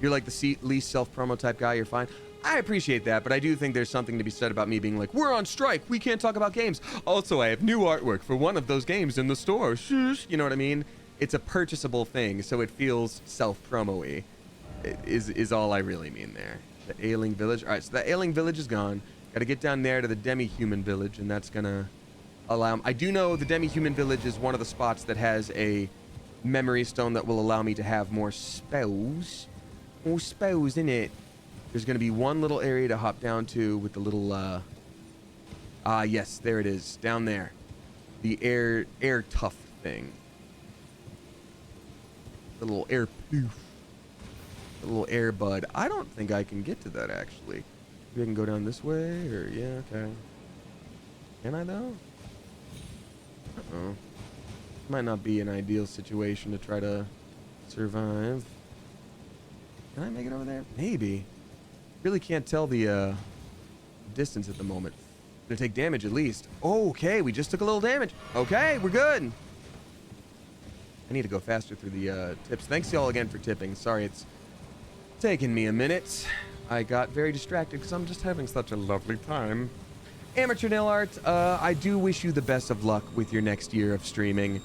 you're like the least self-promo type guy, you're fine. I appreciate that, but I do think there's something to be said about me being like, we're on strike, we can't talk about games. Also, I have new artwork for one of those games in the store. Shush. You know what I mean? It's a purchasable thing, so it feels self-promo-y, is all I really mean there. The ailing village. All right, so the ailing village is gone. Got to get down there to the demi-human village, and that's going to allow... I do know the demi-human village is one of the spots that has a memory stone that will allow me to have more spells. More spells in it. There's going to be one little area to hop down to with the little... yes, there it is. Down there. The air tough thing. The little air poof. The little air bud. I don't think I can get to that, actually. Maybe I can go down this way, or... Yeah, okay. Can I, though? Uh-oh. Might not be an ideal situation to try to survive. Can I make it over there? Maybe. Really can't tell the distance at the moment. Gonna take damage at least. Okay, we just took a little damage. Okay, we're good. I need to go faster through the tips. Thanks y'all again for tipping. Sorry, it's taking me a minute. I got very distracted because I'm just having such a lovely time. Amateur Nail Art, I do wish you the best of luck with your next year of streaming.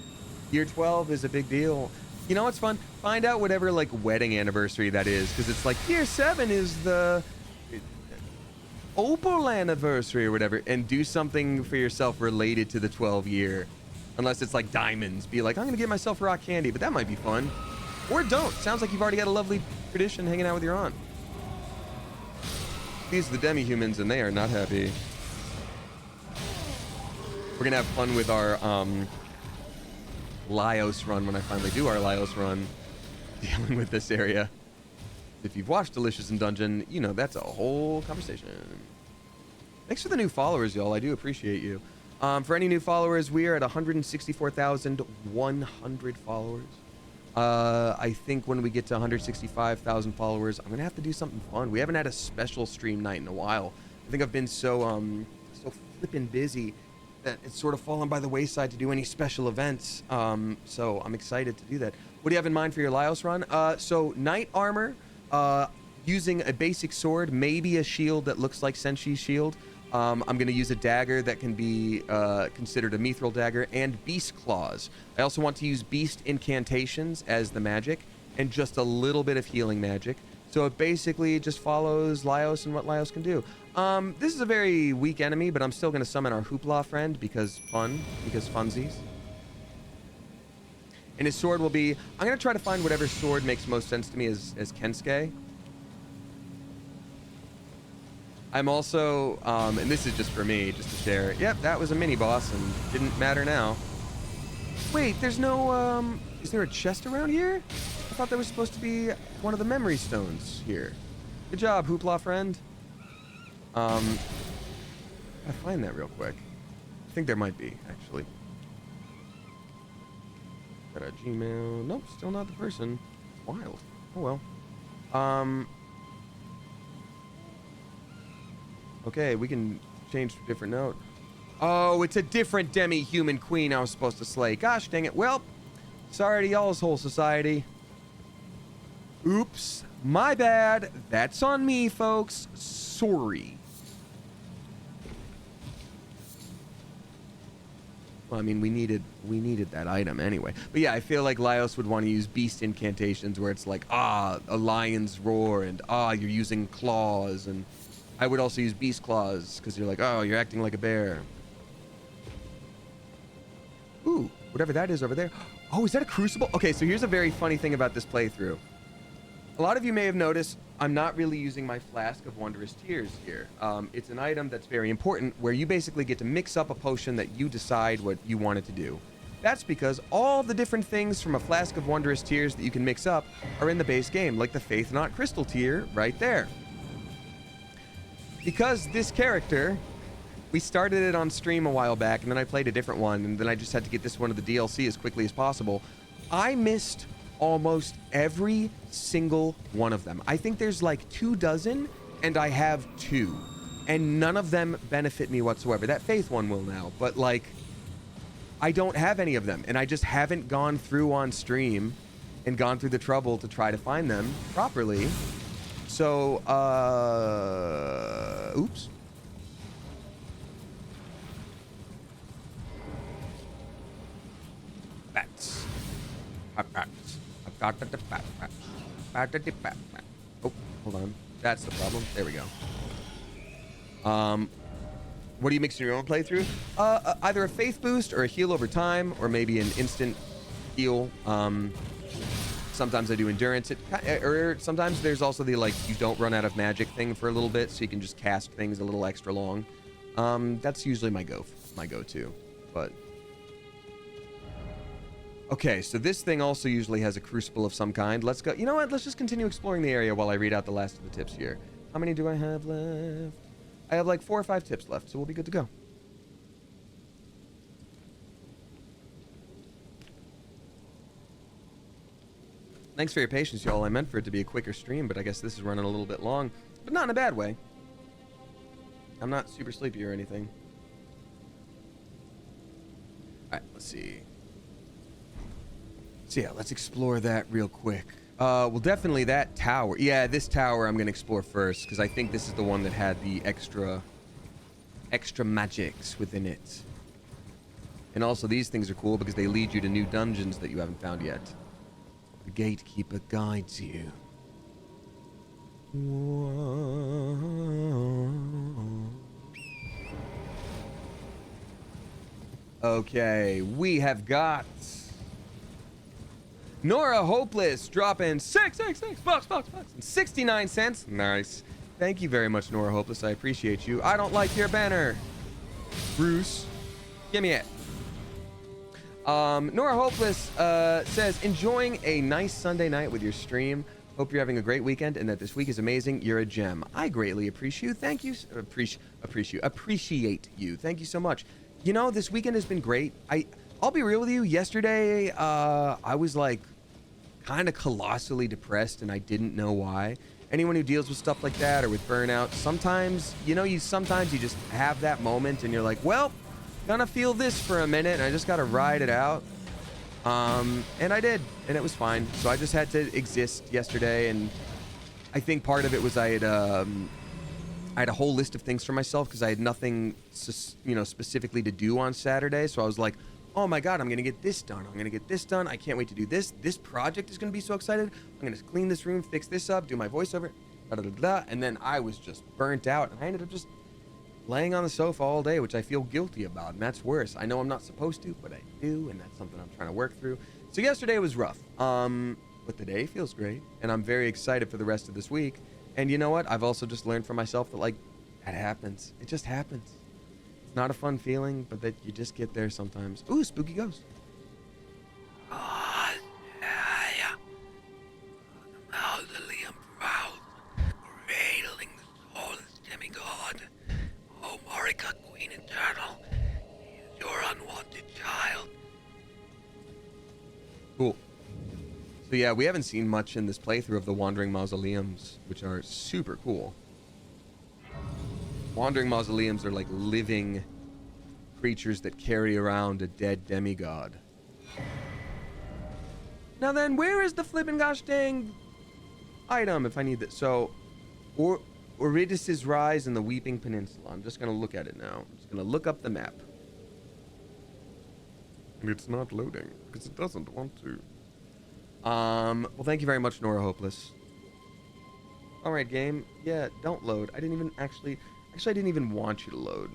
Year 12 is a big deal. You know what's fun? Find out whatever, like, wedding anniversary that is, because it's like, year 7 is the opal anniversary or whatever, and do something for yourself related to the 12 year. Unless it's like diamonds. Be like, I'm going to get myself rock candy, but that might be fun. Or don't. Sounds like you've already got a lovely tradition hanging out with your aunt. These are the demi-humans, and they are not happy. We're going to have fun with our, Lyos run when I finally do our Lyos run. Dealing with this area. If you've watched Delicious in Dungeon, you know that's a whole conversation. Thanks for the new followers, y'all. I do appreciate you. For any new followers, we are at 164,100 followers. I think when we get to 165,000 followers, I'm gonna have to do something fun. We haven't had a special stream night in a while. I think I've been so flippin' busy that it's sort of fallen by the wayside to do any special events. So I'm excited to do that. What do you have in mind for your Lyos run? So knight armor, using a basic sword, maybe a shield that looks like Senshi's shield. I'm going to use a dagger that can be considered a mithril dagger, and beast claws. I also want to use beast incantations as the magic, and just a little bit of healing magic. So it basically just follows Lyos and what Lyos can do. This is a very weak enemy, but I'm still going to summon our Hoopla friend because funsies. And his sword will be... I'm going to try to find whatever sword makes most sense to me as Kensuke. I'm also, and this is just for me, just to share. Yep, that was a mini boss and didn't matter now. Wait, there's no, is there a chest around here? I thought there was supposed to be one of the memory stones here. Good job, Hoopla friend. I'll find that real quick. I think there might be, actually. Got a Gmail. Nope, still not the person. Wild. Oh well. Okay, we can change to a different note. Oh, it's a different demi-human queen I was supposed to slay. Gosh dang it. Well, sorry to y'all's whole society. Oops. My bad. That's on me, folks. Sorry. Well, I mean, we needed that item anyway. But yeah, I feel like Lyos would want to use beast incantations where it's like, a lion's roar, and you're using claws, and I would also use beast claws because you're like, you're acting like a bear. Ooh, whatever that is over there. Oh, is that a crucible? Okay, so here's a very funny thing about this playthrough. A lot of you may have noticed I'm not really using my Flask of Wondrous Tears here. It's an item that's very important where you basically get to mix up a potion that you decide what you want it to do. That's because all the different things from a Flask of Wondrous Tears that you can mix up are in the base game, like the Faith Not Crystal tier right there. Because this character, we started it on stream a while back, and then I played a different one, and then I just had to get this one of the DLC as quickly as possible. I missed almost every single one of them. I think there's like 24, and I have 2, and none of them benefit me whatsoever. That Faith one will now, but like, I don't have any of them, and I just haven't gone through on stream and gone through the trouble to try to find them properly. So, oops. Bats. Oh, hold on. That's the problem. There we go. What do you mix in your own playthrough? Either a faith boost or a heal over time, or maybe an instant heal. Sometimes I do endurance. Or sometimes there's also the like you don't run out of magic thing for a little bit, so you can just cast things a little extra long. That's usually my go-to. But okay, so this thing also usually has a crucible of some kind. Let's go. You know what? Let's just continue exploring the area while I read out the last of the tips here. How many do I have left? I have like 4 or 5 tips left, so we'll be good to go. Thanks for your patience, y'all. I meant for it to be a quicker stream, but I guess this is running a little bit long, but not in a bad way. I'm not super sleepy or anything. All right, let's see. So yeah, let's explore that real quick. Well, definitely that tower. Yeah, this tower I'm gonna explore first, because I think this is the one that had the extra magics within it. And also these things are cool because they lead you to new dungeons that you haven't found yet. The gatekeeper guides you. Whoa. Okay, we have got Nora Hopeless dropping $6 and 69 cents. Nice. Thank you very much, Nora Hopeless. I appreciate you. I don't like your banner. Bruce, give me it. Nora Hopeless says, enjoying a nice Sunday night with your stream. Hope you're having a great weekend and that this week is amazing. You're a gem. I greatly appreciate you. Thank you. Appreciate you. Thank you so much. You know, this weekend has been great. I'll be real with you. Yesterday, I was like kind of colossally depressed and I didn't know why. Anyone who deals with stuff like that or with burnout, sometimes, you know, sometimes you just have that moment and you're like, well, gonna feel this for a minute and I just gotta ride it out. And I did, and it was fine. So I just had to exist yesterday, and I think part of it was I had a whole list of things for myself because I had nothing, specifically to do on Saturday. So I was like, oh my God, I'm gonna get this done. I'm gonna get this done. I can't wait to do this. This project is gonna be so excited. I'm gonna clean this room, fix this up, do my voiceover, and then I was just burnt out, and I ended up just laying on the sofa all day, which I feel guilty about, and that's worse. I know I'm not supposed to, but I do, and that's something I'm trying to work through. So yesterday was rough, but today feels great, and I'm very excited for the rest of this week. And you know what? I've also just learned for myself that, like, that happens. It just happens. It's not a fun feeling, but that you just get there sometimes. Ooh, spooky ghost. Mausoleum proud, cradling souls, demigod. Oh, Marika, Queen Eternal, is your unwanted child. Cool. So yeah, we haven't seen much in this playthrough of the Wandering Mausoleums, which are super cool. Wandering Mausoleums are like living creatures that carry around a dead demigod. Now then, where is the flippin' gosh dang item if I need this? So, Eurydice's Rise in the Weeping Peninsula. I'm just going to look at it now. I'm just going to look up the map. And it's not loading because it doesn't want to. Well, thank you very much, Nora Hopeless. All right, game. Yeah, don't load. I didn't even actually, I didn't even want you to load.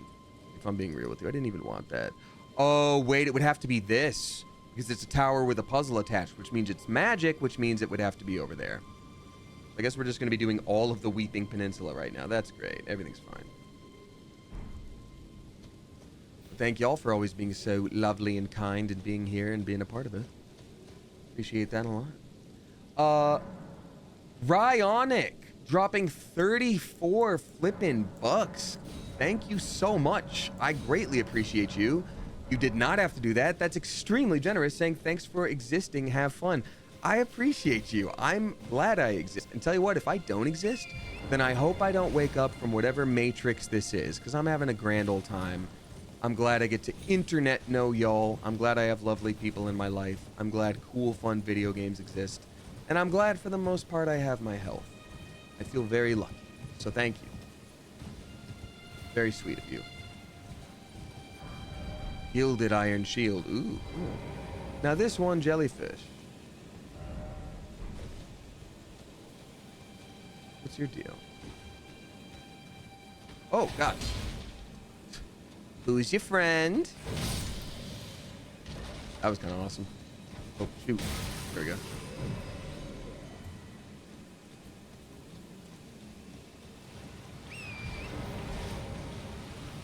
If I'm being real with you, I didn't even want that. Oh, wait, it would have to be this because it's a tower with a puzzle attached, which means it's magic, which means it would have to be over there. I guess we're just going to be doing all of the Weeping Peninsula right now. That's great. Everything's fine. Thank y'all for always being so lovely and kind and being here and being a part of it. Appreciate that a lot. Ryonic dropping 34 flippin' bucks. Thank you so much. I greatly appreciate you. You did not have to do that. That's extremely generous, saying thanks for existing, have fun. I appreciate you. I'm glad I exist. And tell you what, if I don't exist, then I hope I don't wake up from whatever matrix this is, because I'm having a grand old time. I'm glad I get to internet know y'all. I'm glad I have lovely people in my life. I'm glad cool, fun video games exist. And I'm glad for the most part I have my health. I feel very lucky. So thank you. Very sweet of you. Gilded Iron Shield. Ooh, cool. Now this one, jellyfish. What's your deal? Oh, God. Who's your friend? That was kind of awesome. Oh, shoot. There we go.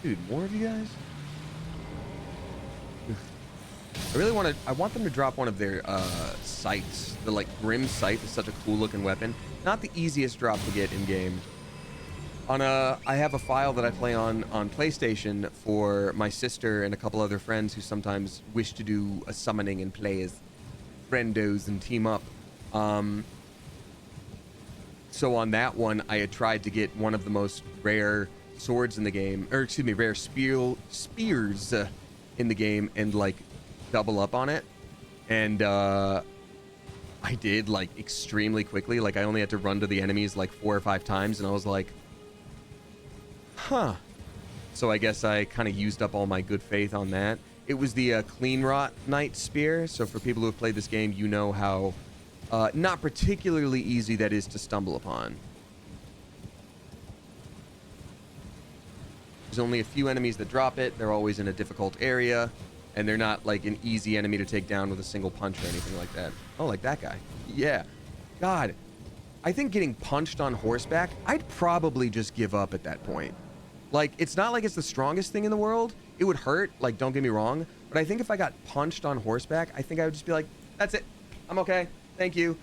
Dude, more of you guys? I really want to... I want them to drop one of their sights. The, like, Grim Sight is such a cool-looking weapon. Not the easiest drop to get in-game. I have a file that I play on PlayStation for my sister and a couple other friends who sometimes wish to do a summoning and play as friendos and team up. So on that one, I had tried to get one of the most rare swords in the game, or excuse me, rare spears in the game, and like double up on it. And I did like extremely quickly. Like I only had to run to the enemies like 4 or 5 times, and I was like, huh. So I guess I kind of used up all my good faith on that. It was the Clean Rot Knight Spear. So for people who have played this game, you know how not particularly easy that is to stumble upon. There's only a few enemies that drop it. They're always in a difficult area, and they're not like an easy enemy to take down with a single punch or anything like that. Oh, like that guy. Yeah. God, I think getting punched on horseback, I'd probably just give up at that point. Like, it's not like it's the strongest thing in the world. It would hurt, like, don't get me wrong. But I think if I got punched on horseback, I think I would just be like, that's it. I'm okay. Thank you.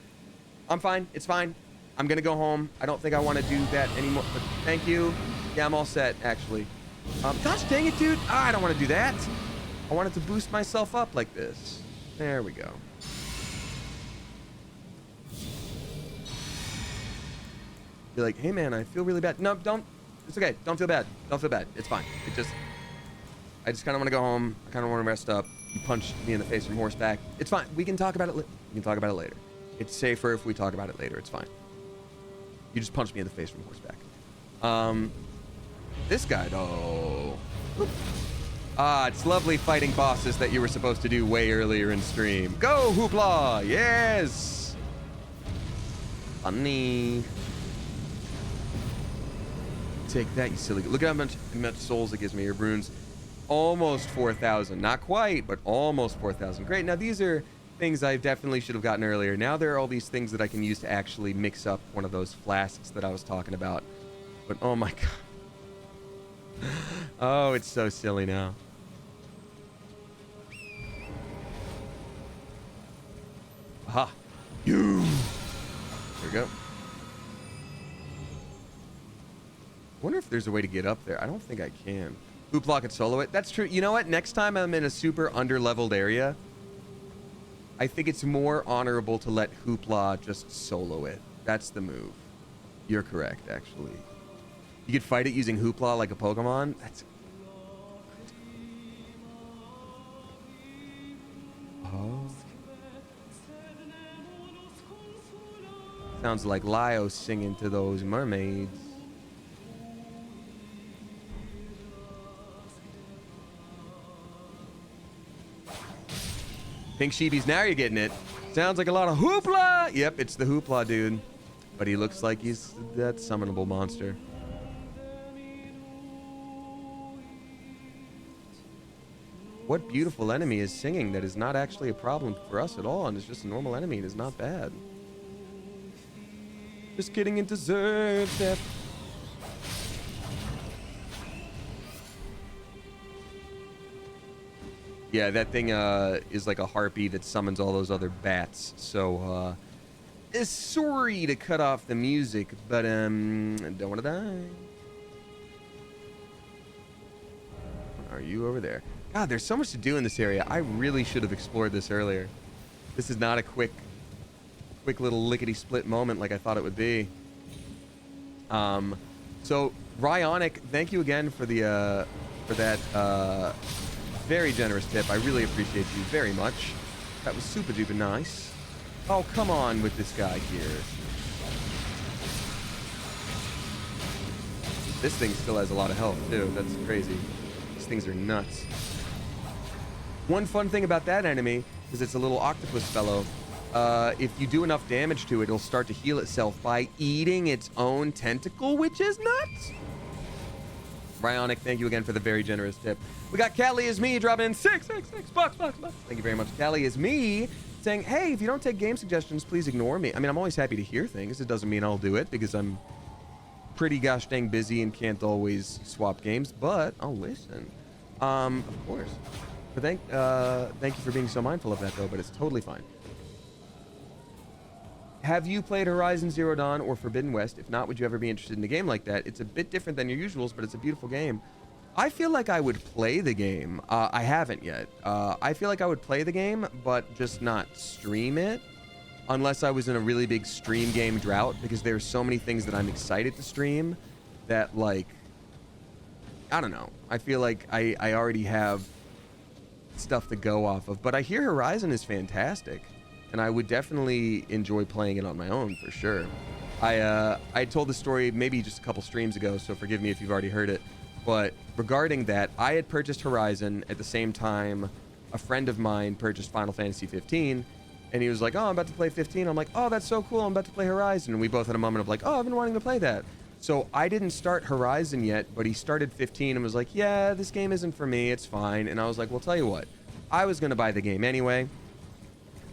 I'm fine. It's fine. I'm going to go home. I don't think I want to do that anymore. But thank you. Yeah, I'm all set, actually. Gosh dang it, dude. I don't want to do that. I wanted to boost myself up like this. There we go. Be like, hey, man, I feel really bad. No, don't. It's okay. Don't feel bad. Don't feel bad. It's fine. I just kind of want to go home. I kind of want to rest up. You punched me in the face from horseback. It's fine. We can talk about it. We can talk about it later. It's safer if we talk about it later. It's fine. You just punched me in the face from horseback. This guy, though. It's lovely fighting bosses that you were supposed to do way earlier in stream. Go, Hoopla! Yes! Funny. Take that, you silly. Look at how much souls it gives me. Your runes, almost 4,000. Not quite, but almost 4,000. Great. Now these are things I definitely should have gotten earlier. Now there are all these things that I can use to actually mix up one of those flasks that I was talking about. But oh my god. Oh, it's so silly now. Aha. You. There we go. I wonder if there's a way to get up there. I don't think I can. Hoopla could solo it. That's true. You know what? Next time I'm in a super under-leveled area, I think it's more honorable to let Hoopla just solo it. That's the move. You're correct, actually. You could fight it using Hoopla like a Pokemon. That's... Oh. Sounds like Lio singing to those mermaids. Pink Sheepies, now you're getting it. Sounds like a lot of hoopla. Yep, it's the hoopla dude. But he looks like he's that summonable monster. What beautiful enemy is singing that is not actually a problem for us at all and is just a normal enemy and is not bad? Just kidding, it deserves death. Yeah, that thing is like a harpy that summons all those other bats. So, sorry to cut off the music, but don't want to die. Are you over there? God, there's so much to do in this area. I really should have explored this earlier. This is not a quick little lickety-split moment like I thought it would be. So Ryonic, thank you again for the for that very generous tip. I really appreciate you very much. That was super duper nice. Oh, come on with this guy here. This thing still has a lot of health too. That's crazy. These things are nuts. One fun thing about that enemy is it's a little octopus fellow. If you do enough damage to it, it'll start to heal itself by eating its own tentacle, which is nuts. Ryonic, thank you again for the very generous tip. We got Callie is me dropping in $6 bucks. Thank you very much. Callie is me saying, hey, if you don't take game suggestions, please ignore me. I mean, I'm always happy to hear things. It doesn't mean I'll do it because I'm pretty gosh dang busy and can't always swap games, but I'll listen. Of course. But thank you for being so mindful of that though, but it's totally fine. Have you played Horizon Zero Dawn or Forbidden West? If not, would you ever be interested in a game like that? It's a bit different than your usuals, but it's a beautiful game. I feel like I would play the game. I haven't yet. I feel like I would play the game, but just not stream it. Unless I was in a really big stream game drought, because there's so many things that I'm excited to stream that, like, I don't know. I feel like I already have stuff to go off of. But I hear Horizon is fantastic. And I would definitely enjoy playing it on my own, for sure. I told the story maybe just a couple streams ago, so forgive me if you've already heard it. But regarding that, I had purchased Horizon at the same time a friend of mine purchased Final Fantasy 15. And he was like, oh, I'm about to play 15. I'm like, oh, that's so cool. I'm about to play Horizon. And we both had a moment of like, oh, I've been wanting to play that. So I didn't start Horizon yet, but he started 15 and was like, yeah, this game isn't for me. It's fine. And I was like, well, tell you what. I was going to buy the game anyway.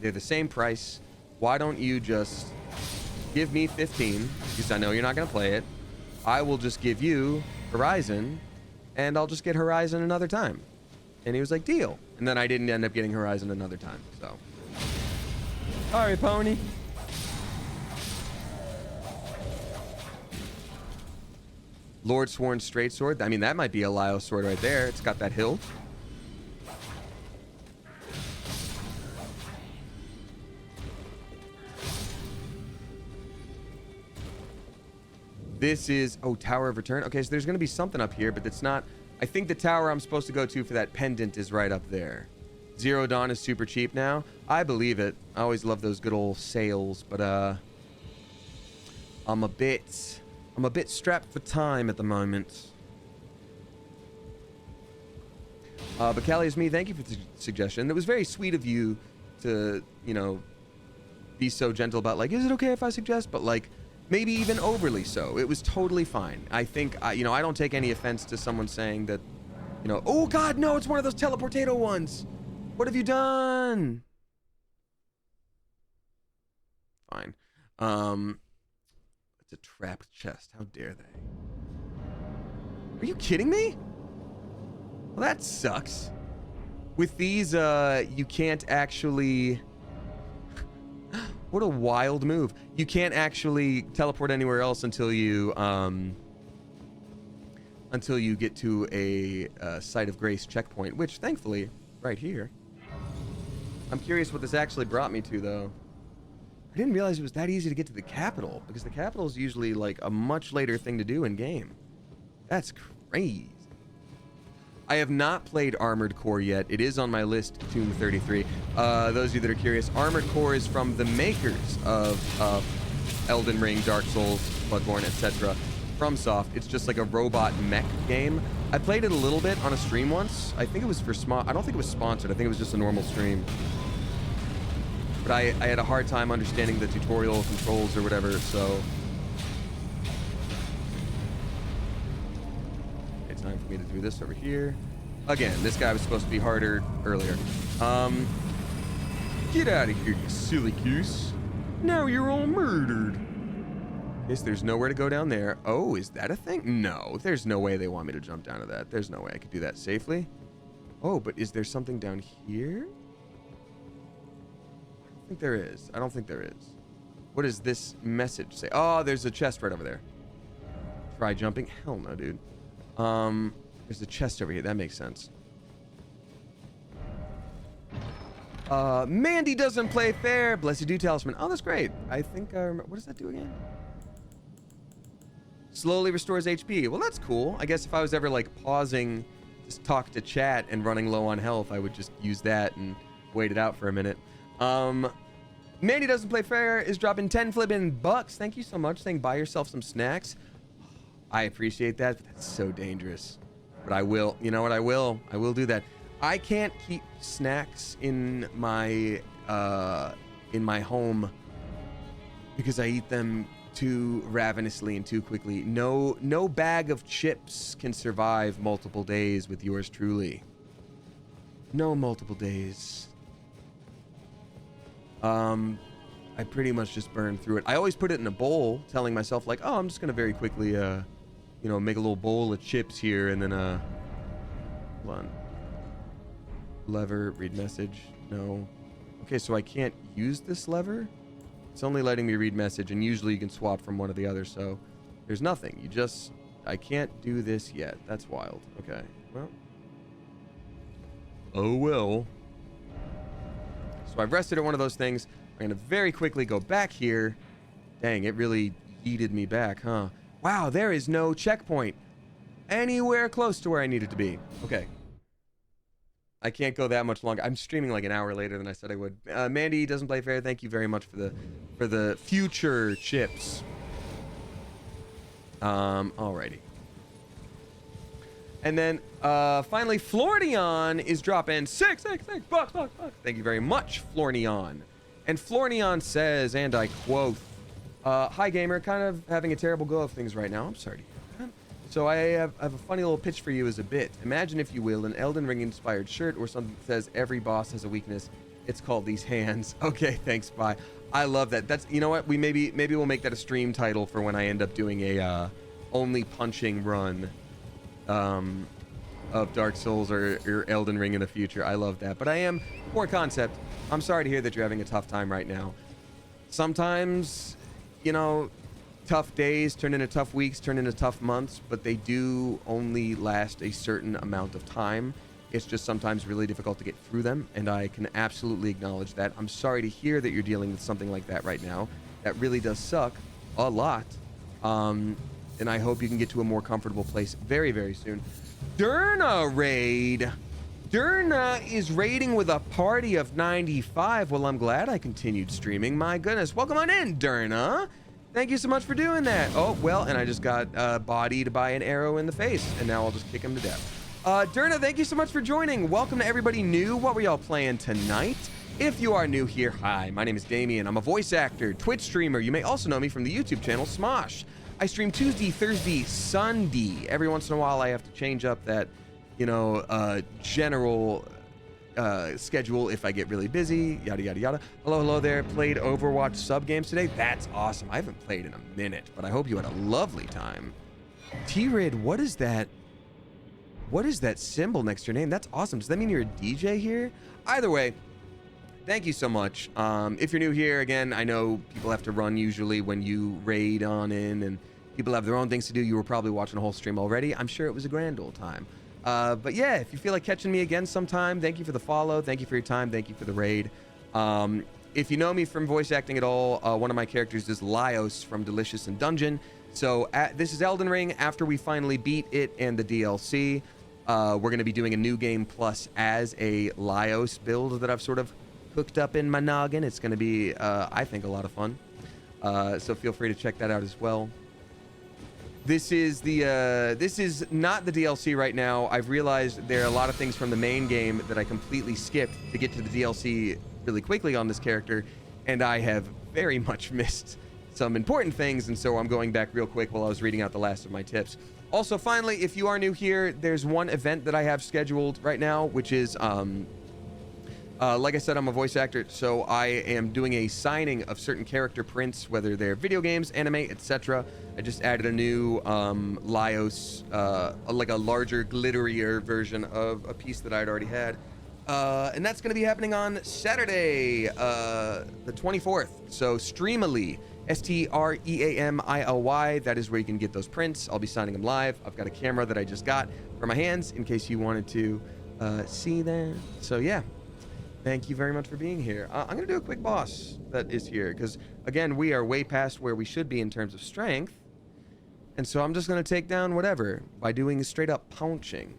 They're the same price. Why don't you just give me 15, because I know you're not going to play it. I will just give you Horizon, and I'll just get Horizon another time. And he was like, deal. And then I didn't end up getting Horizon another time, so. All right, pony. Lord Sworn Straight Sword. I mean, that might be a Lyo sword right there. It's got that hilt. This is, oh, Tower of Return. Okay, so there's going to be something up here, but it's not. I think the tower I'm supposed to go to for that pendant is right up there. Zero Dawn is super cheap now. I believe it. I always love those good old sales, but I'm a bit strapped for time at the moment. But Callie is me. Thank you for the suggestion. It was very sweet of you to, you know, be so gentle about like, is it okay if I suggest? But like, maybe even overly so. It was totally fine. I think, you know, I don't take any offense to someone saying that, you know, oh God, no, it's one of those teleportato ones. What have you done? Fine. It's a trapped chest. How dare they? Are you kidding me? Well, that sucks. With these, you can't actually... What a wild move. You can't actually teleport anywhere else until you get to a Site of Grace checkpoint, which thankfully, right here. I'm curious what this actually brought me to, though. I didn't realize it was that easy to get to the capital, because the capital is usually like a much later thing to do in game. That's crazy. I have not played Armored Core yet. It is on my list, Tomb 33. Those of you that are curious, Armored Core is from the makers of Elden Ring, Dark Souls, Bloodborne, etc. FromSoft. It's just like a robot mech game. I played it a little bit on a stream once. I think it was for I don't think it was sponsored. I think it was just a normal stream. But I had a hard time understanding the tutorial controls or whatever, so... It's time for me to do this over here. Again, this guy was supposed to be harder earlier. Get out of here, you silly goose. Now you're all murdered. Yes, there's nowhere to go down there. Oh, is that a thing? No, there's no way they want me to jump down to that. There's no way I could do that safely. Oh, but is there something down here? I don't think there is. I don't think there is. What does this message say? Oh, there's a chest right over there. Try jumping? Hell no, dude. There's a chest over here. That makes sense. Mandy doesn't play fair. Bless you do, talisman. Oh, that's great. I think I remember. What does that do again? Slowly restores HP. Well, that's cool. I guess if I was ever like pausing, just talk to chat and running low on health, I would just use that and wait it out for a minute. Mandy doesn't play fair is dropping 10 flipping bucks. Thank you so much. Saying buy yourself some snacks. I appreciate that, but that's so dangerous. But I will. You know what? I will do that. I can't keep snacks in my home because I eat them too ravenously and too quickly. No bag of chips can survive multiple days with yours truly. No multiple days. I pretty much just burn through it. I always put it in a bowl, telling myself like, oh, I'm just gonna very quickly, make a little bowl of chips here, and then, hold on. Lever, read message, no. Okay, so I can't use this lever? It's only letting me read message, and usually you can swap from one to the other, so there's nothing. I can't do this yet. That's wild. Okay, well. Oh, well. So I've rested at one of those things. I'm gonna very quickly go back here. Dang, it really yeeted me back, huh? Wow, there is no checkpoint anywhere close to where I needed to be. Okay. I can't go that much longer. I'm streaming like an hour later than I said I would. Mandy doesn't play fair. Thank you very much for the future chips. Alrighty. And then finally, Florneon is dropping six bucks. Thank you very much, Florneon. And Florneon says, and I quote, "Hi gamer, kind of having a terrible go of things right now. I'm sorry to hear that. So I have a funny little pitch for you as a bit. Imagine, if you will, an Elden Ring inspired shirt or something that says every boss has a weakness. It's called these hands." Okay, thanks, bye. I love that. That's, you know what? Maybe we'll make that a stream title for when I end up doing a only punching run of Dark Souls or Elden Ring in the future. I love that. But I am, core concept, I'm sorry to hear that you're having a tough time right now. Sometimes, tough days turn into tough weeks, turn into tough months, but they do only last a certain amount of time. It's just sometimes really difficult to get through them, and I can absolutely acknowledge that. I'm sorry to hear that you're dealing with something like that right now. That really does suck a lot. And I hope you can get to a more comfortable place very, very soon. Durna raid. Durna is raiding with a party of 95. Well, I'm glad I continued streaming. My goodness. Welcome on in, Durna. Thank you so much for doing that. Oh, well, and I just got bodied by an arrow in the face, and now I'll just kick him to death. Durna, thank you so much for joining. Welcome to everybody new. What were y'all playing tonight? If you are new here, hi, my name is Damien. I'm a voice actor, Twitch streamer. You may also know me from the YouTube channel Smosh. I stream Tuesday, Thursday, Sunday. Every once in a while, I have to change up that, general schedule if I get really busy, yada, yada, yada. Hello there. Played Overwatch sub games today. That's awesome. I haven't played in a minute, but I hope you had a lovely time. T-Rid, what is that? What is that symbol next to your name? That's awesome. Does that mean you're a DJ here? Either way, thank you so much. If you're new here, again, I know people have to run usually when you raid on in, and people have their own things to do. You were probably watching a whole stream already. I'm sure it was a grand old time. But yeah, if you feel like catching me again sometime, thank you for the follow. Thank you for your time. Thank you for the raid. If you know me from voice acting at all, one of my characters is Laios from Delicious in Dungeon. So this is Elden Ring. After we finally beat it and the DLC, we're going to be doing a new game plus as a Laios build that I've sort of hooked up in my noggin. It's going to be, I think, a lot of fun. So feel free to check that out as well. This is not the DLC right now. I've realized there are a lot of things from the main game that I completely skipped to get to the DLC really quickly on this character, and I have very much missed some important things, and so I'm going back real quick while I was reading out the last of my tips. Also, finally, if you are new here, there's one event that I have scheduled right now, which is Like I said, I'm a voice actor, so I am doing a signing of certain character prints, whether they're video games, anime, etc. I just added a new Laios, like a larger, glitterier version of a piece that I'd already had. And that's going to be happening on Saturday, the 24th. So Streamily, Streamily. That is where you can get those prints. I'll be signing them live. I've got a camera that I just got for my hands in case you wanted to see that. So yeah, thank you very much for being here. I'm going to do a quick boss that is here because, again, we are way past where we should be in terms of strength. And so I'm just going to take down whatever by doing straight up punching.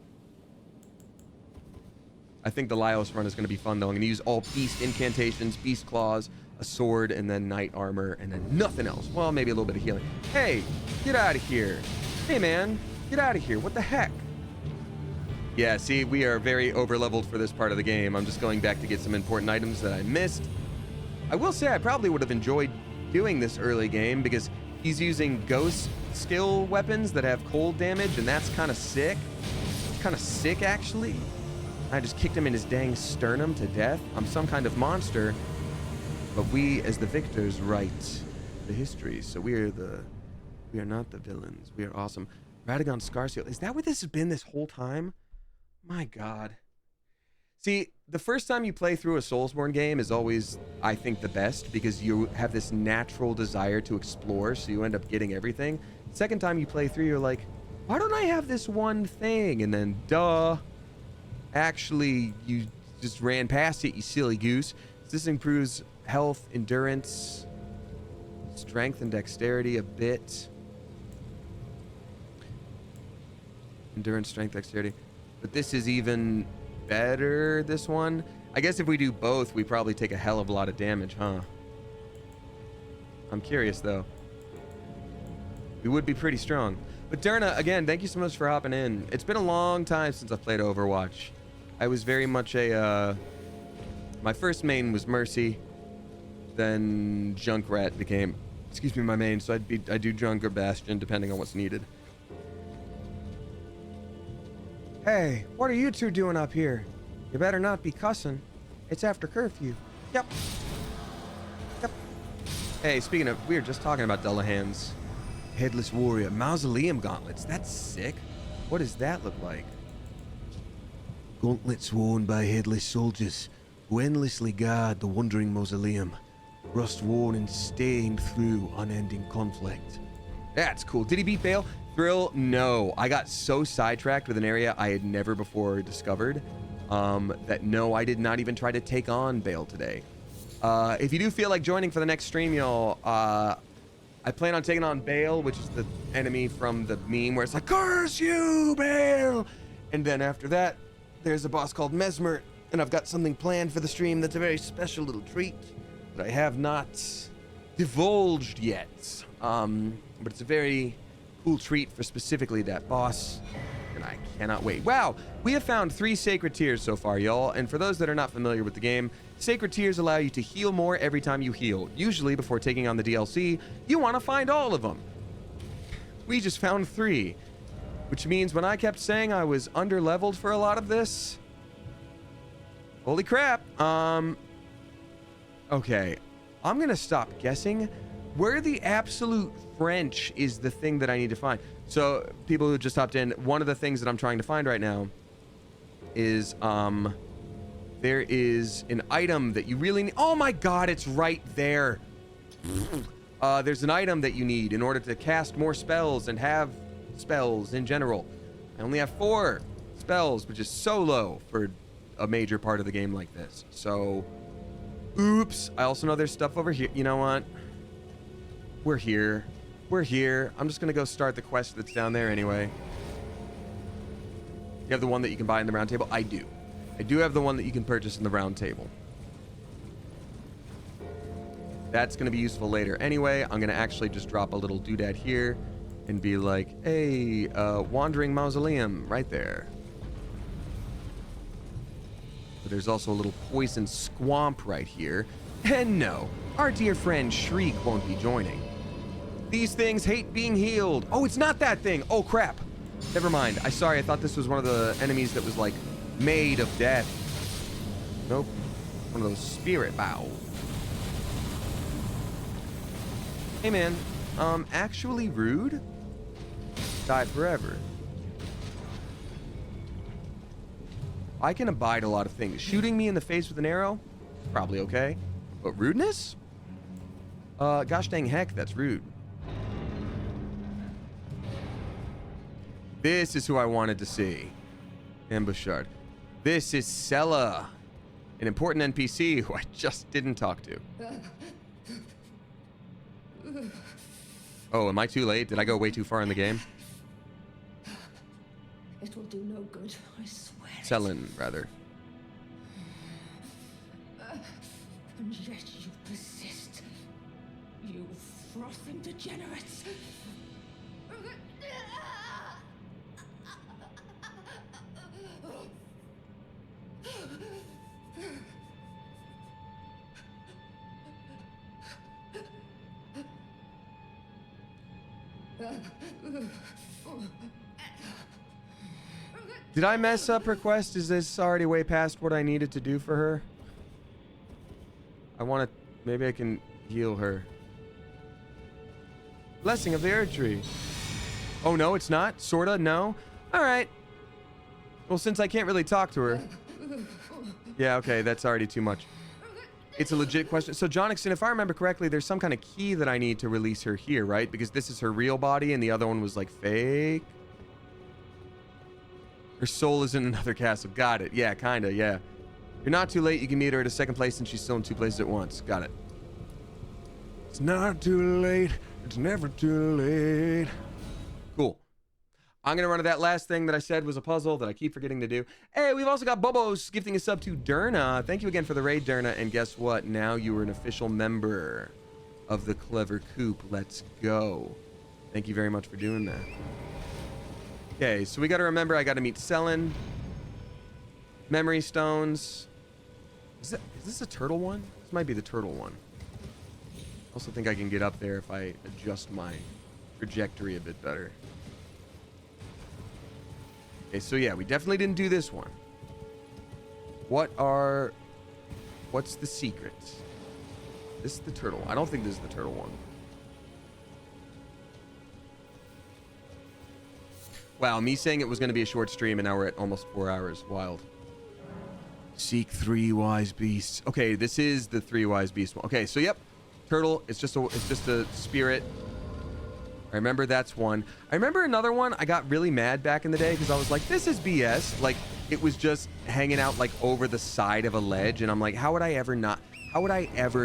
I think the Laios run is going to be fun, though. I'm going to use all beast incantations, beast claws, a sword, and then knight armor, and then nothing else. Well, maybe a little bit of healing. Hey, get out of here. Hey, man, get out of here. What the heck? Yeah, see, we are very over-leveled for this part of the game. I'm just going back to get some important items that I missed. I will say I probably would have enjoyed doing this early game because he's using ghost skill weapons that have cold damage, and that's kind of sick. It's kind of sick, actually. I just kicked him in his dang sternum to death. I'm some kind of monster, but we, as the victors, write the history. So we are not the villains. We are awesome. Radagon Scarseal. Is that what this has been this whole time? My God. See, the first time you play through a Soulsborne game is always, I think, the best because you have this natural desire to explore, so you end up getting everything. Second time you play through, you're like, why don't I have this one thing? And then, duh. Actually, you just ran past it, you silly goose. This improves health, endurance, strength, and dexterity a bit. Endurance, strength, dexterity. But this is even better, this one. I guess if we do both, we probably take a hell of a lot of damage, huh? I'm curious, though. We would be pretty strong. But Derna, again, thank you so much for hopping in. It's been a long time since I've played Overwatch. I was very much a, my first main was Mercy, then Junkrat became, my main, so I do Junk or Bastion, depending on what's needed. Hey, what are you two doing up here? You better not be cussing. It's after curfew. Yep. Hey, speaking of, we were just talking about Dullahan's Headless Warrior Mausoleum Gauntlets. That's sick. What does that look like? Gauntlets worn by headless soldiers who endlessly guard the wandering mausoleum, rust-worn and stained through unending conflict. That's cool. Did he beat Bale? Thrill? No. I got so sidetracked with an area I had never before discovered that no, I did not even try to take on Bale today. If you do feel like joining for the next stream, y'all, I plan on taking on Bale, which is the enemy from the meme where it's like, curse you, Bale! And then after that, there's a boss called Mesmer, and I've got something planned for the stream that's a very special little treat that I have not divulged yet. But it's a very cool treat for specifically that boss, and I cannot wait. Wow, we have found 3 sacred tears so far, y'all, and for those that are not familiar with the game, sacred tears allow you to heal more every time you heal. Usually, before taking on the DLC, you want to find all of them. We just found 3. Which means when I kept saying I was under-leveled for a lot of this... Holy crap. Okay. I'm going to stop guessing. Where the absolute French is the thing that I need to find. So, people who just hopped in, one of the things that I'm trying to find right now is, there is an item that you really need. Oh my God, it's right there. There's an item that you need in order to cast more spells and have spells in general. I only have 4 spells, which is so low for a major part of the game like this. So, oops. I also know there's stuff over here. You know what? We're here. We're here. I'm just gonna go start the quest that's down there anyway. You have the one that you can buy in the round table? I do. I do have the one that you can purchase in the round table. That's gonna be useful later anyway. I'm gonna actually just drop a little doodad here and be like, hey, wandering mausoleum right there. But there's also a little poison squamp right here. And no, our dear friend Shriek won't be joining. These things hate being healed. Oh, it's not that thing. Oh, crap. Never mind. Sorry, I thought this was one of the enemies that was, like, made of death. Nope. One of those spirit bow. Hey man, actually rude? Die forever. I can abide a lot of things. Shooting me in the face with an arrow? Probably okay. But rudeness? Gosh dang heck, that's rude. This is who I wanted to see. Ambushard. This is Sella, an important NPC who I just didn't talk to. Oh, am I too late? Did I go way too far in the game? It will do no good, I swear. Sellen, rather. And yet you persist. You frothing degenerates. Did I mess up her quest? Is this already way past what I needed to do for her? I want to... Maybe I can heal her. Blessing of the Earth Tree. Oh, no, it's not? Sorta? No? Alright. Well, since I can't really talk to her... Yeah, okay, that's already too much. It's a legit question. So, Jonixon, if I remember correctly, there's some kind of key that I need to release her here, right? Because this is her real body and the other one was, like, fake. Her soul is in another castle. Got it. Yeah, kinda, yeah. You're not too late. You can meet her at a second place and she's still in two places at once. Got it. It's not too late. It's never too late. Cool. I'm going to run to that last thing that I said was a puzzle that I keep forgetting to do. Hey, we've also got Bobos gifting a sub to Derna. Thank you again for the raid, Derna. And guess what? Now you are an official member of the Clever Coop. Let's go. Thank you very much for doing that. Okay, so we got to remember I got to meet Sellen. Memory stones. Is this a turtle one? This might be the turtle one. I also think I can get up there if I adjust my trajectory a bit better. Okay, so yeah, we definitely didn't do this one. What's the secret? This is the turtle. I don't think this is the turtle one. Wow, me saying it was going to be a short stream and now we're at almost 4 hours. Wild. Seek 3 wise beasts. Okay, this is the 3 wise beasts one. Okay, so yep. Turtle, it's just a spirit. I remember that's one. I remember another one. I got really mad back in the day because I was like, this is BS. Like, it was just hanging out like over the side of a ledge. And I'm like, how would I ever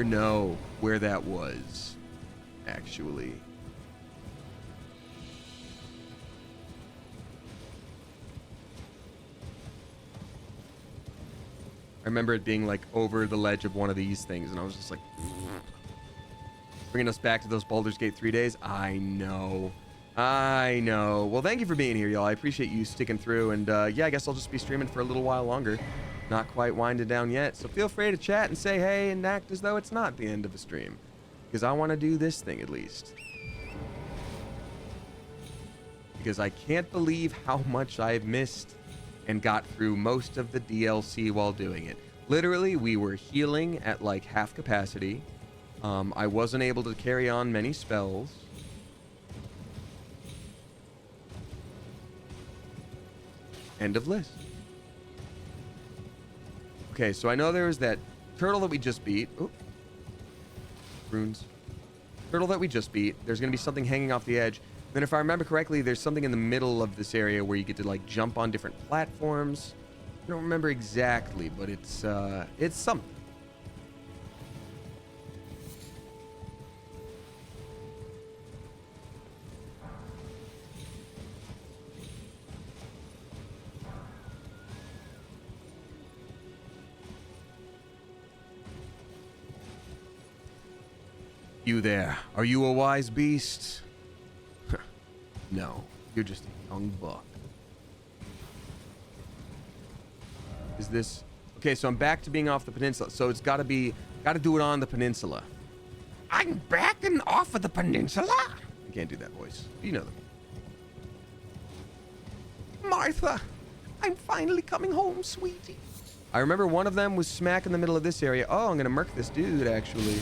know where that was, actually? I remember it being like over the ledge of one of these things. And I was just like... Bringing us back to those Baldur's Gate 3 days. I know. Well, thank you for being here, y'all. I appreciate you sticking through. And yeah, I guess I'll just be streaming for a little while longer. Not quite winded down yet. So feel free to chat and say hey and act as though it's not the end of the stream. Because I want to do this thing at least. Because I can't believe how much I've missed and got through most of the DLC while doing it. Literally, we were healing at like half capacity. I wasn't able to carry on many spells. End of list. Okay, so I know there was that turtle that we just beat. Oh. Runes. Turtle that we just beat. There's going to be something hanging off the edge. Then if I remember correctly, there's something in the middle of this area where you get to like jump on different platforms. I don't remember exactly, but it's something. You there, are you a wise beast? No, you're just a young buck. Is this... Okay, so I'm back to being off the peninsula. So it's gotta do it on the peninsula. I'm back and off of the peninsula? I can't do that voice. You know them. Martha, I'm finally coming home, sweetie. I remember one of them was smack in the middle of this area. Oh, I'm gonna murk this dude, actually.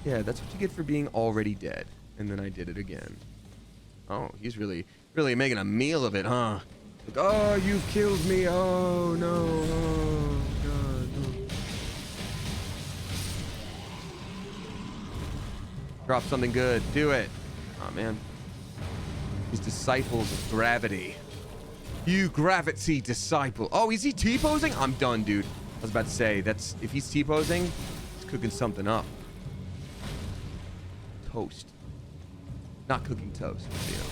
Yeah, that's what you get for being already dead. And then I did it again. Oh, he's really making a meal of it, huh? Like, oh, you've killed me. Oh, no. Oh, God, no. Drop something good. Do it. Oh, man. These disciples of gravity. You gravity disciple. Oh, is he T-posing? I'm done, dude. I was about to say, that's if he's T-posing, he's cooking something up. Toast. Not cooking toast, you know.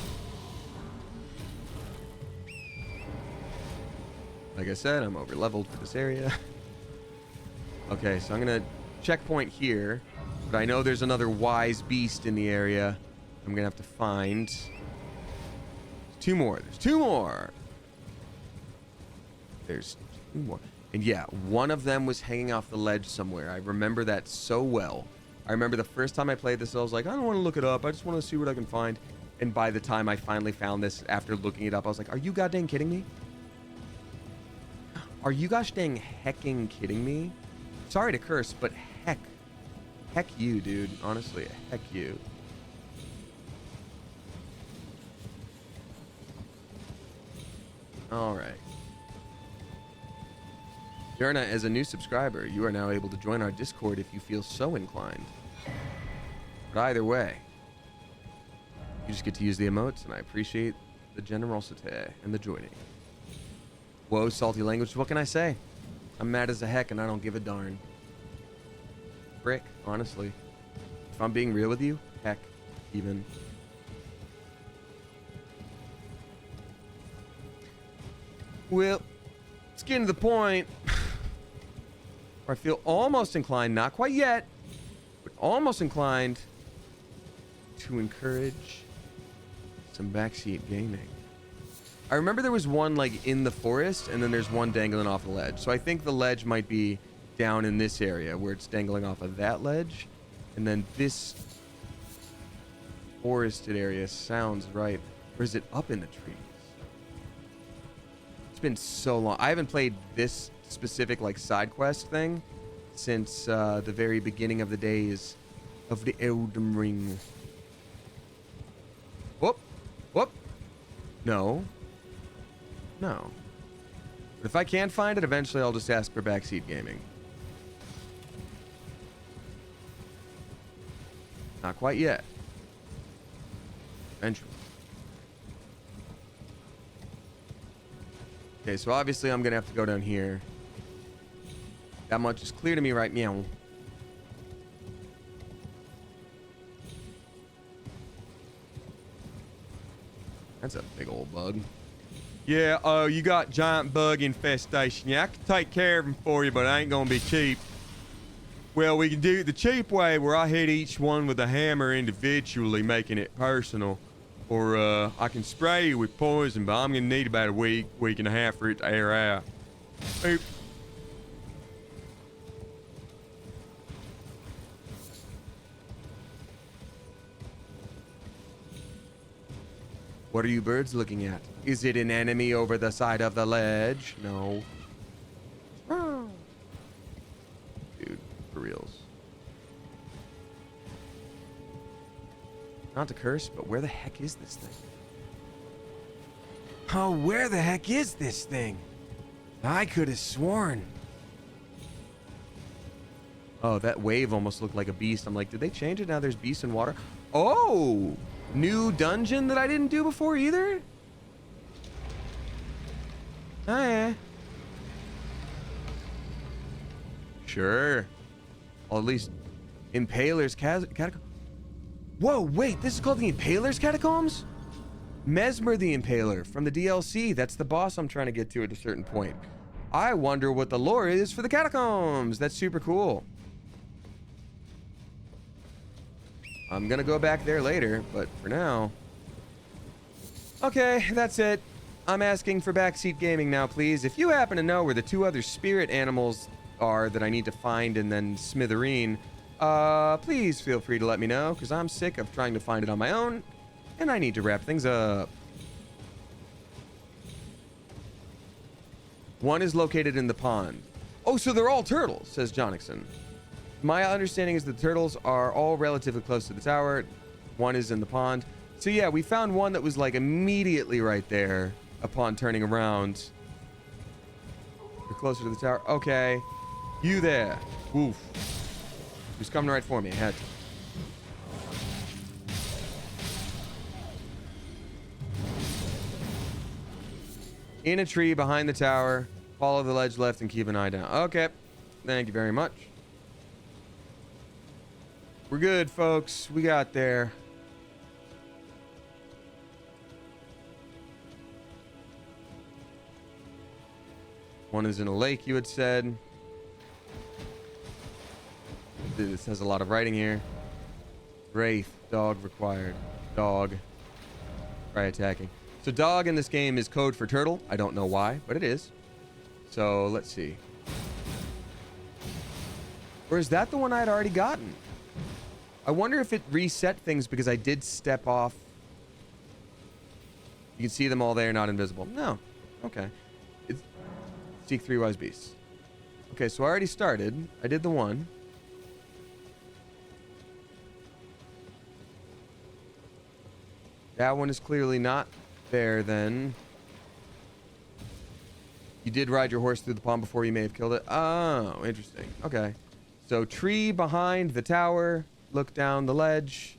Like I said, I'm over leveled for this area. Okay, so I'm gonna checkpoint here, but I know there's another wise beast in the area I'm gonna have to find. Two more. There's two more. There's two more. And yeah, one of them was hanging off the ledge somewhere. I remember that so well. I remember the first time I played this, I was like, I don't want to look it up. I just want to see what I can find. And by the time I finally found this, after looking it up, I was like, are you goddamn kidding me? Are you gosh dang hecking kidding me? Sorry to curse, but heck you, dude. Honestly, heck you. All right. Jerna, as a new subscriber, you are now able to join our Discord if you feel so inclined. But either way, you just get to use the emotes, and I appreciate the generosity and the joining. Whoa, salty language. What can I say? I'm mad as a heck, and I don't give a darn. Frick, honestly. If I'm being real with you, heck, even. Well, let's get to the point where I feel almost inclined, not quite yet, but almost inclined to encourage some backseat gaming. I remember there was one like in the forest, and then there's one dangling off the ledge. So I think the ledge might be down in this area where it's dangling off of that ledge, and then this forested area sounds right. Or is it up in the trees? It's been so long. I haven't played this specific like side quest thing since the very beginning of the days of the Elden Ring. Whoop, whoop. No. But if I can't find it, eventually I'll just ask for backseat gaming. Not quite yet. Eventually. Okay, so obviously I'm gonna have to go down here. That much is clear to me right now. That's a big old bug. Yeah, oh, you got giant bug infestation. Yeah, I can take care of them for you, but it ain't gonna be cheap. Well, we can do it the cheap way, where I hit each one with a hammer individually, making it personal. Or I can spray you with poison, but I'm gonna need about a week and a half for it to air out. Oop. What are you birds looking at? Is it an enemy over the side of the ledge? No. Dude, for reals. Not to curse, but where the heck is this thing? Oh, where the heck is this thing? I could have sworn. Oh, that wave almost looked like a beast. I'm like, did they change it? Now there's beast in water. Oh! New dungeon that I didn't do before either? Oh, yeah. Sure. Well, at least Impaler's Catacombs. Whoa, wait, this is called the Impaler's Catacombs? Mesmer the Impaler from the DLC. That's the boss I'm trying to get to at a certain point. I wonder what the lore is for the Catacombs. That's super cool. I'm gonna go back there later, but for now... Okay, that's it. I'm asking for backseat gaming now, please. If you happen to know where the two other spirit animals are that I need to find and then smithereen, please feel free to let me know, because I'm sick of trying to find it on my own, and I need to wrap things up. One is located in the pond. Oh, so they're all turtles, says Jonixon. My understanding is the turtles are all relatively close to the tower. One is in the pond. So yeah, we found one that was like immediately right there upon turning around. We're closer to the tower. Okay. You there. Woof. He was coming right for me. I had to. In a tree behind the tower. Follow the ledge left and keep an eye down. Okay. Thank you very much. We're good, folks. We got there. One is in a lake, you had said. This has a lot of writing here. Wraith. Dog required. Dog. Try attacking. So dog in this game is code for turtle. I don't know why, but it is. So let's see. Or is that the one I'd already gotten? I wonder if it reset things because I did step off. You can see them all there, not invisible. No. Okay. It's seek 3 wise beasts. Okay, so I already started. I did the one. That one is clearly not there then. You did ride your horse through the pond before you may have killed it. Oh, interesting. Okay. So tree behind the tower. Look down the ledge.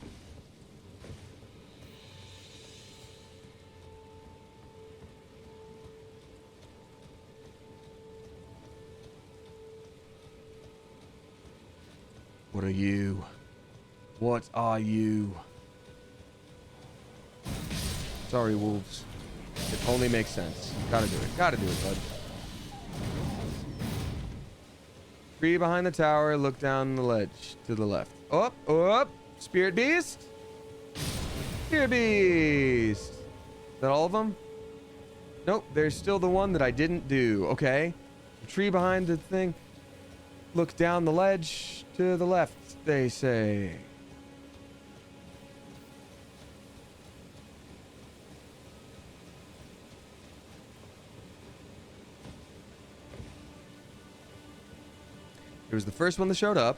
What are you? What are you? Sorry, wolves. It only makes sense. Gotta do it. Gotta do it, bud. Tree behind the tower. Look down the ledge to the left. Up, up. Spirit beast. Spirit beast. Is that all of them? Nope. There's still the one that I didn't do. Okay. The tree behind the thing. Look down the ledge to the left, they say. There was the first one that showed up.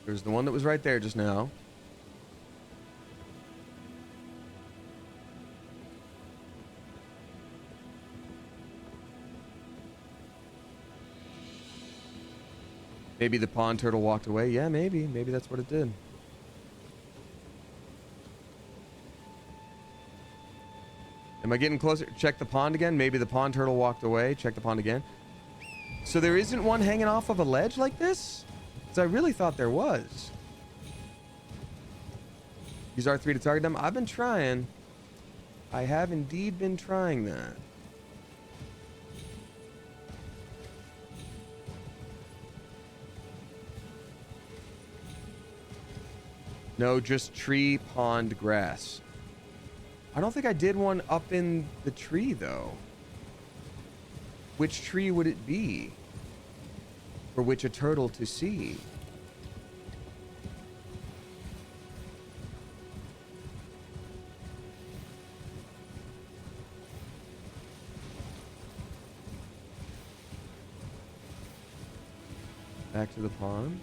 There's the one that was right there just now. Maybe the pond turtle walked away. Yeah, maybe. Maybe that's what it did. Am I getting closer? Check the pond again. Maybe the pond turtle walked away. Check the pond again. So there isn't one hanging off of a ledge like this? Because I really thought there was. Use R3 to target them. I've been trying. I have indeed been trying that. No, just tree, pond, grass. I don't think I did one up in the tree, though. Which tree would it be? For which a turtle to see? Back to the pond?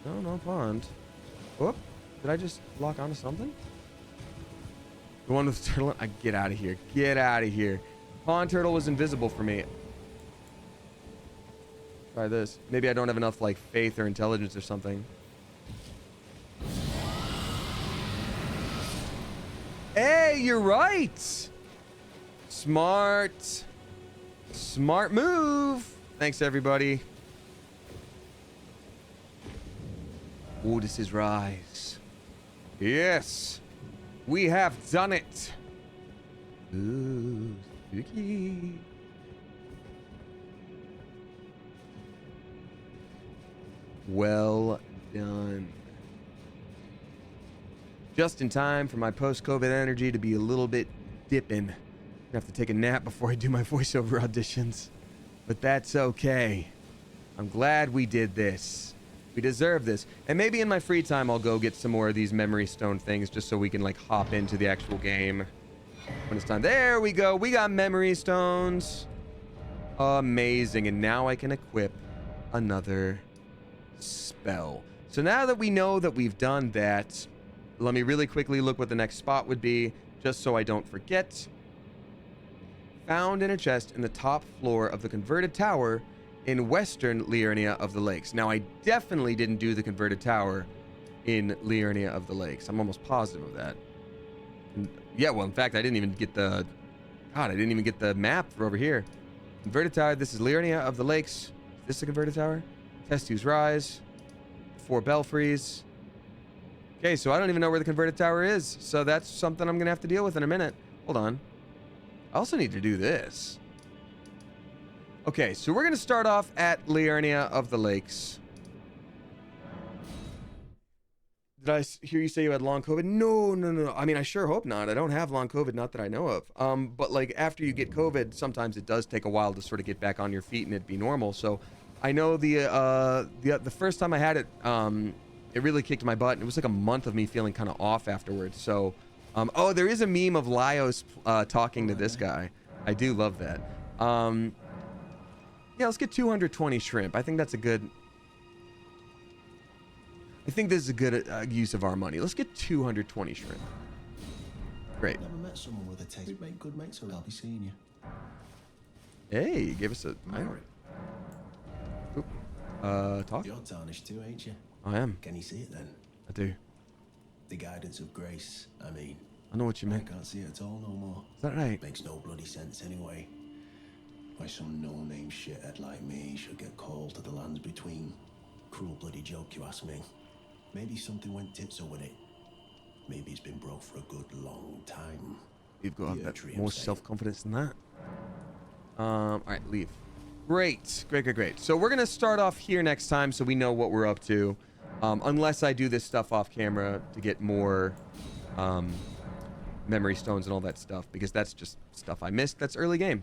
No, no pond. Whoop. Did I just lock onto something? The one with the turtle? Get out of here. Get out of here. Pond turtle was invisible for me. Try this. Maybe I don't have enough, like, faith or intelligence or something. Hey, you're right! Smart. Smart move. Thanks, everybody. Oh, this is rise. Yes. We have done it. Ooh, spooky. Well done. Just in time for my post-COVID energy to be a little bit dipping. I have to take a nap before I do my voiceover auditions. But that's okay. I'm glad we did this. We deserve this. And maybe in my free time, I'll go get some more of these memory stone things just so we can, like, hop into the actual game when it's time. There we go. We got memory stones. Amazing. And now I can equip another spell. So now that we know that we've done that, let me really quickly look what the next spot would be, just so I don't forget. Found in a chest in the top floor of the converted tower in western Liurnia of the Lakes. Now, I definitely didn't do the converted tower in Liurnia of the Lakes. I'm almost positive of that. And yeah, well, in fact, I didn't even get the... God, I didn't even get the map for over here. Converted tower. This is Liurnia of the Lakes. Is this the converted tower? Testu's Rise. 4 belfries. Okay, so I don't even know where the converted tower is. So that's something I'm going to have to deal with in a minute. Hold on. I also need to do this. Okay, so we're going to start off at Liurnia of the Lakes. Did I hear you say you had long COVID? No. I mean, I sure hope not. I don't have long COVID, not that I know of. But like after you get COVID, sometimes it does take a while to sort of get back on your feet and it be normal. So I know the first time I had it, it really kicked my butt. It was like a month of me feeling kind of off afterwards. So, oh, there is a meme of Laios talking to this guy. I do love that. Yeah, let's get 220 shrimp. I think that's a good... I think this is a good use of our money. Let's get 220 shrimp. Great. Never met someone with a taste. We make good mates, so I'll be seeing you. Hey, give us a... Talk? You're tarnished too, ain't you? I am. Can you see it then? I do. The guidance of grace, I mean. I know what you I meant. can't see it at all no more. Is that right? Makes no bloody sense anyway. Why some no-name shithead like me should get called to the lands between. Cruel bloody joke, you ask me. Maybe something went tits with it. Maybe it's been broke for a good long time. You've got Yeah, that tree, more I'm saying. self-confidence than that. All right, leave. Great. So we're gonna start off here next time, so we know what we're up to. Unless I do this stuff off camera to get more memory stones and all that stuff, because that's just stuff I missed. That's early game.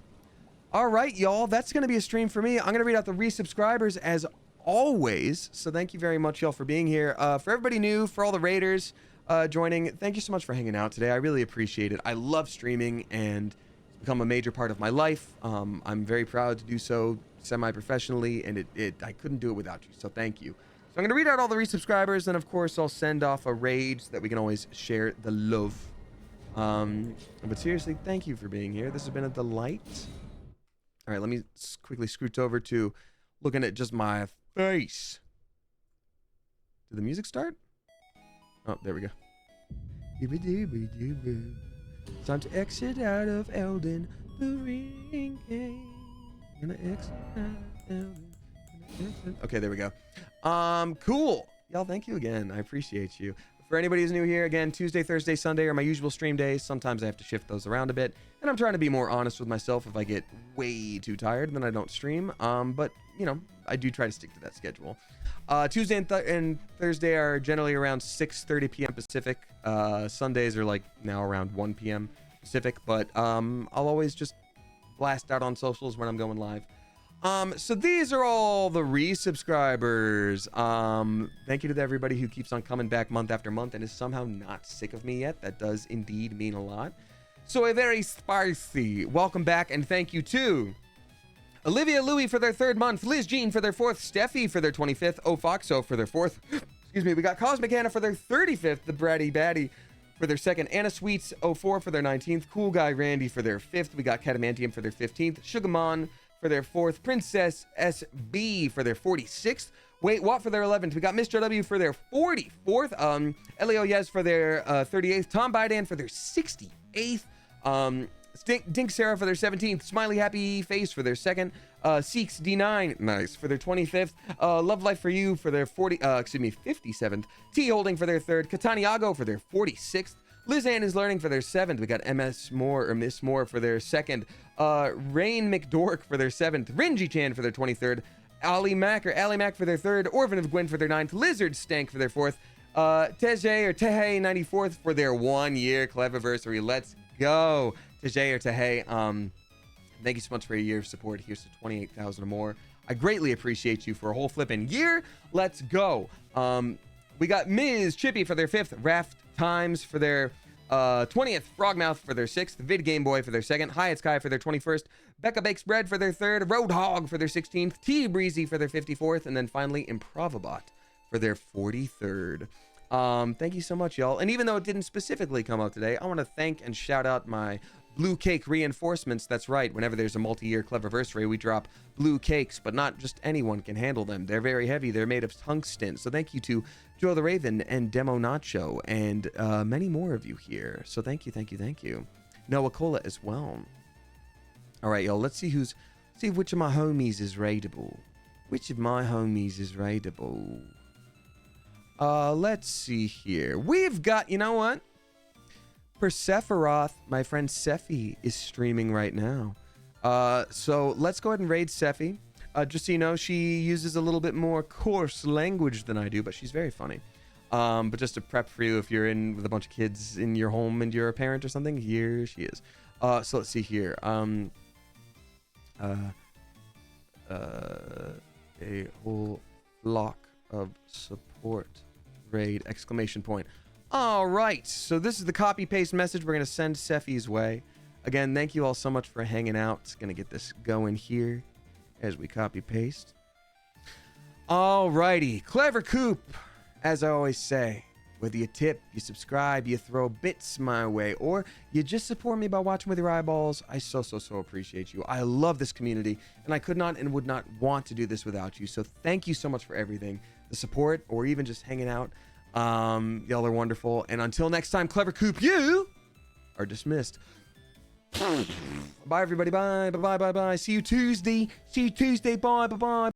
All right, y'all. That's gonna be a stream for me. I'm gonna read out the resubscribers as always. So thank you very much, y'all, for being here. For everybody new, for all the raiders joining, thank you so much for hanging out today. I really appreciate it. I love streaming and it's become a major part of my life. I'm very proud to do so semi-professionally, and I couldn't do it without you. So thank you. So I'm gonna read out all the resubscribers, and of course I'll send off a raid so that we can always share the love. But seriously, thank you for being here. This has been a delight. All right, let me quickly scoot over to looking at just my face. Did the music start? Oh, there we go. Time to exit out of Elden Ring. Gonna exit out of Elden. Okay, there we go. Cool. Y'all, thank you again. I appreciate you. For anybody who's new here, again, Tuesday, Thursday, Sunday are my usual stream days. Sometimes I have to shift those around a bit, and I'm trying to be more honest with myself. If I get way too tired, then I don't stream. But you know, I do try to stick to that schedule. Tuesday and Thursday are generally around 6:30 p.m. Pacific. Sundays are like now around 1 p.m. Pacific, but I'll always just blast out on socials when I'm going live. So these are all the resubscribers. Thank you to everybody who keeps on coming back month after month and is somehow not sick of me yet. That does indeed mean a lot. So a very spicy welcome back, and thank you to Olivia Louie for their 3rd month, Liz Jean for their 4th, Steffi for their 25th, Ofoxo for their 4th. Excuse me, we got Cosmic Anna for their 35th, the Bratty Batty for their 2nd, Anna Sweets 04 for their 19th, Cool Guy Randy for their 5th, we got Catamantium for their 15th, Sugarmon for their 4th, Princess SB for their 46th, Wait What for their 11th, we got Mr. W for their 44th, Elio Yes for their 38th, Tom Bidan for their 68th, Dink Sarah for their 17th, Smiley Happy Face for their 2nd, Seeks D9, nice, for their 25th, Love Life for You for their 57th, T Holding for their 3rd, Cataniago for their 46th, Liz Ann is Learning for their 7th, we got MS Moore or Miss Moore for their 2nd, Rain McDork for their 7th, Rinji Chan for their 23rd, Ali Mac for their 3rd, Orphan of Gwen for their 9th, Lizard Stank for their 4th, Teje or Tehe 94th for their 1-year Cleviversary. Let's go. Teje or Tehe, thank you so much for a year of support. Here's to 28,000 or more. I greatly appreciate you for a whole flipping year. Let's go. We got Ms. Chippy for their 5th, Raft Times for their 20th, Frogmouth for their 6th, Vid Game Boy for their 2nd, Hyatt Sky for their 21st, Becca Bakes Bread for their 3rd, Roadhog for their 16th, T Breezy for their 54th, and then finally Improvabot for their 43rd. Thank you so much, y'all. And even though it didn't specifically come out today, I want to thank and shout out my blue cake reinforcements. That's right. Whenever there's a multi-year Cleverversary, we drop blue cakes, but not just anyone can handle them. They're very heavy. They're made of tungsten. So thank you to Joe the Raven and Demo Nacho and many more of you here. So thank you, thank you, thank you. Noah Cola as well. All right, y'all. Let's see which of my homies is raidable. Which of my homies is raidable? Let's see here. We've got, you know what? Persephoroth, my friend Sephi, is streaming right now. So let's go ahead and raid Sephi. Just so you know, she uses a little bit more coarse language than I do, but she's very funny. But just to prep for you, if you're in with a bunch of kids in your home and you're a parent or something, here she is. So let's see here. A whole flock of support raid, exclamation point. All right, so this is the copy paste message we're going to send Sephi's way. Again, thank you all so much for hanging out. Going to get this going here as we copy paste. All righty, Clever Coop, as I always say, whether you tip, you subscribe, you throw bits my way, or you just support me by watching with your eyeballs, I so appreciate you. I love this community, and I could not and would not want to do this without you. So thank you so much for everything, the support, or even just hanging out. Y'all are wonderful. And until next time, Clever Coop, you are dismissed. Bye, everybody. Bye. See you Tuesday. Bye.